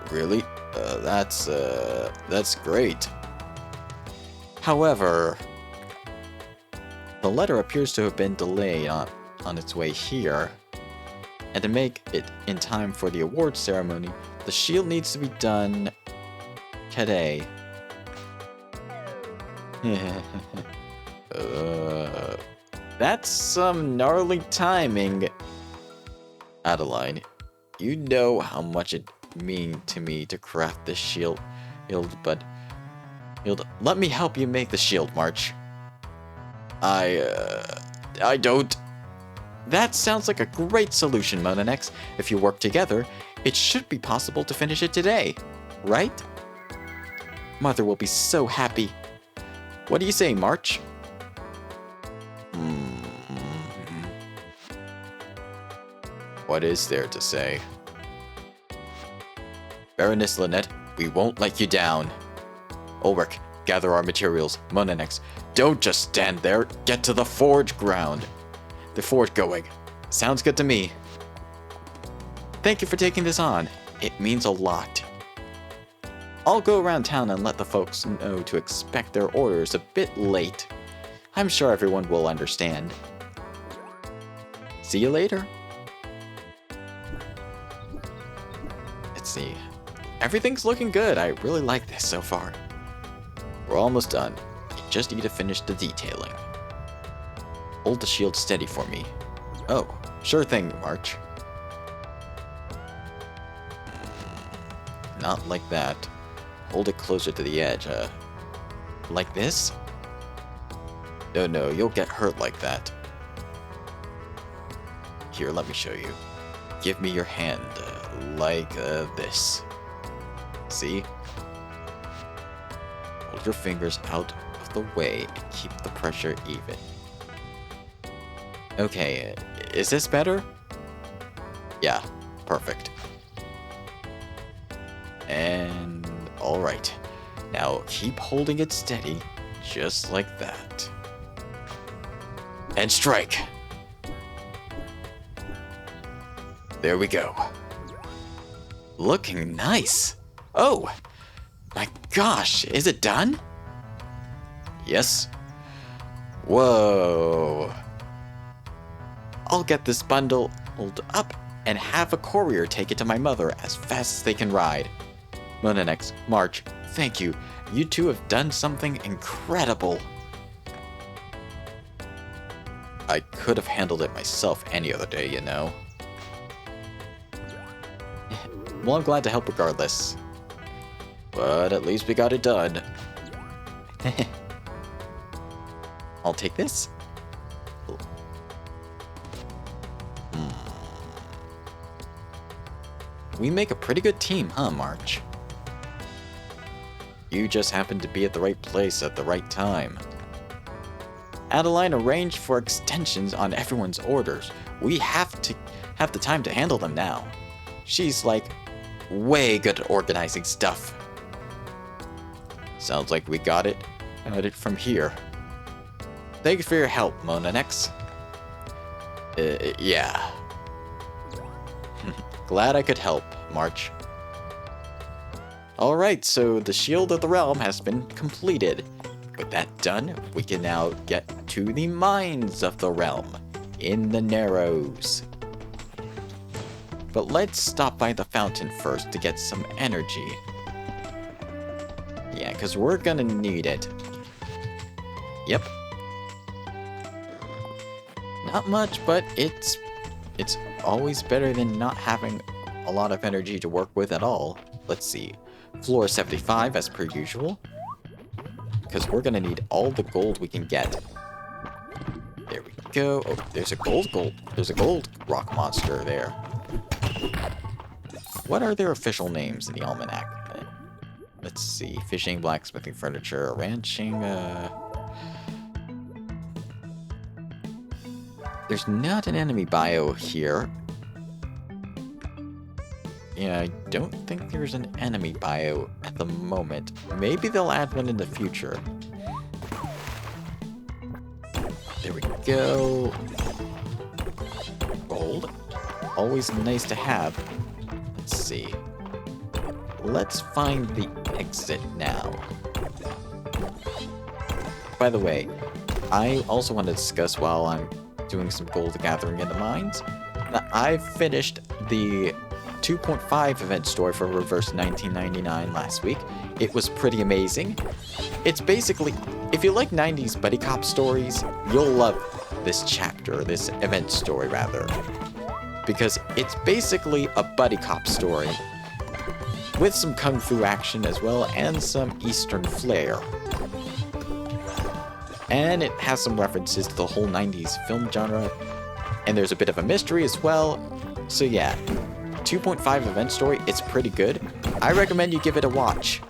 Really? That's great. However, the letter appears to have been delayed on its way here. And to make it in time for the award ceremony, the shield needs to be done today. That's some gnarly timing. Adeline, you know how much it means to me to craft this shield, but let me help you make the shield, March. I don't. That sounds like a great solution, Monanex. If you work together, it should be possible to finish it today, right? Mother will be so happy. What do you say, March? What is there to say? Baroness Lynette, we won't let you down. Ulrich, gather our materials. Monanex, don't just stand there. Get to the forge ground. The forge going. Sounds good to me. Thank you for taking this on. It means a lot. I'll go around town and let the folks know to expect their orders a bit late. I'm sure everyone will understand. See you later. Let's see. Everything's looking good. I really like this so far. We're almost done. You just need to finish the detailing. Hold the shield steady for me. Oh, sure thing, March. Not like that. Hold it closer to the edge, like this? No, you'll get hurt like that. Here, let me show you. Give me your hand, like this. See? Hold your fingers out of the way and keep the pressure even. Okay, is this better? Yeah, perfect. And alright. Now keep holding it steady, just like that. And strike! There we go. Looking nice. Oh! My gosh, is it done? Yes. Whoa. I'll get this bundle up and have a courier take it to my mother as fast as they can ride. Monanex, March, thank you. You two have done something incredible. I could have handled it myself any other day, you know. Well, I'm glad to help regardless. But at least we got it done. I'll take this. We make a pretty good team, huh, March? You just happened to be at the right place at the right time. Adeline arranged for extensions on everyone's orders. We have to have the time to handle them now. She's like way good at organizing stuff. Sounds like we got it from here. Thank you for your help, Monanex. Yeah. Glad I could help, March. Alright, so the Shield of the Realm has been completed. With that done, we can now get to the Mines of the Realm in the Narrows. But let's stop by the fountain first to get some energy. Yeah, because we're gonna need it. Yep. Not much, but it's always better than not having a lot of energy to work with at all. Let's see. Floor 75 as per usual. Because we're gonna need all the gold we can get. There we go. Oh, there's a gold rock monster there. What are their official names in the almanac? Let's see. Fishing, blacksmithing, furniture, ranching, There's not an enemy bio here. Yeah, I don't think there's an enemy bio at the moment. Maybe they'll add one in the future. There we go. Gold. Always nice to have. Let's see. Let's find the exit now. By the way, I also want to discuss while I'm doing some gold gathering in the mines. Now, I finished the 2.5 event story for Reverse 1999 last week. It was pretty amazing. It's basically, if you like 90s buddy cop stories, you'll love this chapter, this event story rather. Because it's basically a buddy cop story with some kung fu action as well and some Eastern flair. And it has some references to the whole 90s film genre, and there's a bit of a mystery as well. So yeah, 2.5 event story, it's pretty good. I recommend you give it a watch.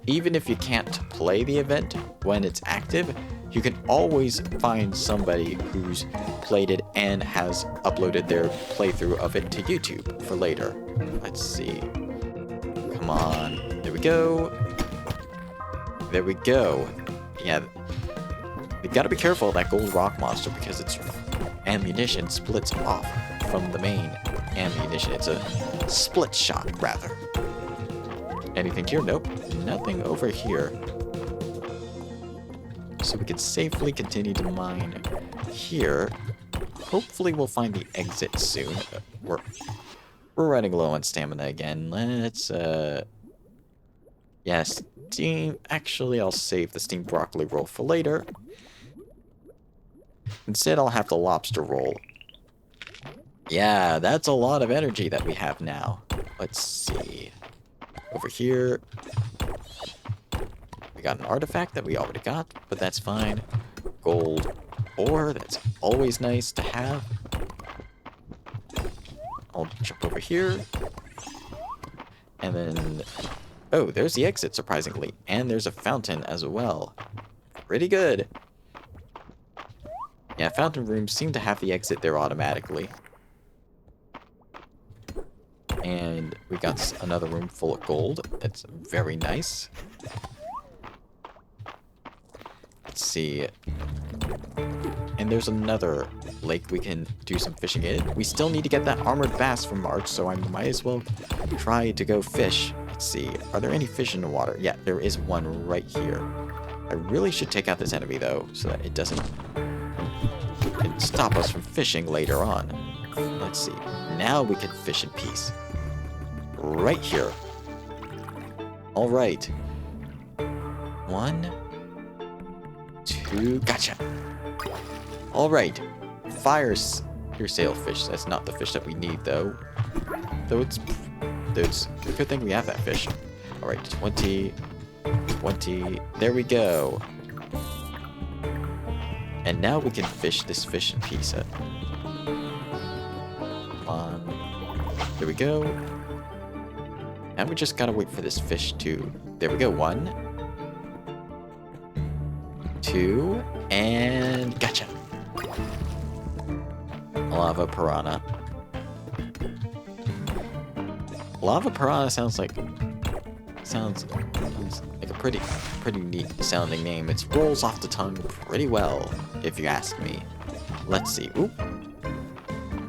Even if you can't play the event when it's active, you can always find somebody who's played it and has uploaded their playthrough of it to YouTube for later. Let's see. Come on. There we go. There we go. Yeah. You gotta be careful of that gold rock monster because its ammunition splits off from the main ammunition. It's a split shot, rather. Anything here? Nope. Nothing over here. So we can safely continue to mine here. Hopefully we'll find the exit soon. We're running low on stamina again. Let's, yeah, steam... Actually, I'll save the steamed broccoli roll for later. Instead, I'll have the lobster roll. Yeah, that's a lot of energy that we have now. Let's see. Over here. We got an artifact that we already got, but that's fine. Gold ore, that's always nice to have. I'll jump over here. And then... Oh, there's the exit, surprisingly. And there's a fountain as well. Pretty good. Yeah, fountain rooms seem to have the exit there automatically. And we got another room full of gold. That's very nice. Let's see. And there's another lake we can do some fishing in. We still need to get that armored bass from March, so I might as well try to go fish. Let's see. Are there any fish in the water? Yeah, there is one right here. I really should take out this enemy, though, so that it doesn't stop us from fishing later on. Let's see. Now we can fish in peace. Right here. Alright. 1, 2, gotcha. Alright. Fires your sailfish. That's not the fish that we need, though. Though it's a good thing we have that fish. Alright, 20. 20. There we go. And now we can fish this fish in peace. Come on. There we go. Now we just gotta wait for this fish to... There we go. 1, 2, and gotcha. Lava piranha. Lava piranha sounds like a pretty neat sounding name. It rolls off the tongue pretty well, if you ask me. Let's see. Oop.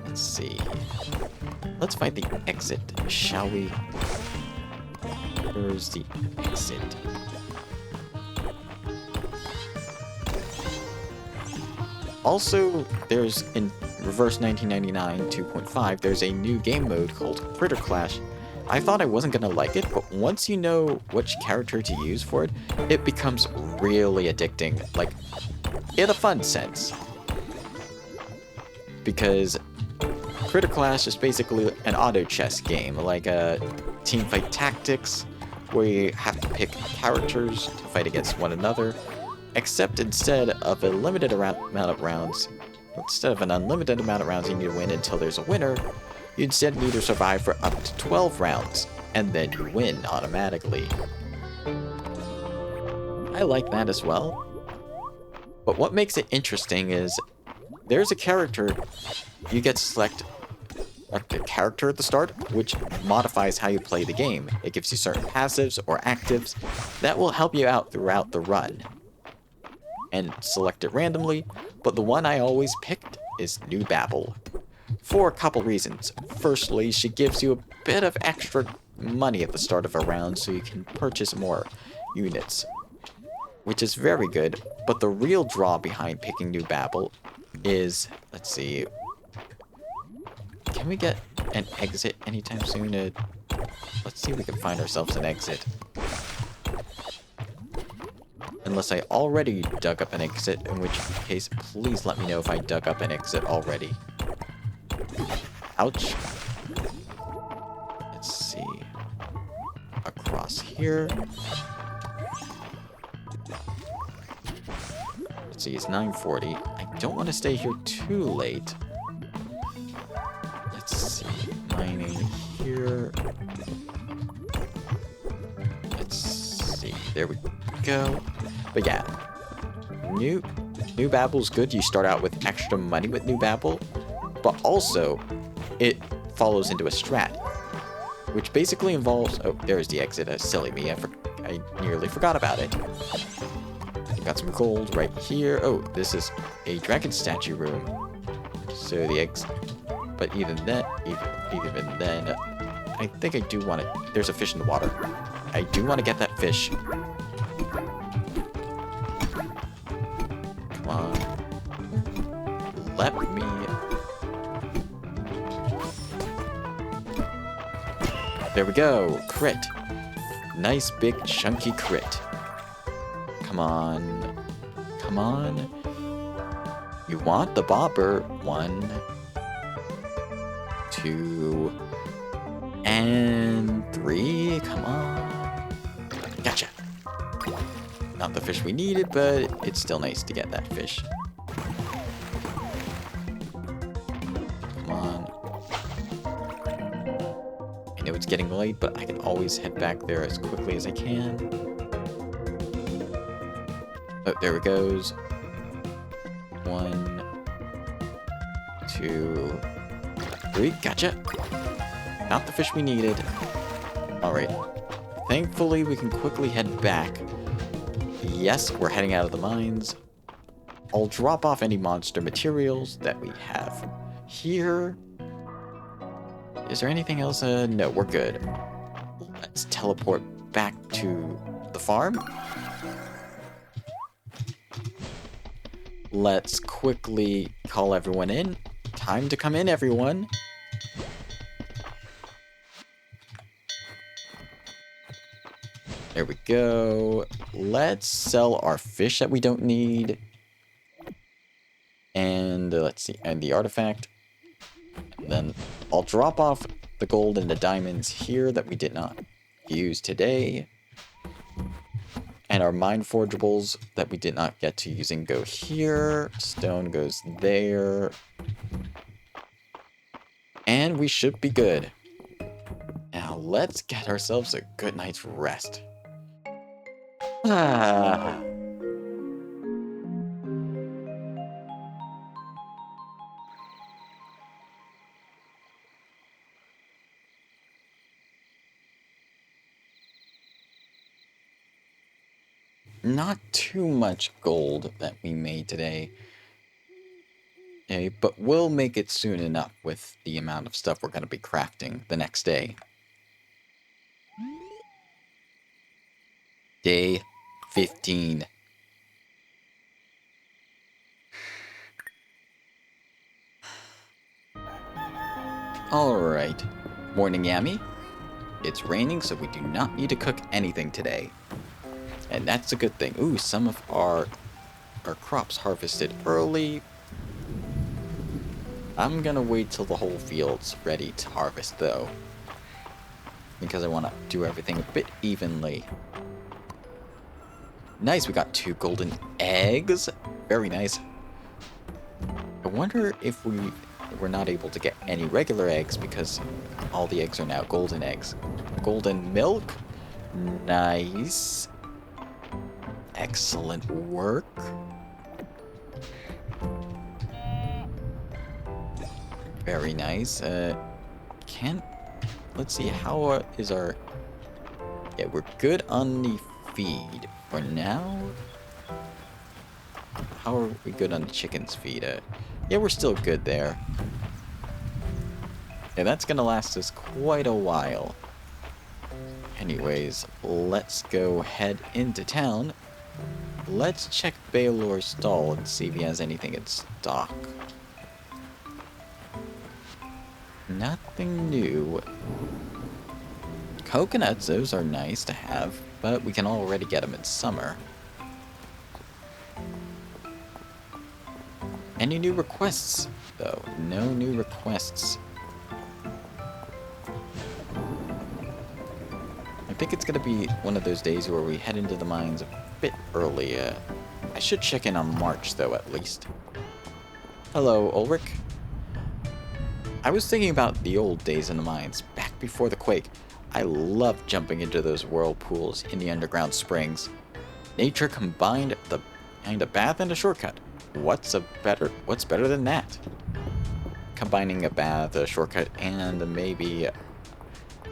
Let's see. Let's find the exit, shall we? Where's the exit? Also, there's in Reverse 1999 2.5, there's a new game mode called Critter Clash. I thought I wasn't gonna like it, but once you know which character to use for it, it becomes really addicting, like, in a fun sense. Because Critter Clash is basically an auto chess game, like a teamfight tactics, where you have to pick characters to fight against one another, except instead of an unlimited amount of rounds you need to win until there's a winner, you instead need to survive for up to 12 rounds, and then you win automatically. I like that as well. But what makes it interesting is, there's a character, you get to select a character at the start, which modifies how you play the game. It gives you certain passives or actives that will help you out throughout the run. And select it randomly, but the one I always picked is New Babel. For a couple reasons. Firstly, she gives you a bit of extra money at the start of a round so you can purchase more units, which is very good, but the real draw behind picking New Babel is, let's see, can we get an exit anytime soon? Let's see if we can find ourselves an exit. Unless I already dug up an exit, in which case, please let me know if I dug up an exit already. Ouch. Let's see. Across here. Let's see, it's 9:40. I don't want to stay here too late. Let's see. Mining here. Let's see. There we go. But yeah. New Babble's good. You start out with extra money with New Babble. But also, it follows into a strat. Which basically involves... Oh, there's the exit. Silly me. I nearly forgot about it. Got some gold right here. Oh, this is a dragon statue room. So the eggs... But even then, I think I do want to... There's a fish in the water. I do want to get that fish. Come on. Let me... There we go. Crit. Nice big chunky crit. Come on. Come on. You want the bobber. 1, 2, and 3. Come on. Gotcha. Not the fish we needed, but it's still nice to get that fish. Come on. I know it's getting late, but I can always head back there as quickly as I can. Oh, there it goes. 1, 2, 3. Gotcha. Not the fish we needed. Alright. Thankfully, we can quickly head back. Yes, we're heading out of the mines. I'll drop off any monster materials that we have here. Is there anything else? No, we're good. Let's teleport back to the farm. Let's quickly call everyone in. Time to come in, everyone. There we go. Let's sell our fish that we don't need. And let's see, and the artifact. And then I'll drop off the gold and the diamonds here that we did not use today. And our mine forgeables that we did not get to using go here. Stone goes there. And we should be good. Now let's get ourselves a good night's rest. Ah. Not too much gold that we made today. But we'll make it soon enough with the amount of stuff we're going to be crafting the next day. Day 15. Alright. Morning, Yami. It's raining, so we do not need to cook anything today. And that's a good thing. Ooh, some of our crops harvested early. I'm gonna wait till the whole field's ready to harvest, though. Because I want to do everything a bit evenly. Nice, we got 2 golden eggs. Very nice. I wonder if we're not able to get any regular eggs because all the eggs are now golden eggs. Golden milk. Nice. Excellent work. Very nice. Let's see, how is our... Yeah, we're good on the feed for now. How are we good on the chicken's feed? Yeah, we're still good there. Yeah, that's gonna last us quite a while. Anyways, let's go head into town. Let's check Baylor's stall and see if he has anything in stock. Nothing new. Coconuts, those are nice to have, but we can already get them in summer. Any new requests, though? No new requests. I think it's gonna be one of those days where we head into the mines a bit early. I should check in on March, though, at least. Hello, Ulrich. I was thinking about the old days in the mines, back before the quake. I loved jumping into those whirlpools in the underground springs. Nature combined a bath and a shortcut. What's better than that? Combining a bath, a shortcut, and maybe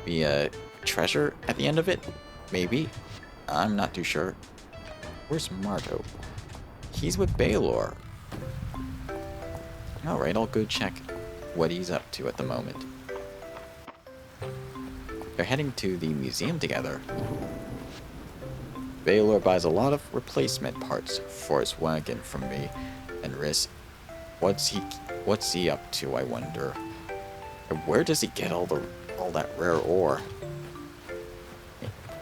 a treasure at the end of it? Maybe. I'm not too sure. Where's Marto? He's with Baylor. Alright, I'll go check what he's up to at the moment. They're heading to the museum together. Baylor buys a lot of replacement parts for his wagon from me and Riss. What's he up to, I wonder? And where does he get all that rare ore?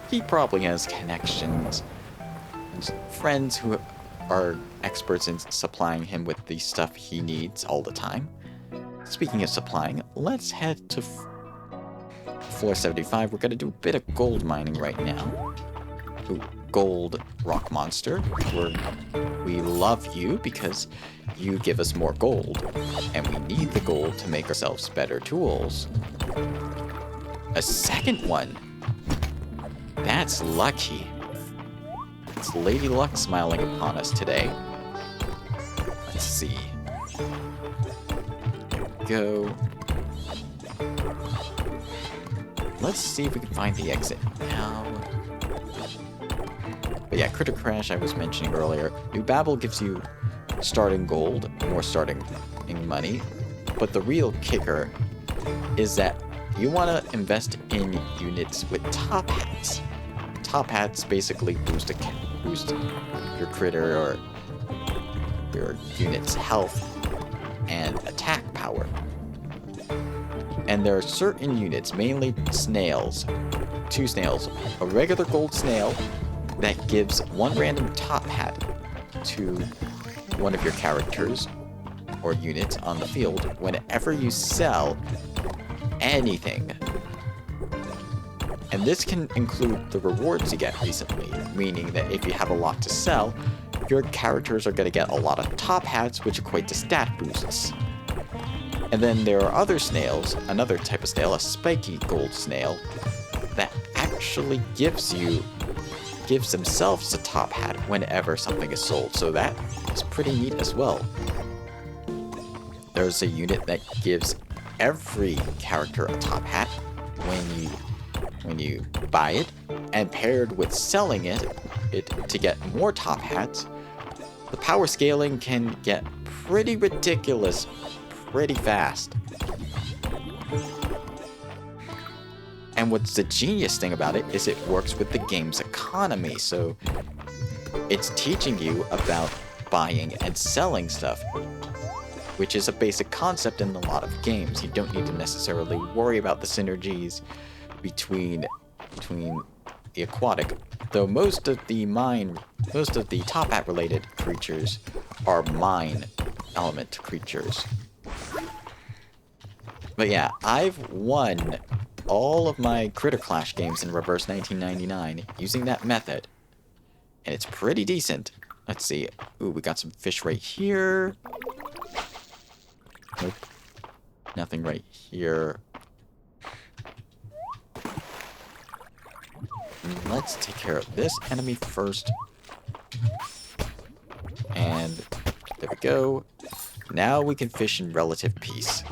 He probably has connections and friends who are experts in supplying him with the stuff he needs all the time. Speaking of supplying, let's head to floor 75. We're gonna do a bit of gold mining right now. Ooh, gold rock monster. We love you because you give us more gold, and we need the gold to make ourselves better tools. A second one. That's lucky. It's Lady Luck smiling upon us today. Let's see. There we go. Let's see if we can find the exit now. But yeah, Critter Crash I was mentioning earlier. New Babel gives you starting gold, more starting money. But the real kicker is that you want to invest in units with top hats. Top hats basically boost your critter or your unit's health and attack power. And there are certain units, mainly snails, 2 snails, a regular gold snail that gives 1 random top hat to one of your characters or units on the field whenever you sell anything. And this can include the rewards you get recently, meaning that if you have a lot to sell, your characters are going to get a lot of top hats, which equate to stat boosts. And then there are other snails, another type of snail, a spiky gold snail, that actually gives themselves a top hat whenever something is sold. So that is pretty neat as well. There's a unit that gives every character a top hat when you buy it, and paired with selling it to get more top hats, the power scaling can get pretty ridiculous pretty fast. And what's the genius thing about it is it works with the game's economy, so it's teaching you about buying and selling stuff, which is a basic concept in a lot of games. You don't need to necessarily worry about the synergies between the aquatic, though most of the top hat related creatures are mine element creatures. But yeah, I've won all of my Critter Clash games in Reverse 1999 using that method, and it's pretty decent. Let's see. Ooh, we got some fish right here. Nope. Nothing right here. Let's take care of this enemy first. And there we go. Now we can fish in relative peace.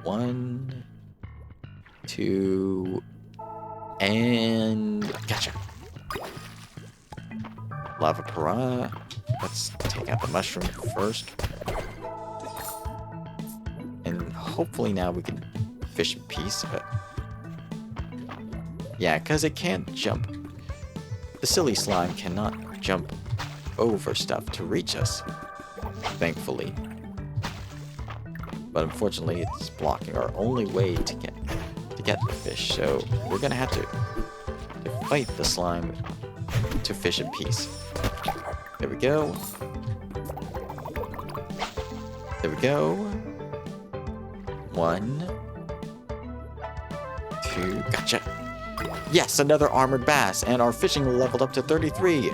1, 2, and gotcha. Lava piranha. Let's take out the mushroom first. And hopefully now we can fish in peace. Yeah, because it can't jump. The silly slime cannot jump over stuff to reach us, thankfully. But unfortunately, it's blocking our only way to get the fish. So we're gonna have to fight the slime to fish in peace. There we go. There we go. 1, 2, gotcha. Yes, another armored bass, and our fishing leveled up to 33.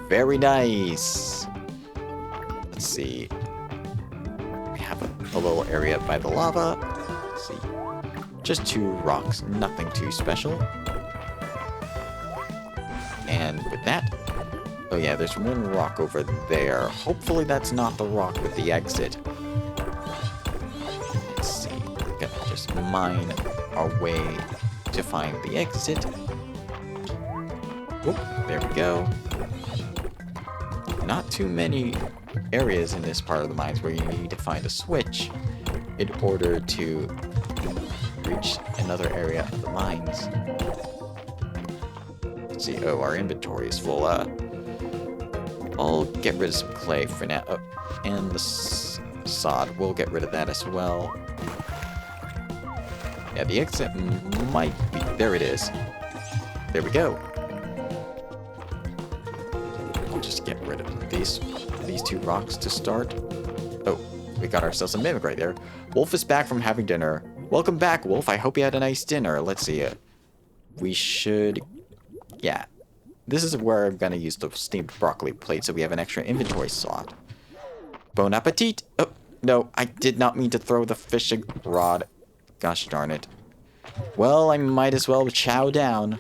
Very nice. Let's see. We have a little area by the lava. Let's see. Just 2 rocks, nothing too special. And with that, oh yeah, there's 1 rock over there. Hopefully that's not the rock with the exit. Let's see. We're gonna just mine our way to find the exit. Oop, there we go. Not too many areas in this part of the mines where you need to find a switch in order to reach another area of the mines. Let's see. Oh, our inventory is full. I'll get rid of some clay for now. Oh, and the sod. We'll get rid of that as well. Yeah, the exit might be... There it is. There we go. I'll just get rid of these 2 rocks to start. Oh, we got ourselves a mimic right there. Wolf is back from having dinner. Welcome back, Wolf. I hope you had a nice dinner. Let's see. We should... Yeah. This is where I'm going to use the steamed broccoli plate so we have an extra inventory slot. Bon appetit! Oh, no. I did not mean to throw the fishing rod. Gosh darn it. Well, I might as well chow down.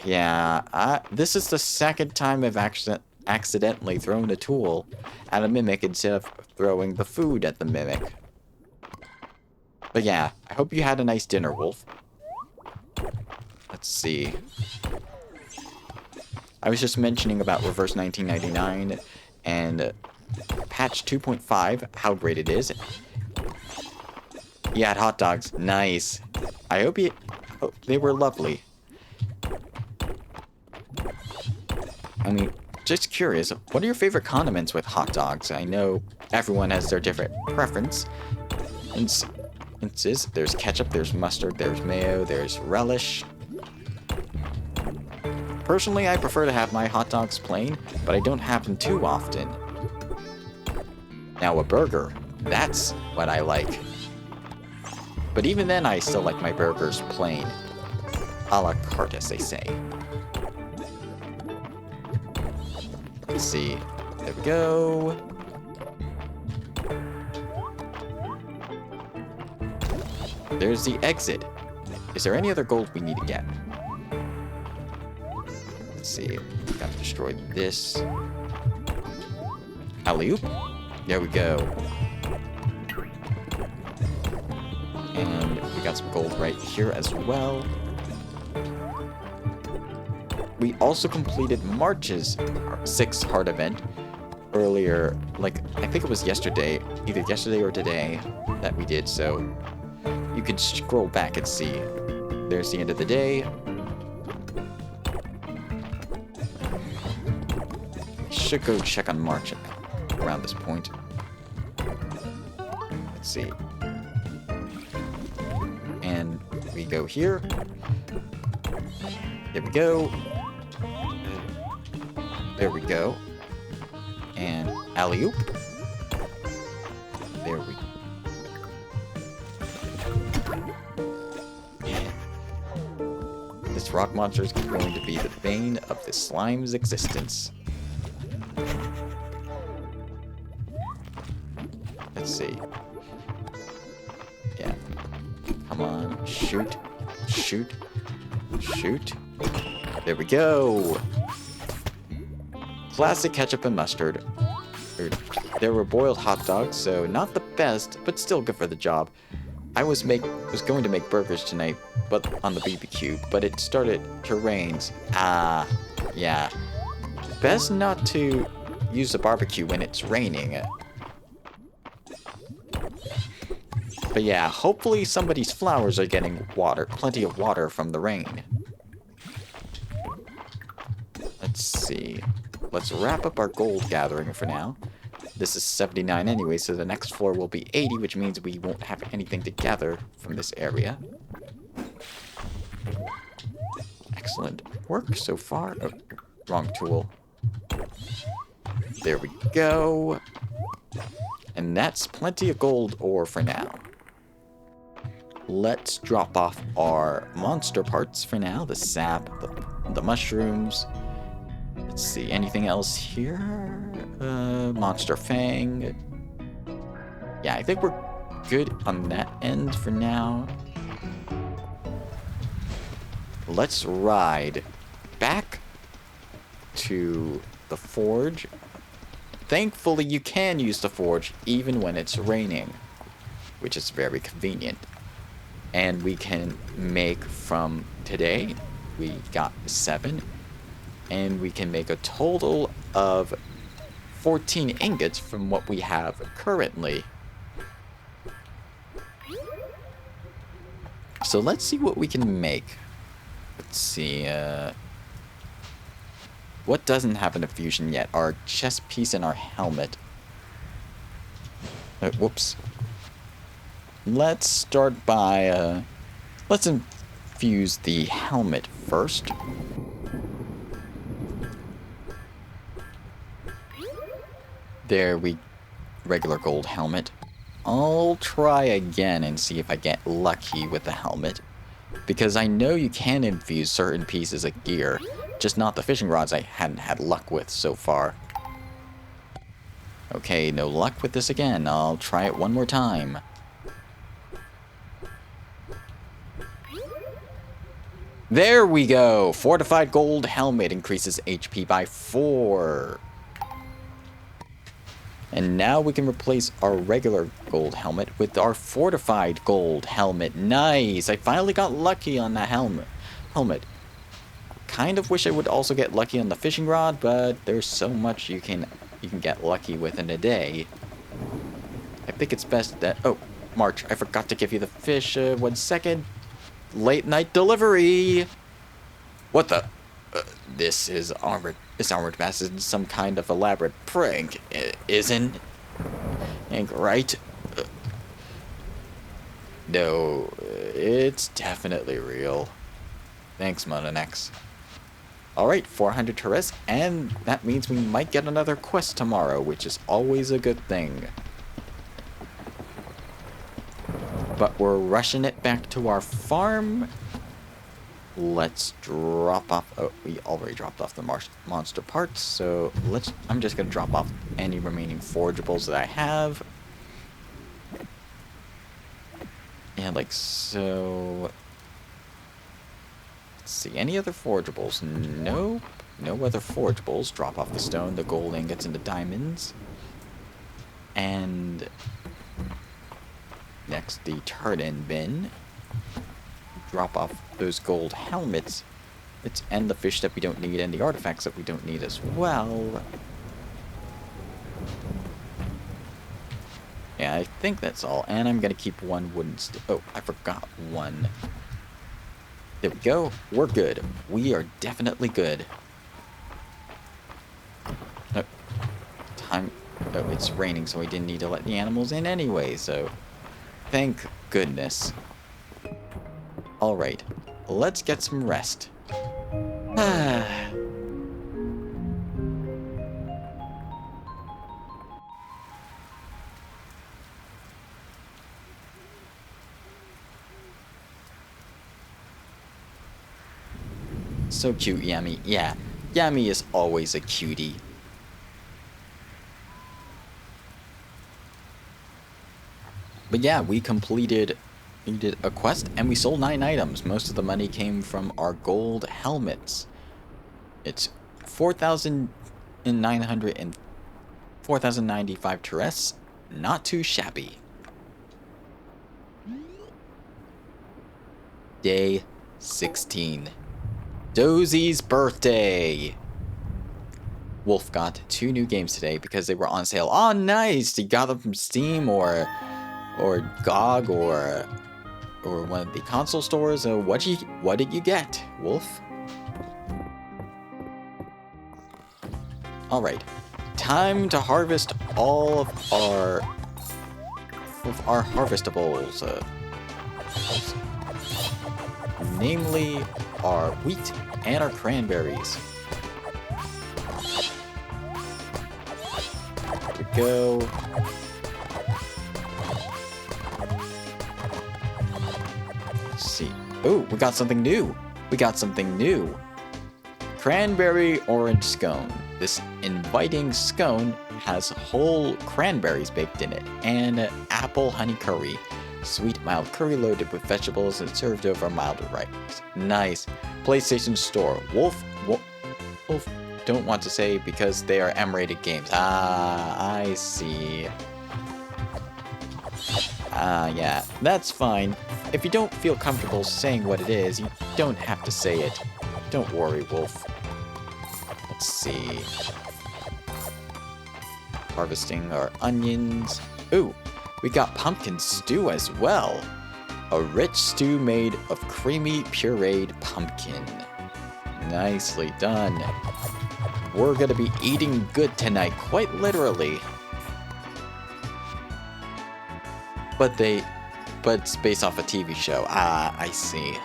Yeah, this is the second time I've accidentally thrown a tool at a mimic instead of throwing the food at the mimic. But yeah, I hope you had a nice dinner, Wolf. Let's see. I was just mentioning about Reverse 1999 and patch 2.5, how great it is. You had hot dogs. Nice. I hope they were lovely. I mean, just curious, what are your favorite condiments with hot dogs? I know everyone has their different preference. There's ketchup, there's mustard, there's mayo, there's relish. Personally, I prefer to have my hot dogs plain, but I don't have them too often. Now a burger, that's what I like. But even then, I still like my burgers plain. A la carte, as they say. Let's see. There we go. There's the exit. Is there any other gold we need to get? Let's see. Gotta destroy this. Alley-oop. There we go. And we got some gold right here as well. We also completed March's 6th heart event earlier, like, I think it was yesterday, either yesterday or today that we did, so you can scroll back and see. There's the end of the day. Should go check on March around this point. Let's see. And we go here. There we go. There we go. And alley-oop. There we go. This rock monster is going to be the bane of the slime's existence. Let's see. Yeah. Come on. Shoot. Shoot. Shoot. There we go. Classic ketchup and mustard. There were boiled hot dogs, so not the best, but still good for the job. I was going to make burgers tonight, but on the BBQ, but it started to rain. Yeah. Best not to use the barbecue when it's raining. But yeah, hopefully somebody's flowers are getting water, plenty of water from the rain. Let's see. Let's wrap up our gold gathering for now. This is 79 anyway, so the next floor will be 80, which means we won't have anything to gather from this area. Excellent work so far. Oh, wrong tool. There we go. And that's plenty of gold ore for now. Let's drop off our monster parts for now. The sap, the mushrooms. Let's see, anything else here? Monster Fang. Yeah, I think we're good on that end for now. Let's ride back to the forge. Thankfully, you can use the forge even when it's raining, which is very convenient. And we can make from today, we got 7, and we can make a total of 14 ingots from what we have currently. So let's see what we can make. Let's see, what doesn't have an infusion yet? Our chest piece and our helmet. Whoops. Let's start by, let's infuse the helmet first. There we, regular gold helmet. I'll try again and see if I get lucky with the helmet. Because I know you can infuse certain pieces of gear, just not the fishing rods I hadn't had luck with so far. Okay, no luck with this again. I'll try it one more time. There we go! Fortified gold helmet increases HP by 4. And now we can replace our regular gold helmet with our fortified gold helmet. Nice! I finally got lucky on that helmet. Kind of wish I would also get lucky on the fishing rod, but there's so much you can get lucky with in a day. I think it's best that... Oh, March, I forgot to give you the fish. 1 second. Late night delivery! What the... this armored mass is some kind of elaborate prank, isn't right? No, it's definitely real. Thanks, Mononex. Alright, 400 tourists, and that means we might get another quest tomorrow, which is always a good thing. But we're rushing it back to our farm. Let's drop off... Oh, we already dropped off the monster parts, so I'm just going to drop off any remaining forageables that I have. And like so... Let's see, any other forageables? Nope. No other forageables. Drop off the stone, the gold ingots, and the diamonds. And... next, the turn-in bin. Drop off those gold helmets. Let's end the fish that we don't need and the artifacts that we don't need as well. Yeah, I think that's all. And I'm going to keep one wooden stick. Oh, I forgot one. There we go. We're good. We are definitely good. Oh, time. Oh, it's raining, so we didn't need to let the animals in anyway, so thank goodness. Alright, let's get some rest. So cute, Yami. Yeah, Yami is always a cutie. But yeah, we completed a quest and we sold 9 items. Most of the money came from our gold helmets. It's 4,900 and 4,095 terrests. Not too shabby. Day 16. Dozie's birthday. Wolf got 2 new games today because they were on sale. Oh, nice! You got them from Steam or GOG or one of the console stores. What did you get, Wolf? All right, time to harvest all of our harvestables. Namely, our wheat and our cranberries. There we go. Let's see. Oh, we got something new. We got something new. Cranberry orange scone. This inviting scone has whole cranberries baked in it and apple honey curry. Sweet mild curry loaded with vegetables and served over mild rice. Nice. PlayStation Store. Wolf. Don't want to say because they are M-rated games. Ah, I see. Yeah, that's fine. If you don't feel comfortable saying what it is, you don't have to say it. Don't worry, Wolf. Let's see. Harvesting our onions. Ooh, we got pumpkin stew as well. A rich stew made of creamy pureed pumpkin. Nicely done. We're gonna be eating good tonight, quite literally. But it's based off a TV show. Ah, I see.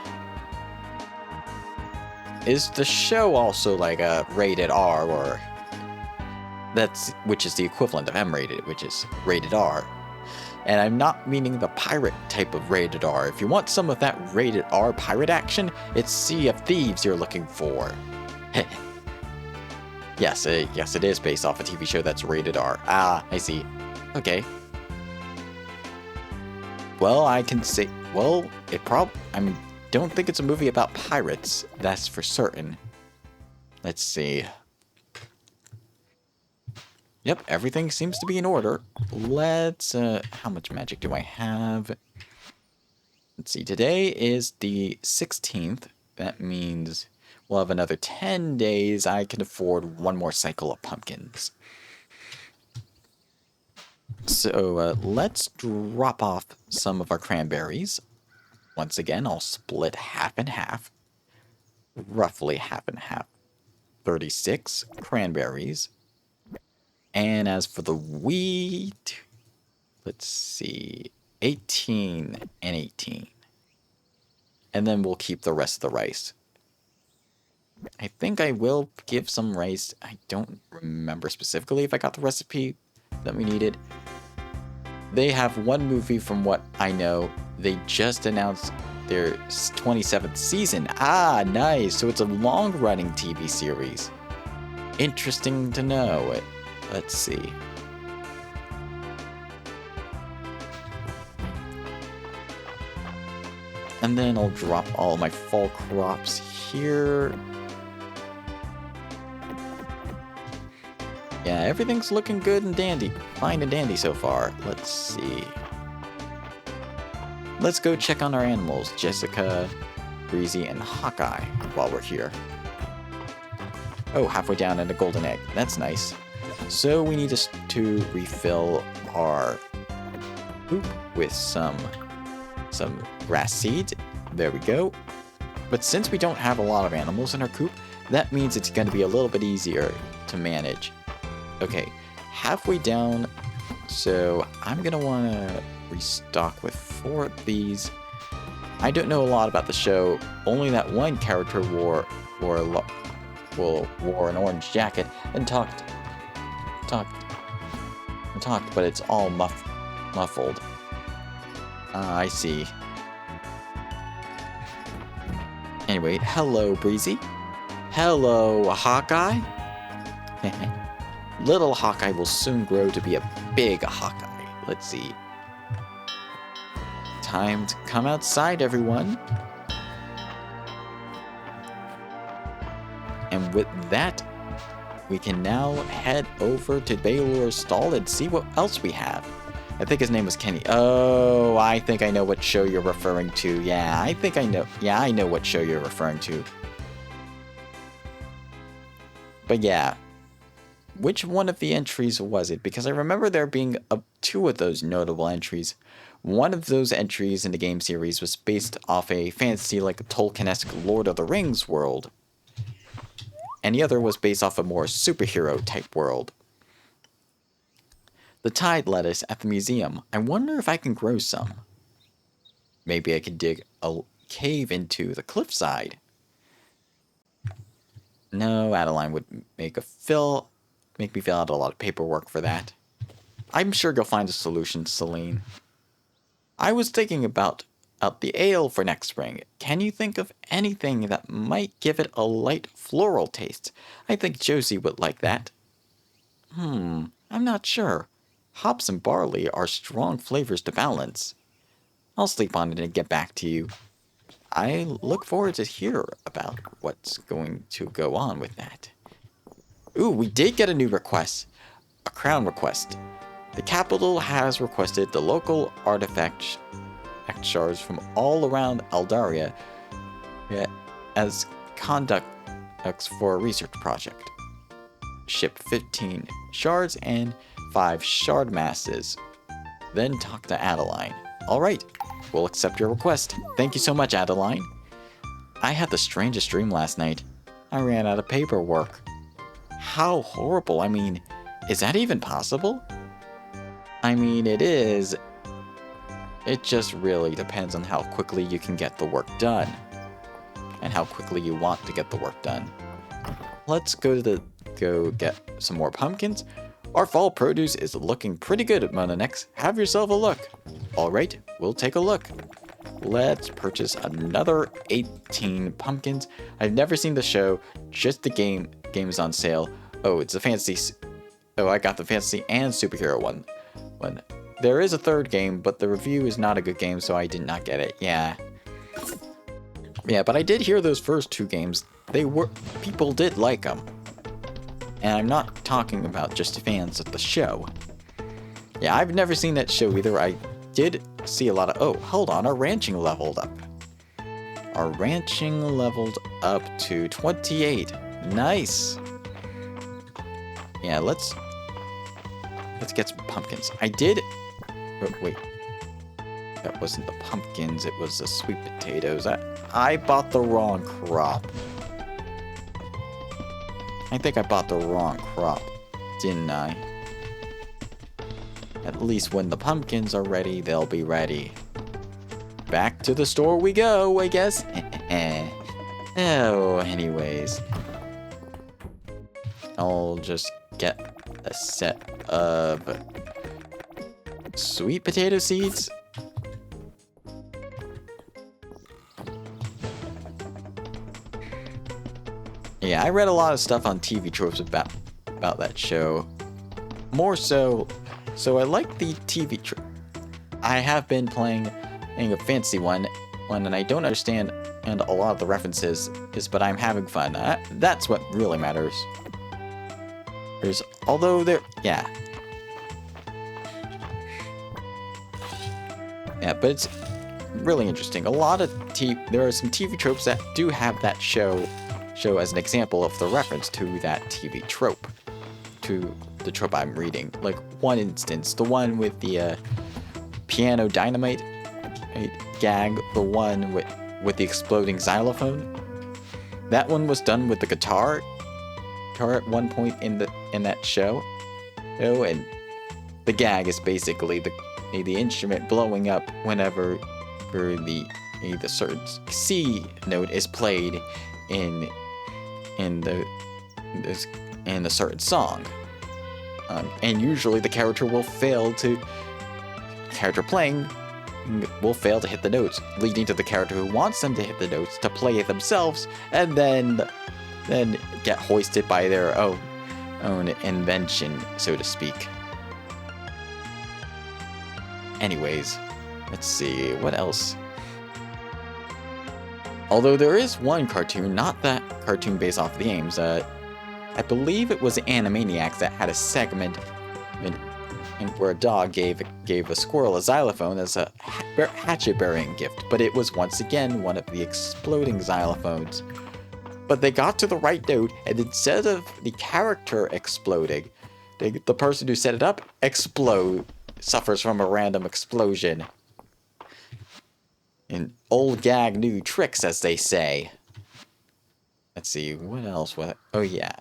Is the show also like a rated R, or which is the equivalent of M-rated, which is rated R? And I'm not meaning the pirate type of rated R. If you want some of that rated R pirate action, it's Sea of Thieves you're looking for. Yes, it is based off a TV show that's rated R. Ah, I see. Okay. Well, I can say, well, I don't think it's a movie about pirates, that's for certain. Let's see. Yep, everything seems to be in order. Let's, how much magic do I have? Let's see, today is the 16th. That means we'll have another 10 days. I can afford one more cycle of pumpkins. So, let's drop off some of our cranberries. Once again, I'll split half and half. Roughly half and half. 36 cranberries. And as for the wheat, let's see, 18 and 18. And then we'll keep the rest of the rice. I think I will give some rice. I don't remember specifically if I got the recipe that we needed. They have one movie from what I know. They just announced their 27th season. Ah, nice. So it's a long-running TV series. Interesting to know. Let's see. And then I'll drop all my fall crops here. Yeah, everything's looking good and dandy. Fine and dandy so far. Let's see. Let's go check on our animals. Jessica, Breezy, and Hawkeye while we're here. Oh, halfway down in a golden egg. That's nice. So we need to refill our coop with some grass seeds. There we go. But since we don't have a lot of animals in our coop, that means it's going to be a little bit easier to manage. Okay, halfway down, so I'm going to want to restock with 4 of these. I don't know a lot about the show, only that one character wore an orange jacket and talked, but it's all muffled. I see. Anyway, hello, Breezy. Hello, Hawkeye. Little Hawkeye will soon grow to be a big Hawkeye. Let's see. Time to come outside, everyone. And with that, we can now head over to Baylor's stall and see what else we have. I think his name was Kenny. Oh, I think I know what show you're referring to. Yeah, I think I know. Yeah, I know what show you're referring to. But yeah. Which one of the entries was it? Because I remember there being 2 of those notable entries. One of those entries in the game series was based off a fantasy like Tolkien-esque Lord of the Rings world. And the other was based off a more superhero type world. The tide lettuce at the museum. I wonder if I can grow some. Maybe I could dig a cave into the cliffside. No, Adeline would make me fill out a lot of paperwork for that. I'm sure you'll find a solution, Celine. I was thinking about the ale for next spring. Can you think of anything that might give it a light floral taste? I think Josie would like that. I'm not sure. Hops and barley are strong flavors to balance. I'll sleep on it and get back to you. I look forward to hear about what's going to go on with that. Ooh, we did get a new request. A crown request. The capital has requested the local artifact shards from all around Eldaria as conducts for a research project. Ship 15 shards and 5 shard masses. Then talk to Adeline. Alright, we'll accept your request. Thank you so much, Adeline. I had the strangest dream last night. I ran out of paperwork. How horrible. I mean, is that even possible? I mean, it is. It just really depends on how quickly you can get the work done. And how quickly you want to get the work done. Let's go get some more pumpkins. Our fall produce is looking pretty good at Monanex. Have yourself a look. Alright, we'll take a look. Let's purchase another 18 pumpkins. I've never seen the show, just the game is on sale. Oh, it's a fantasy. Oh, I got the fantasy and superhero one. There is a third game, but the review is not a good game, so I did not get it. Yeah, but I did hear those first 2 games. People did like them. And I'm not talking about just fans of the show. Yeah, I've never seen that show either. I did see a lot of... Oh, hold on. Our ranching leveled up. Our ranching leveled up to 28. Nice. Yeah, let's get some pumpkins. I did... Oh, wait. That wasn't the pumpkins. It was the sweet potatoes. I bought the wrong crop. I think I bought the wrong crop, didn't I? At least when the pumpkins are ready, they'll be ready. Back to the store we go, I guess. Oh, anyways. I'll just get a set of sweet potato seeds. Yeah, I read a lot of stuff on TV tropes about that show. More so I like the TV trope. I have been playing a fantasy one, and I don't understand a lot of the references, but I'm having fun. That's what really matters. Yeah, but it's really interesting. There are some TV tropes that do have that show as an example of the reference to that TV trope, to the trope I'm reading. Like, one instance, the one with the piano dynamite gag, the one with the exploding xylophone. That one was done with the guitar at one point in that show. Oh, and the gag is basically the instrument blowing up whenever the certain C note is played in a certain song, and usually the character playing will fail to hit the notes, leading to the character who wants them to hit the notes to play it themselves, and then get hoisted by their own invention, so to speak. Anyways, let's see what else. Although there is one cartoon, not that cartoon based off the games, I believe it was Animaniacs that had a segment where a dog gave a squirrel a xylophone as a hatchet burying gift, but it was once again one of the exploding xylophones. But they got to the right note, and instead of the character exploding, the person who set it up suffers from a random explosion. And old gag, new tricks, as they say. Let's see, what else? Oh, yeah.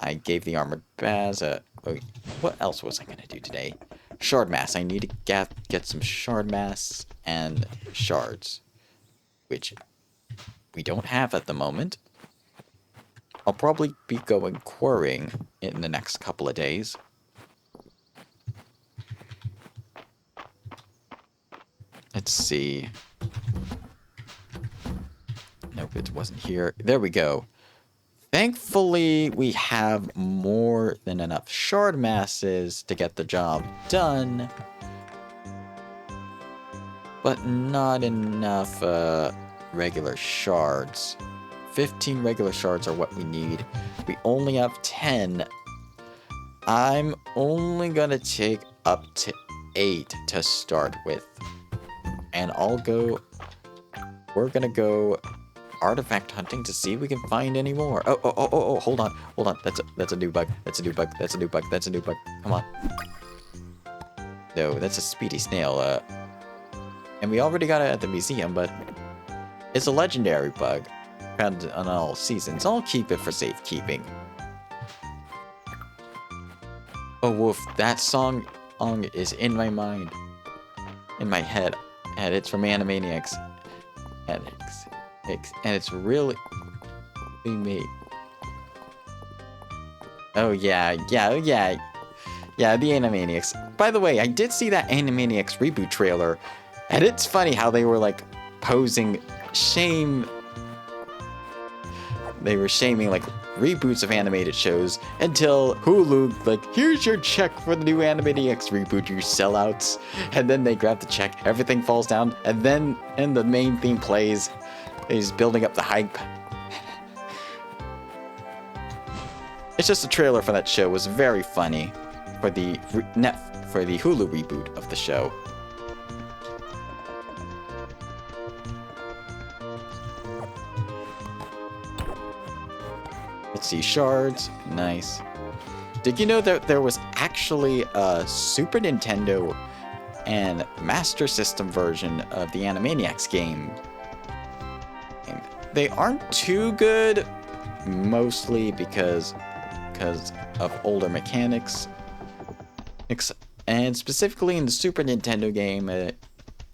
I gave the armored baz a... Oh, what else was I going to do today? Shard mass. I need to get some shard mass and shards, which we don't have at the moment. I'll probably be going quarrying in the next couple of days. Let's see. Nope, it wasn't here. There we go. Thankfully, we have more than enough shard masses to get the job done. But not enough regular shards. 15 regular shards are what we need. We only have 10. I'm only gonna take up to 8 to start with. And we're gonna go artifact hunting to see if we can find any more. Oh, hold on. That's a new bug. That's a new bug. Come on. No, that's a speedy snail. And we already got it at the museum, but it's a legendary bug. Found on all seasons. I'll keep it for safekeeping. Oh, Wolf, that song is in my mind. In my head. And it's from Animaniacs. And it's really me. Oh, yeah, the Animaniacs. By the way, I did see that Animaniacs reboot trailer, and it's funny how they were, like, posing shame. They were shaming, like, reboots of animated shows until Hulu, like, here's your check for the new Animaniacs reboot, you sellouts. And then they grab the check, everything falls down, and the main theme plays. He's building up the hype. It's just a trailer for that show. It was very funny for the Hulu reboot of the show. Let's see, shards, nice. Did you know that there was actually a Super Nintendo and Master System version of the Animaniacs game? They aren't too good, mostly because of older mechanics. And specifically in the Super Nintendo game,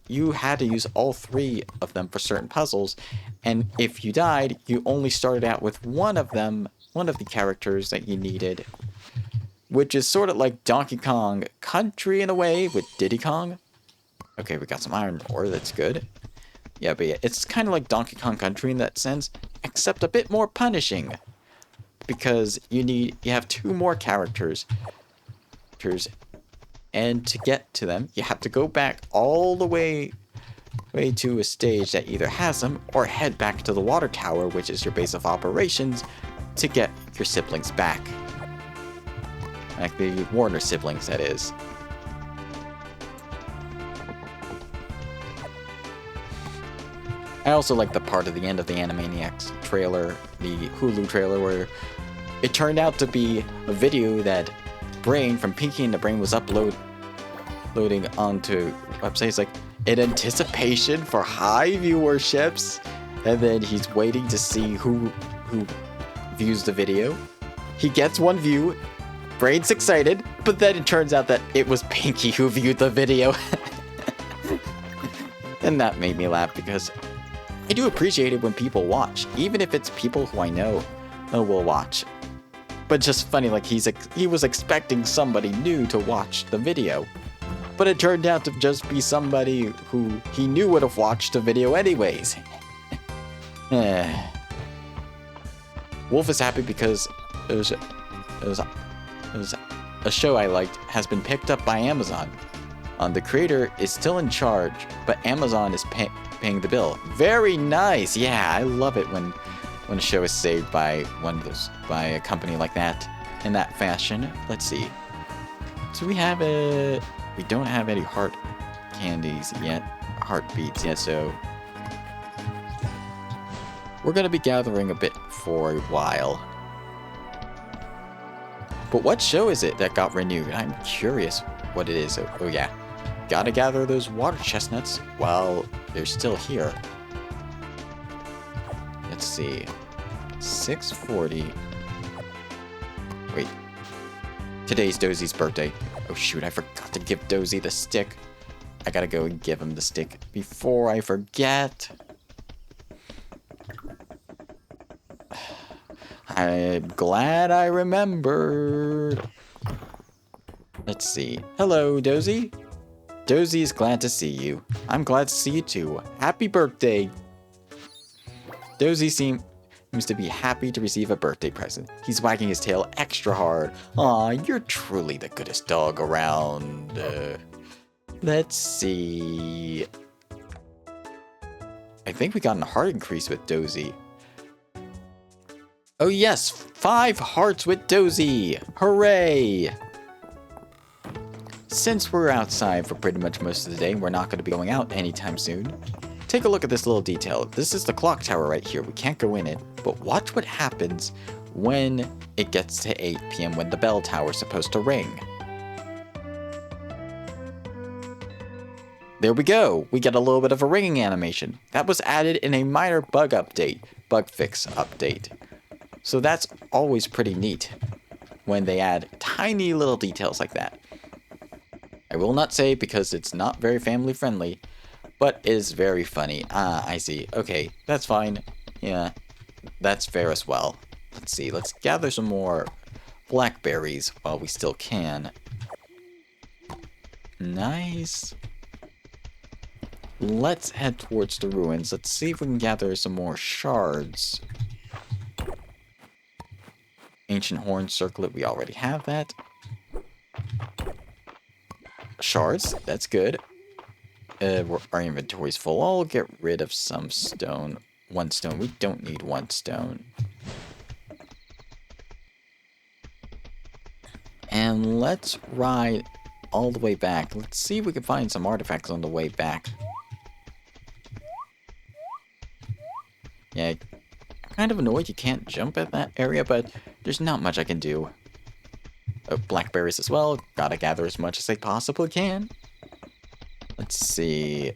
you had to use all 3 of them for certain puzzles, and if you died, you only started out with one of the characters that you needed, which is sort of like Donkey Kong Country in a way with Diddy Kong. Okay, we got some iron ore, that's good. Yeah, but yeah, it's kind of like Donkey Kong Country in that sense, except a bit more punishing, because you have 2 more characters, and to get to them, you have to go back all the way to a stage that either has them, or head back to the water tower, which is your base of operations, to get your siblings back. Like the Warner siblings, that is. I also like the part at the end of the Animaniacs trailer, the Hulu trailer, where it turned out to be a video that Brain from Pinky and the Brain was loading onto websites, like, in anticipation for high viewerships, and then he's waiting to see who views the video. He gets 1 view, Brain's excited, but then it turns out that it was Pinky who viewed the video. And that made me laugh, because I do appreciate it when people watch, even if it's people who I know will watch. But just funny, like, he was expecting somebody new to watch the video, but it turned out to just be somebody who he knew would have watched the video anyways. Wolf is happy because it was a show I liked has been picked up by Amazon. The creator is still in charge, but Amazon is paying the bill. Very nice. Yeah, I love it when a show is saved by by a company like that in that fashion. Let's see. So we don't have any heart candies yet, heartbeats yet, so we're gonna be gathering a bit for a while. But what show is it that got renewed? I'm curious what it is. Oh yeah. Gotta gather those water chestnuts while they're still here. Let's see. 640. Wait. Today's Dozie's birthday. Oh shoot, I forgot to give Dozie the stick. I gotta go and give him the stick before I forget. I'm glad I remembered. Let's see. Hello, Dozie. Dozie is glad to see you. I'm glad to see you too. Happy birthday. Dozie seems to be happy to receive a birthday present. He's wagging his tail extra hard. Aw, you're truly the goodest dog around. Let's see. I think we got a heart increase with Dozie. Oh yes, 5 hearts with Dozie! Hooray! Since we're outside for pretty much most of the day, we're not going to be going out anytime soon. Take a look at this little detail. This is the clock tower right here. We can't go in it, but watch what happens when it gets to 8 p.m. when the bell tower is supposed to ring. There we go. We get a little bit of a ringing animation. That was added in a minor bug fix update. So that's always pretty neat when they add tiny little details like that. I will not say because it's not very family friendly, but it is very funny. Ah, I see. Okay, that's fine. Yeah, that's fair as well. Let's see. Let's gather some more blackberries while we still can. Nice. Let's head towards the ruins. Let's see if we can gather some more shards. Ancient horn circlet, we already have that. Shards, that's good. Our inventory's full. I'll get rid of some stone. 1 stone. We don't need 1 stone. And let's ride all the way back. Let's see if we can find some artifacts on the way back. Yeah, I'm kind of annoyed you can't jump at that area, but there's not much I can do. Blackberries as well. Gotta gather as much as I possibly can. Let's see.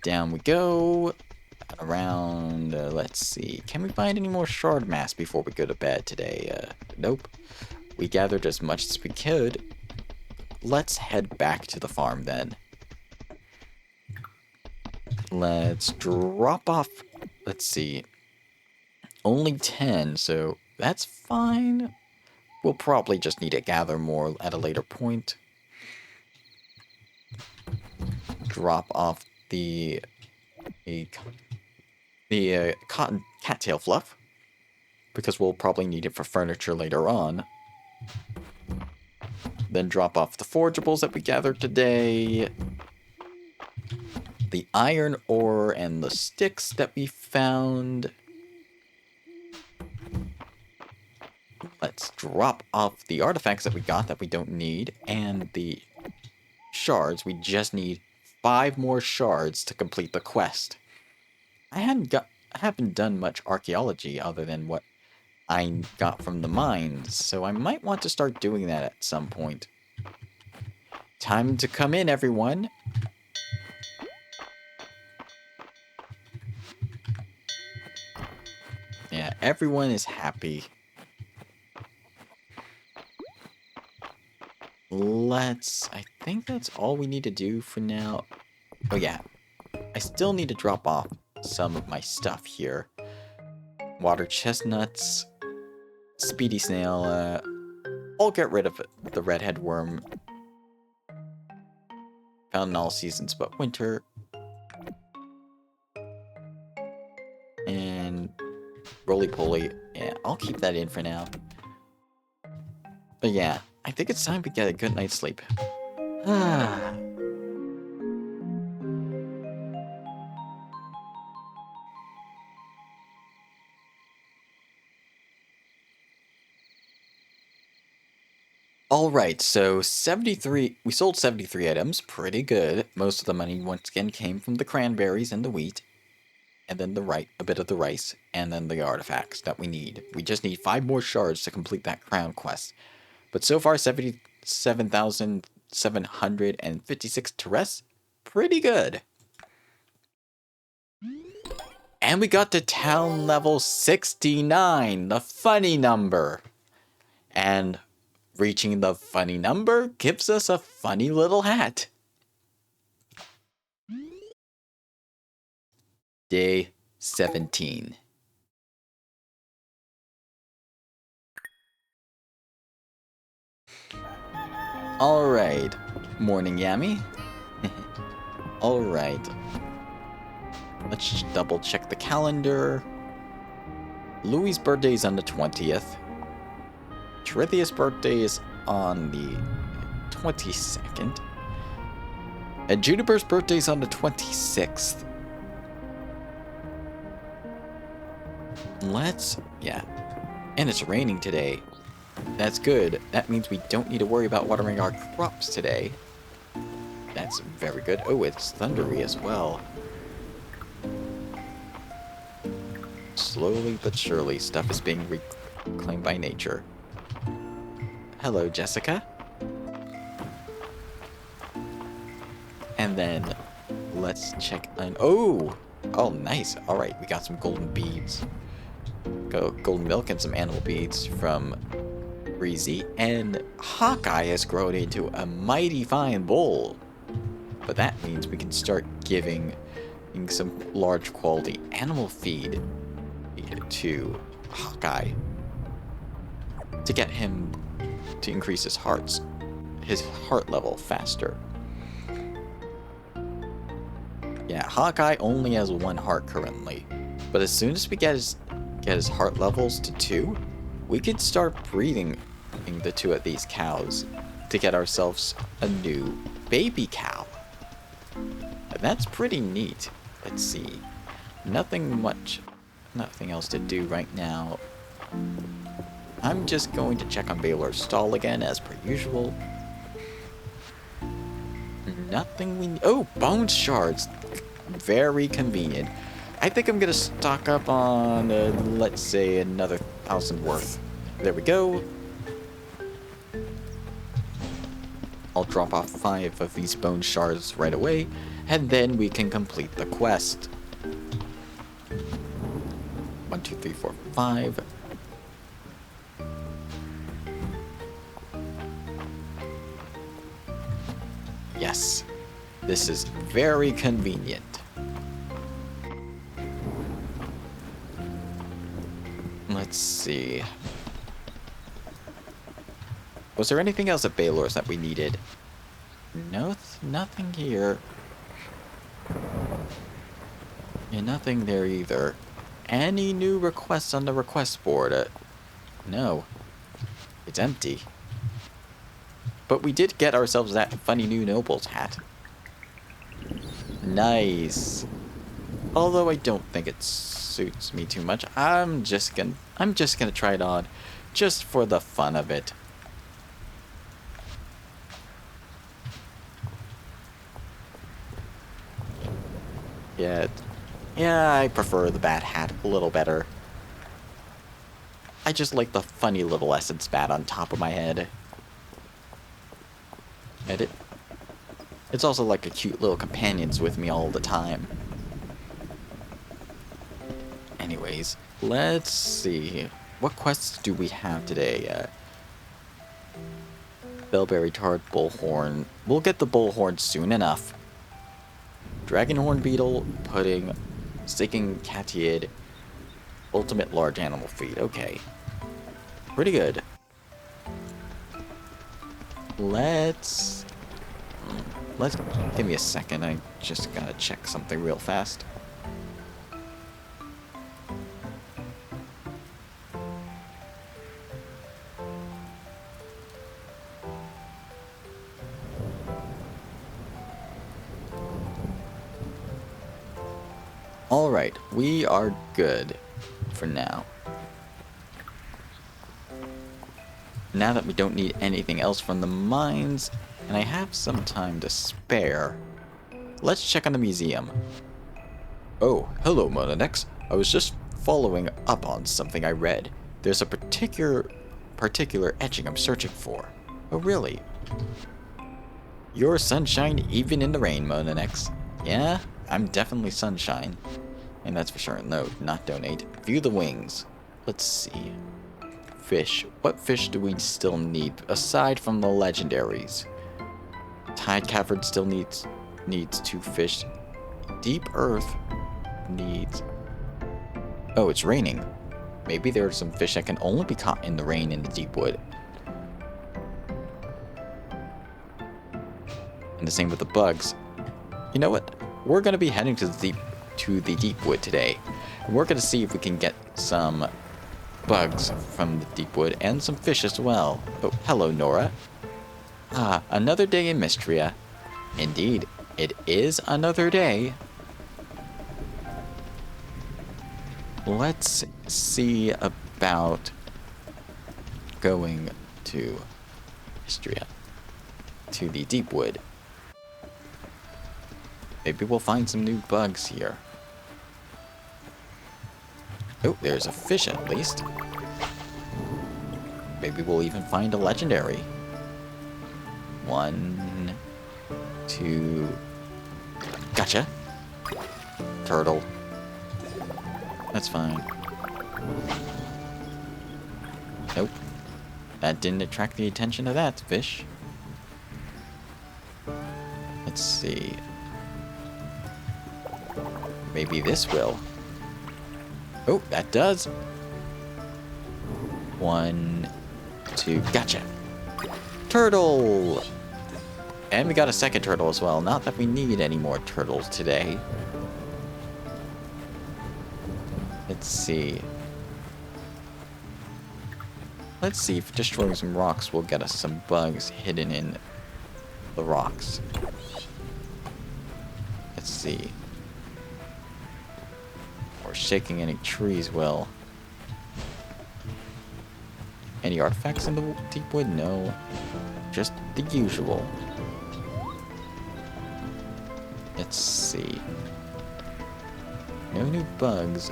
Down we go. Around, let's see. Can we find any more shard mass before we go to bed today? Nope. We gathered as much as we could. Let's head back to the farm then. Let's drop off. Let's see. Only 10, so that's fine. We'll probably just need to gather more at a later point. Drop off the cotton cattail fluff, because we'll probably need it for furniture later on. Then drop off the forageables that we gathered today. The iron ore and the sticks that we found. Let's drop off the artifacts that we got that we don't need, and the shards. We just need 5 more shards to complete the quest. I haven't done much archaeology other than what I got from the mines, so I might want to start doing that at some point. Time to come in, everyone. Yeah, everyone is happy. I think that's all we need to do for now. Oh yeah, I still need to drop off some of my stuff here. Water chestnuts, speedy snail, I'll get rid of the redhead worm. Found in all seasons but winter. And roly-poly, yeah, I'll keep that in for now. But yeah, I think it's time to get a good night's sleep. Ah. Alright, so 73, we sold 73 items, pretty good. Most of the money once again came from the cranberries and the wheat, and then a bit of the rice, and then the artifacts that we need. We just need 5 more shards to complete that crown quest. But so far, 77,756 terrests, pretty good. And we got to town level 69, the funny number. And reaching the funny number gives us a funny little hat. Day 17. Alright, morning Yami. Alright. Let's double check the calendar. Louie's birthday is on the 20th. Terithia's birthday is on the 22nd. And Juniper's birthday is on the 26th. Yeah. And it's raining today. That's good. That means we don't need to worry about watering our crops today. That's very good. Oh, it's thundery as well. Slowly but surely, stuff is being reclaimed by nature. Hello, Jessica. And then, let's check on... Oh, nice. Alright, we got some golden beads. Golden milk and some animal beads from Breezy. And Hawkeye has grown into a mighty fine bull. But that means we can start giving some large quality animal feed to Hawkeye to get him to increase his heart level faster. Yeah, Hawkeye only has 1 heart currently, but as soon as we get his heart levels to 2, we can start breeding the 2 of these cows to get ourselves a new baby cow. And that's pretty neat. Let's see. Nothing else to do right now. I'm just going to check on Baylor's stall again, as per usual. Oh, bone shards. Very convenient. I think I'm gonna stock up on, let's say, another 1,000 worth. There we go. I'll drop off 5 of these bone shards right away, and then we can complete the quest. 1, 2, 3, 4, 5. Yes, this is very convenient. Let's see. Was there anything else at Baylor's that we needed? No, nothing here. Yeah, nothing there either. Any new requests on the request board? No. It's empty. But we did get ourselves that funny new Noble's hat. Nice. Although I don't think it suits me too much. I'm just gonna try it on just for the fun of it. Yeah, I prefer the bat hat a little better. I just like the funny little essence bat on top of my head. And it's also like a cute little companions with me all the time. Anyways, let's see. What quests do we have today? Bellberry Tart, Bullhorn. We'll get the Bullhorn soon enough. Dragonhorn Beetle, Pudding, Sticking Catiid, Ultimate Large Animal Feed. Okay. Pretty good. Let's give me a second. I just gotta check something real fast. Alright, we are good for now. Now that we don't need anything else from the mines, and I have some time to spare, let's check on the museum. Oh, hello, Monanex. I was just following up on something I read. There's a particular etching I'm searching for. Oh, really? You're sunshine even in the rain, Monanex. Yeah, I'm definitely sunshine. And that's for sure. No, not donate. View the wings. Let's see. fish. What fish do we still need aside from the legendaries? Tide Cavern still needs 2 fish. Deep Earth needs... Oh, it's raining. Maybe there are some fish that can only be caught in the rain in the deep wood. And the same with the bugs. You know what? We're going to be heading to the deep wood today. And we're going to see if we can get some bugs from the deep wood and some fish as well. Oh, hello, Nora. Ah, another day in Mistria. Indeed, it is another day. Let's see about going to Mistria, to the deep wood. Maybe we'll find some new bugs here. Oh, there's a fish at least. Maybe we'll even find a legendary. 1, 2... Gotcha! Turtle. That's fine. Nope. That didn't attract the attention of that fish. Let's see. Maybe this will. Oh, that does. 1, 2, gotcha. Turtle! And we got a second turtle as well. Not that we need any more turtles today. Let's see. Let's see if destroying some rocks will get us some bugs hidden in the rocks. Let's see. Or shaking any trees will. Any artifacts in the deep wood? No. Just the usual. Let's see. No new bugs.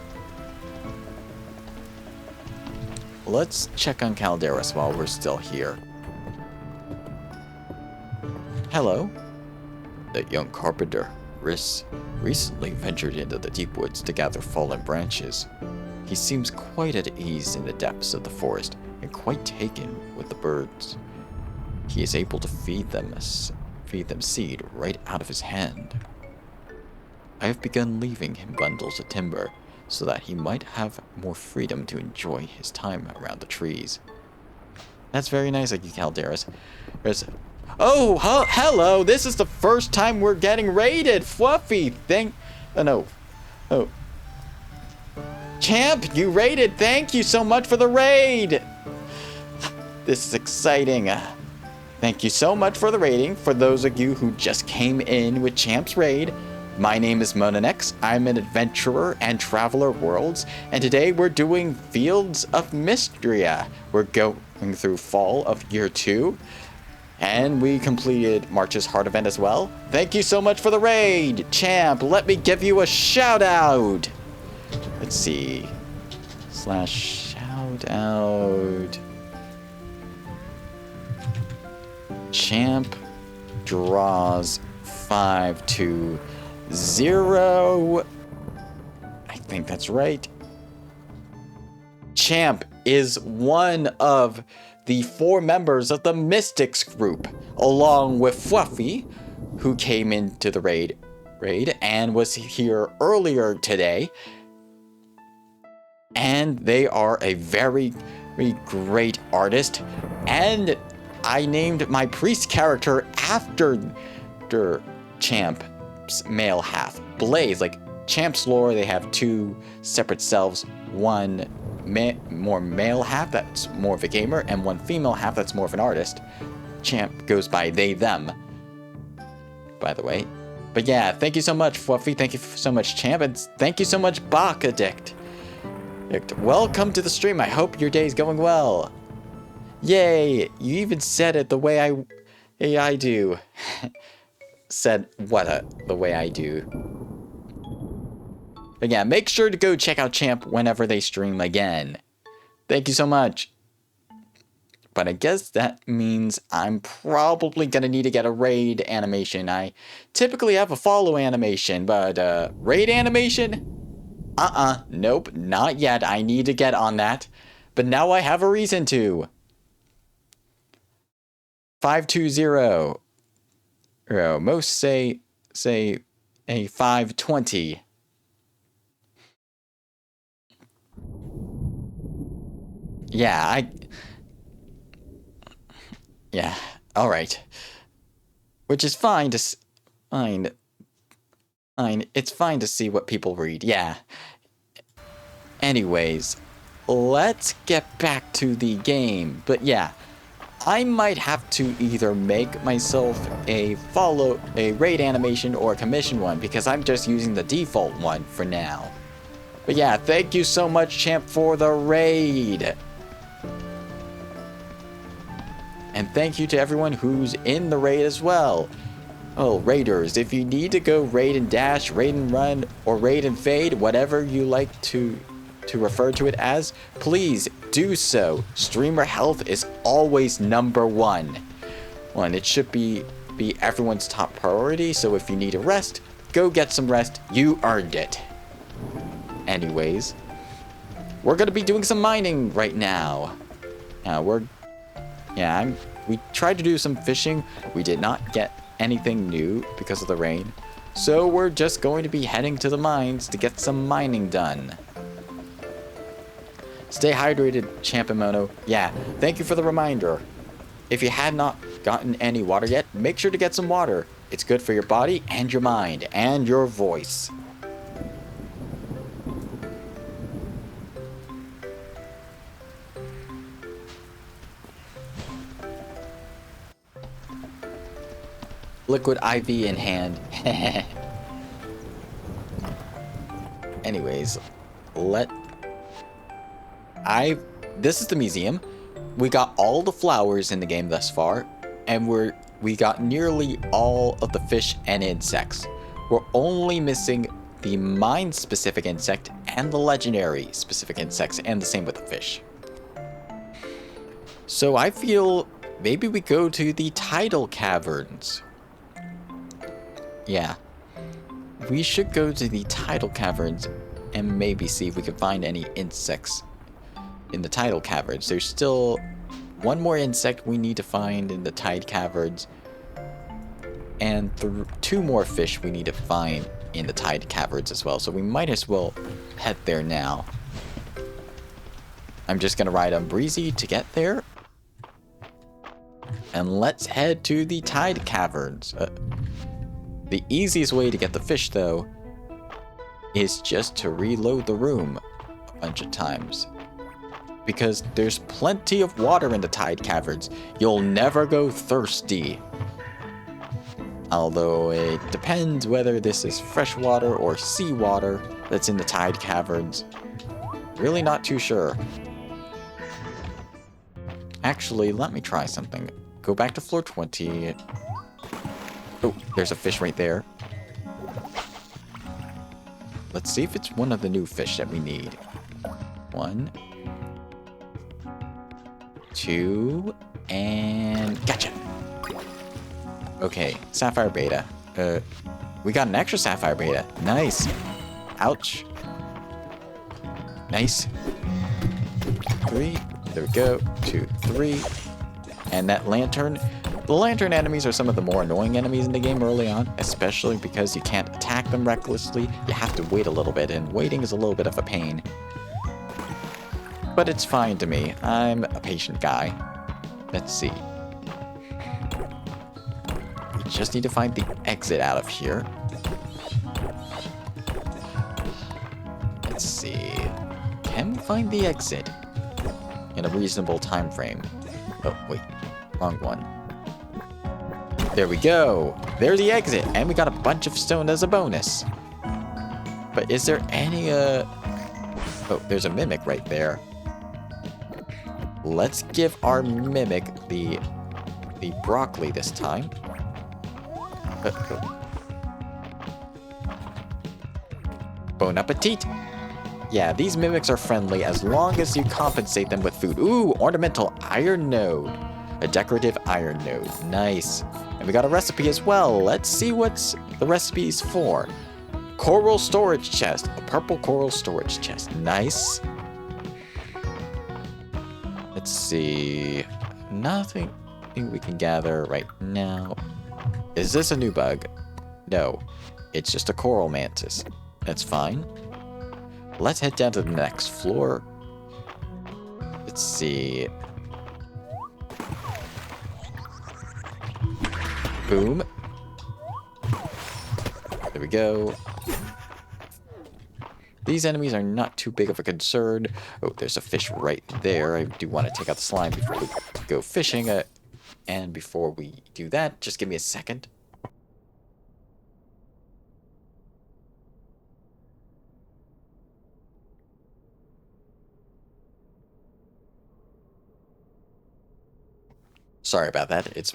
Let's check on Calderas while we're still here. Hello. That young carpenter, Riss, recently ventured into the deep woods to gather fallen branches. He seems quite at ease in the depths of the forest and quite taken with the birds. He is able to feed them seed right out of his hand. I have begun leaving him bundles of timber so that he might have more freedom to enjoy his time around the trees. That's very nice of you, Calderas. Oh, hello! This is the first time we're getting raided! Fluffy! No. Oh. Champ, you raided! Thank you so much for the raid! This is exciting. Thank you so much for the raiding. For those of you who just came in with Champ's raid, my name is Monanex. I'm an adventurer and traveler of worlds, and today we're doing Fields of Mistria. We're going through fall of year 2, and we completed March's Heart event as well. Thank you so much for the raid, Champ. Let me give you a shout out. Let's see. /shout out. Champ draws 5 to 0. I think that's right. Champ is one of the 4 members of the Mystics group, along with Fluffy, who came into the raid and was here earlier today. And they are a very, very great artist. And I named my priest character after Champ's male half, Blaze. Like Champ's lore, they have 2 separate selves. One more male half that's more of a gamer, and one female half that's more of an artist. Champ goes by they, them, by the way. But yeah, thank you so much, Fluffy. Thank you so much, Champ. And thank you so much, Bach Addict. Welcome to the stream. I hope your day's going well. Yay! You even said it the way I do. Said what the way I do. But yeah, make sure to go check out Champ whenever they stream again. Thank you so much. But I guess that means I'm probably gonna need to get a raid animation. I typically have a follow animation, but raid animation? Nope, not yet. I need to get on that. but now I have a reason to. 520. Most say a 520. Yeah, yeah, all right. Which is fine to fine. It's fine to see what people read. Yeah. Anyways, let's get back to the game. But yeah, I might have to either make myself a raid animation or a commission one, because I'm just using the default one for now. But yeah, thank you so much, champ, for the raid. And thank you to everyone who's in the raid as well. Oh, raiders, if you need to go raid and dash, raid and run, or raid and fade, whatever you like to refer to it as, please do so. Streamer health is always #1. One, it should be everyone's top priority, so if you need a rest, go get some rest. You earned it. Anyways, we're gonna be doing some mining right now. We tried to do some fishing. We did not get anything new because of the rain. So we're just going to be heading to the mines to get some mining done. Stay hydrated, Champimono. Yeah, thank you for the reminder. If you had not gotten any water yet, make sure to get some water. It's good for your body and your mind and your voice. Liquid IV in hand. Anyways, this is the museum. We got all the flowers in the game thus far, and we got nearly all of the fish and insects. We're only missing the mine-specific insect and the legendary specific insects, and the same with the fish. So I feel maybe we go to the tidal caverns. Yeah, we should go to the tidal caverns and maybe see if we can find any insects in the tidal caverns. There's still one more insect we need to find in the tide caverns, and 2 more fish we need to find in the tide caverns as well. So we might as well head there now. I'm just gonna ride on Breezy to get there. And let's head to the tide caverns. The easiest way to get the fish, though, is just to reload the room a bunch of times. Because there's plenty of water in the tide caverns. You'll never go thirsty. Although it depends whether this is fresh water or seawater that's in the tide caverns. Really not too sure. Actually, let me try something. Go back to floor 20. Oh, there's a fish right there. Let's see if it's one of the new fish that we need. 1, 2, and gotcha. Okay, sapphire beta. We got an extra sapphire beta. Nice. Ouch. Nice. 3. There we go. 2, 3. And that lantern. The lantern enemies are some of the more annoying enemies in the game early on, especially because you can't attack them recklessly. You have to wait a little bit, and waiting is a little bit of a pain. But it's fine to me. I'm a patient guy. Let's see. We just need to find the exit out of here. Let's see. Can we find the exit in a reasonable time frame? Oh, wait. Wrong one. There we go. There's the exit. And we got a bunch of stone as a bonus. But is there any, Oh, there's a mimic right there. Let's give our mimic the broccoli this time. Bon appetit. Yeah, these mimics are friendly as long as you compensate them with food. Ooh, ornamental iron node. A decorative iron node. Nice. And we got a recipe as well. Let's see what's the recipe's for. Coral storage chest. A purple coral storage chest. Nice. Let's see. Nothing we can gather right now. Is this a new bug? No. It's just a coral mantis. That's fine. Let's head down to the next floor. Let's see. Boom. There we go. These enemies are not too big of a concern. Oh, there's a fish right there. I do want to take out the slime before we go fishing. And before we do that, just give me a second. Sorry about that.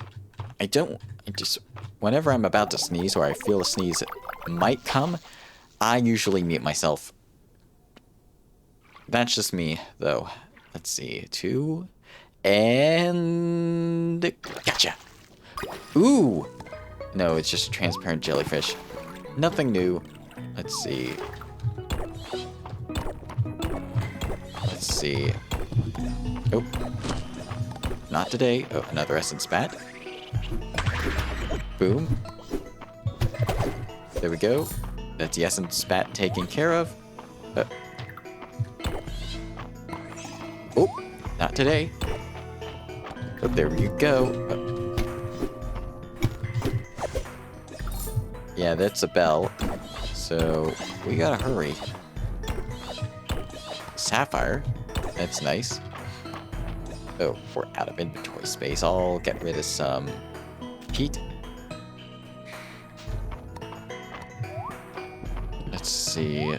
Whenever I'm about to sneeze or I feel a sneeze might come, I usually mute myself. That's just me, though. Let's see. 2. And... Gotcha! Ooh! No, it's just a transparent jellyfish. Nothing new. Let's see. Let's see. Oh. Not today. Oh, another essence bat. Boom. There we go. That's the essence bat taken care of. Oh, not today. But there you go. Yeah, that's a bell. So, we gotta hurry. Sapphire. That's nice. Oh, we're out of inventory space. I'll get rid of some heat. Let's see.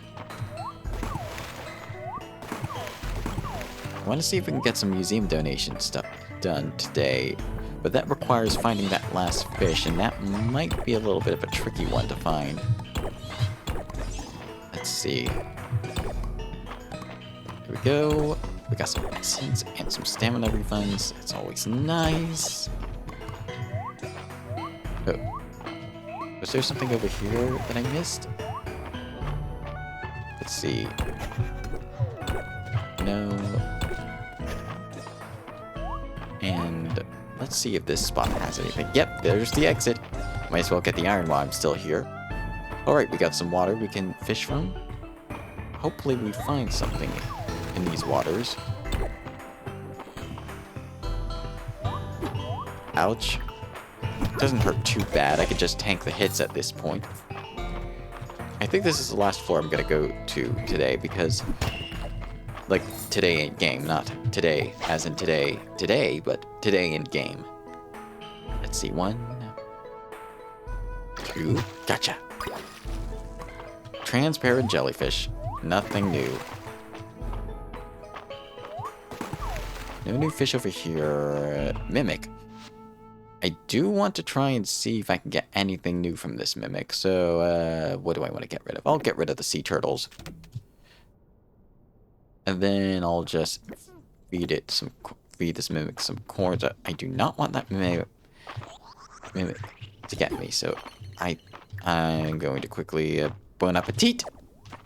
I want to see if we can get some museum donation stuff done today, but that requires finding that last fish, and that might be a little bit of a tricky one to find. Let's see. Here we go. We got some essence and some stamina refunds. It's always nice. Oh. Was there something over here that I missed? Let's see. No. And let's see if this spot has anything. Yep, there's the exit. Might as well get the iron while I'm still here. Alright, we got some water we can fish from. Hopefully we find something in these waters. Ouch. Doesn't hurt too bad. I could just tank the hits at this point. I think this is the last floor I'm gonna go to today because... Like, today in game, not today as in today, but today in game. Let's see, 1, 2, gotcha. Transparent jellyfish, nothing new. No new fish over here. Mimic. I do want to try and see if I can get anything new from this mimic, so, what do I want to get rid of? I'll get rid of the sea turtles. And then I'll just feed this mimic some corns. I do not want that mimic to get me, so I'm going to quickly bon appetit.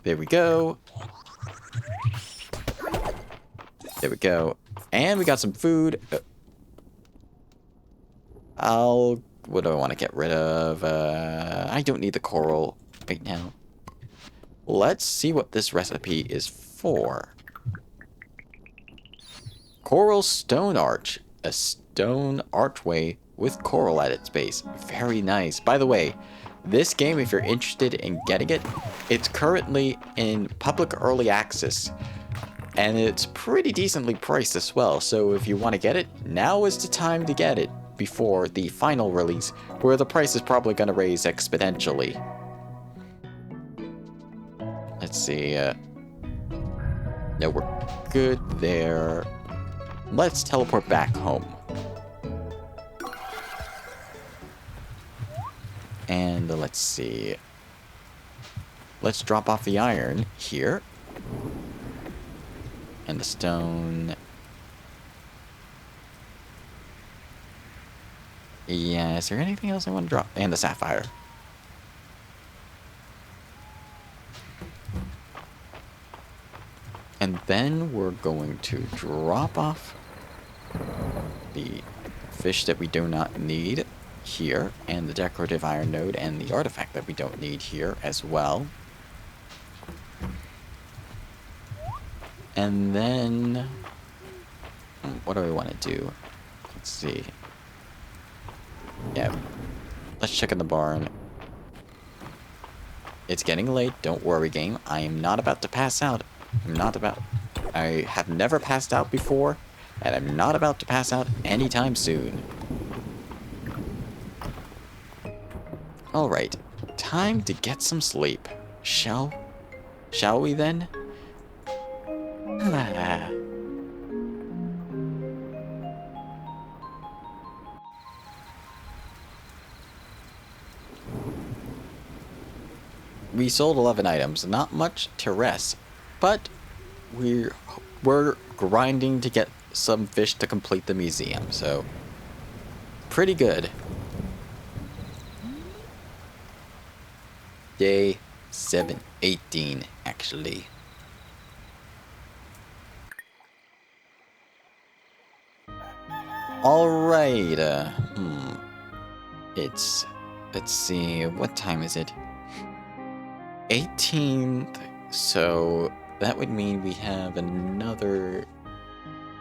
There we go. There we go. And we got some food. What do I want to get rid of? I don't need the coral right now. Let's see what this recipe is for. Coral stone arch. A stone archway with coral at its base. Very nice. By the way, this game, if you're interested in getting it, it's currently in public early access. And it's pretty decently priced as well. So if you want to get it, now is the time to get it before the final release, where the price is probably going to raise exponentially. Let's see. No, we're good there. Let's teleport back home. And let's see. Let's drop off the iron here. And the stone. Yeah, is there anything else I want to drop? And the sapphire. And then we're going to drop off the fish that we do not need here, and the decorative iron node and the artifact that we don't need here as well. And then, what do we want to do? Let's see. Yeah, let's check in the barn. It's getting late. Don't worry, game. I am not about to pass out. I have never passed out before, and I'm not about to pass out anytime soon. Alright, time to get some sleep. Shall we then? We sold 11 items, not much to rest, but we're grinding to get some fish to complete the museum, so pretty good. Day 18, actually. Alright, let's see, what time is it? 18th, so that would mean we have another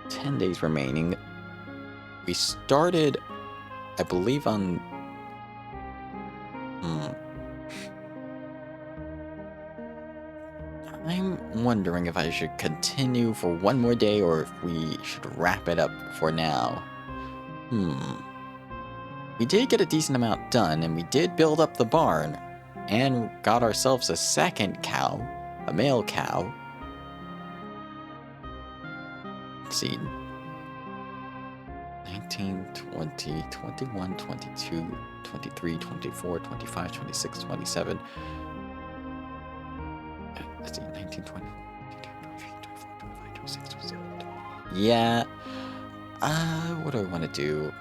10 days remaining. We started, I believe, on... I'm wondering if I should continue for one more day or if we should wrap it up for now. We did get a decent amount done, and we did build up the barn, and got ourselves a second cow, a male cow. Let's see. 19, 20, 21, 22, 23, 24, 25, 26, 27. Let's see, 19, 20, 22, 23, 24, 25, 26, 27. Yeah. What do I want to do?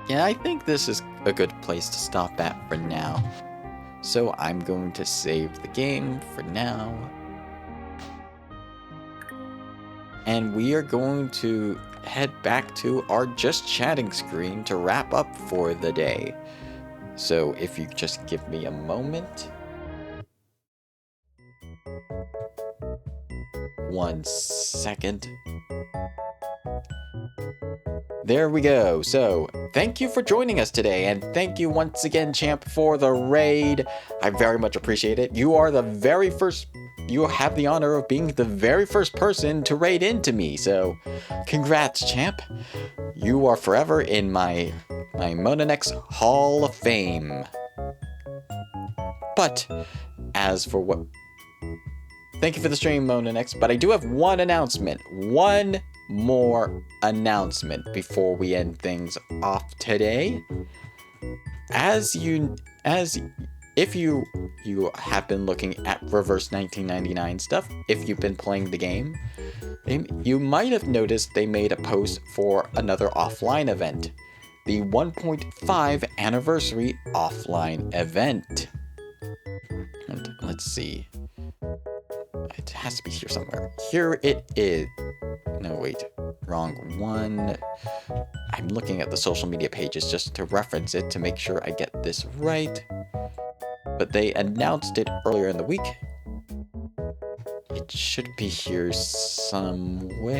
Yeah, I think this is a good place to stop at for now. So I'm going to save the game for now. And we are going to head back to our just chatting screen to wrap up for the day. So if you just give me a moment. 1 second. There we go. So, thank you for joining us today, and thank you once again, Champ, for the raid. I very much appreciate it. You are the very first... You have the honor of being the very first person to raid into me, so congrats, Champ. You are forever in my Monanex Hall of Fame. But, as for what... Thank you for the stream, Monanex, but I do have one announcement. One more announcement before we end things off today. If you have been looking at Reverse 1999 stuff, if you've been playing the game, you might have noticed they made a post for another offline event, the 1.5 anniversary offline event. And let's see. It has to be here somewhere. Here it is. No, wait. Wrong one. I'm looking at the social media pages just to reference it to make sure I get this right. But they announced it earlier in the week. It should be here somewhere.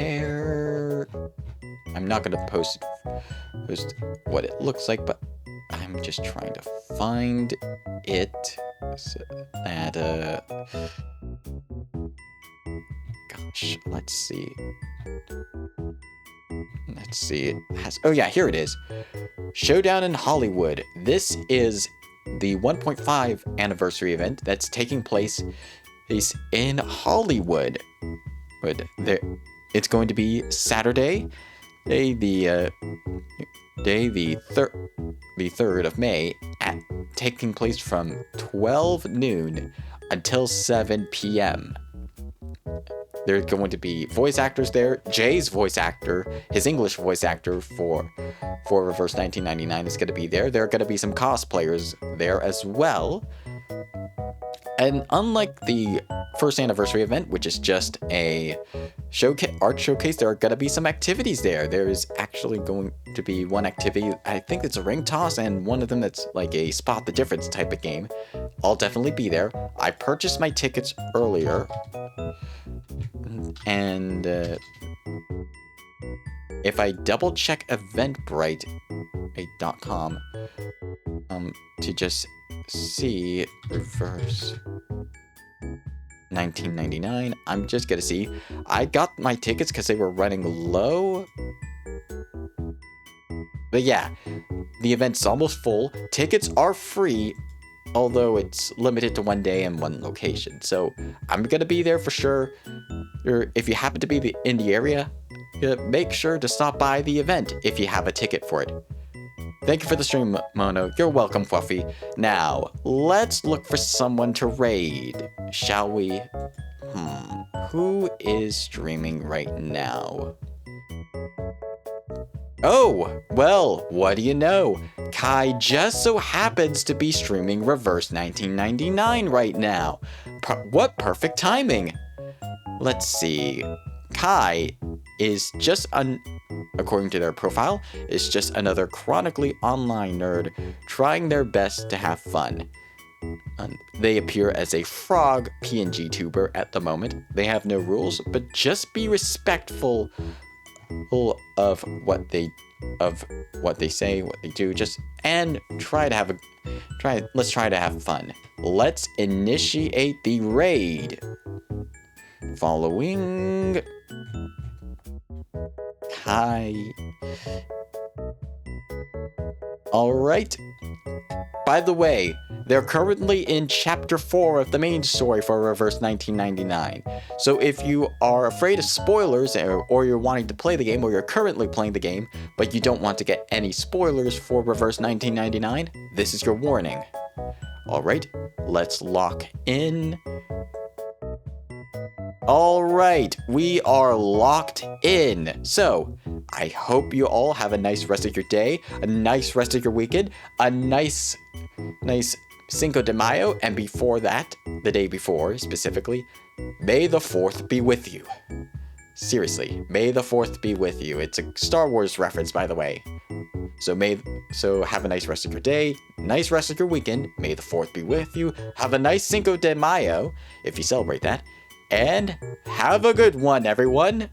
I'm not going to post what it looks like, but I'm just trying to find it. So that, gosh, let's see. It has... Oh yeah, here it is. Showdown in Hollywood. This is the 1.5 anniversary event that's taking place in Hollywood. But it's going to be Saturday, the 3rd of May, taking place from 12 noon until 7 p.m. There's going to be voice actors there. Jay's voice actor, his English voice actor for Reverse 1999 is going to be there. There are going to be some cosplayers there as well. And unlike the first anniversary event, which is just a art showcase, there are going to be some activities there. There is actually going to be one activity, I think it's a ring toss, and one of them that's like a spot the difference type of game. I'll definitely be there. I purchased my tickets earlier, and if I double check eventbrite.com to just see reverse 1999, I'm just gonna see. I got my tickets because they were running low. But yeah, the event's almost full. Tickets are free, although it's limited to 1 day and 1 location. So I'm gonna be there for sure. If you happen to be in the area, make sure to stop by the event if you have a ticket for it. Thank you for the stream, Mono. You're welcome, Fluffy. Now, let's look for someone to raid, shall we? Who is streaming right now? Oh, well, what do you know? Kai just so happens to be streaming Reverse 1999 right now. What perfect timing! Let's see. Kai is just according to their profile, is just another chronically online nerd trying their best to have fun. They appear as a frog PNG tuber at the moment. They have no rules, but just be respectful of what they say, what they do, and let's try to have fun. Let's initiate the raid. Following Kai. Alright. By the way, they're currently in Chapter 4 of the main story for Reverse 1999. So if you are afraid of spoilers, or you're wanting to play the game, or you're currently playing the game, but you don't want to get any spoilers for Reverse 1999, this is your warning. Alright, let's lock in. Alright, we are locked in. So, I hope you all have a nice rest of your day, a nice rest of your weekend, a nice Cinco de Mayo, and before that, the day before specifically, may the 4th be with you. Seriously, may the 4th be with you. It's a Star Wars reference, by the way. So have a nice rest of your day, nice rest of your weekend, may the 4th be with you, have a nice Cinco de Mayo, if you celebrate that, and have a good one, everyone!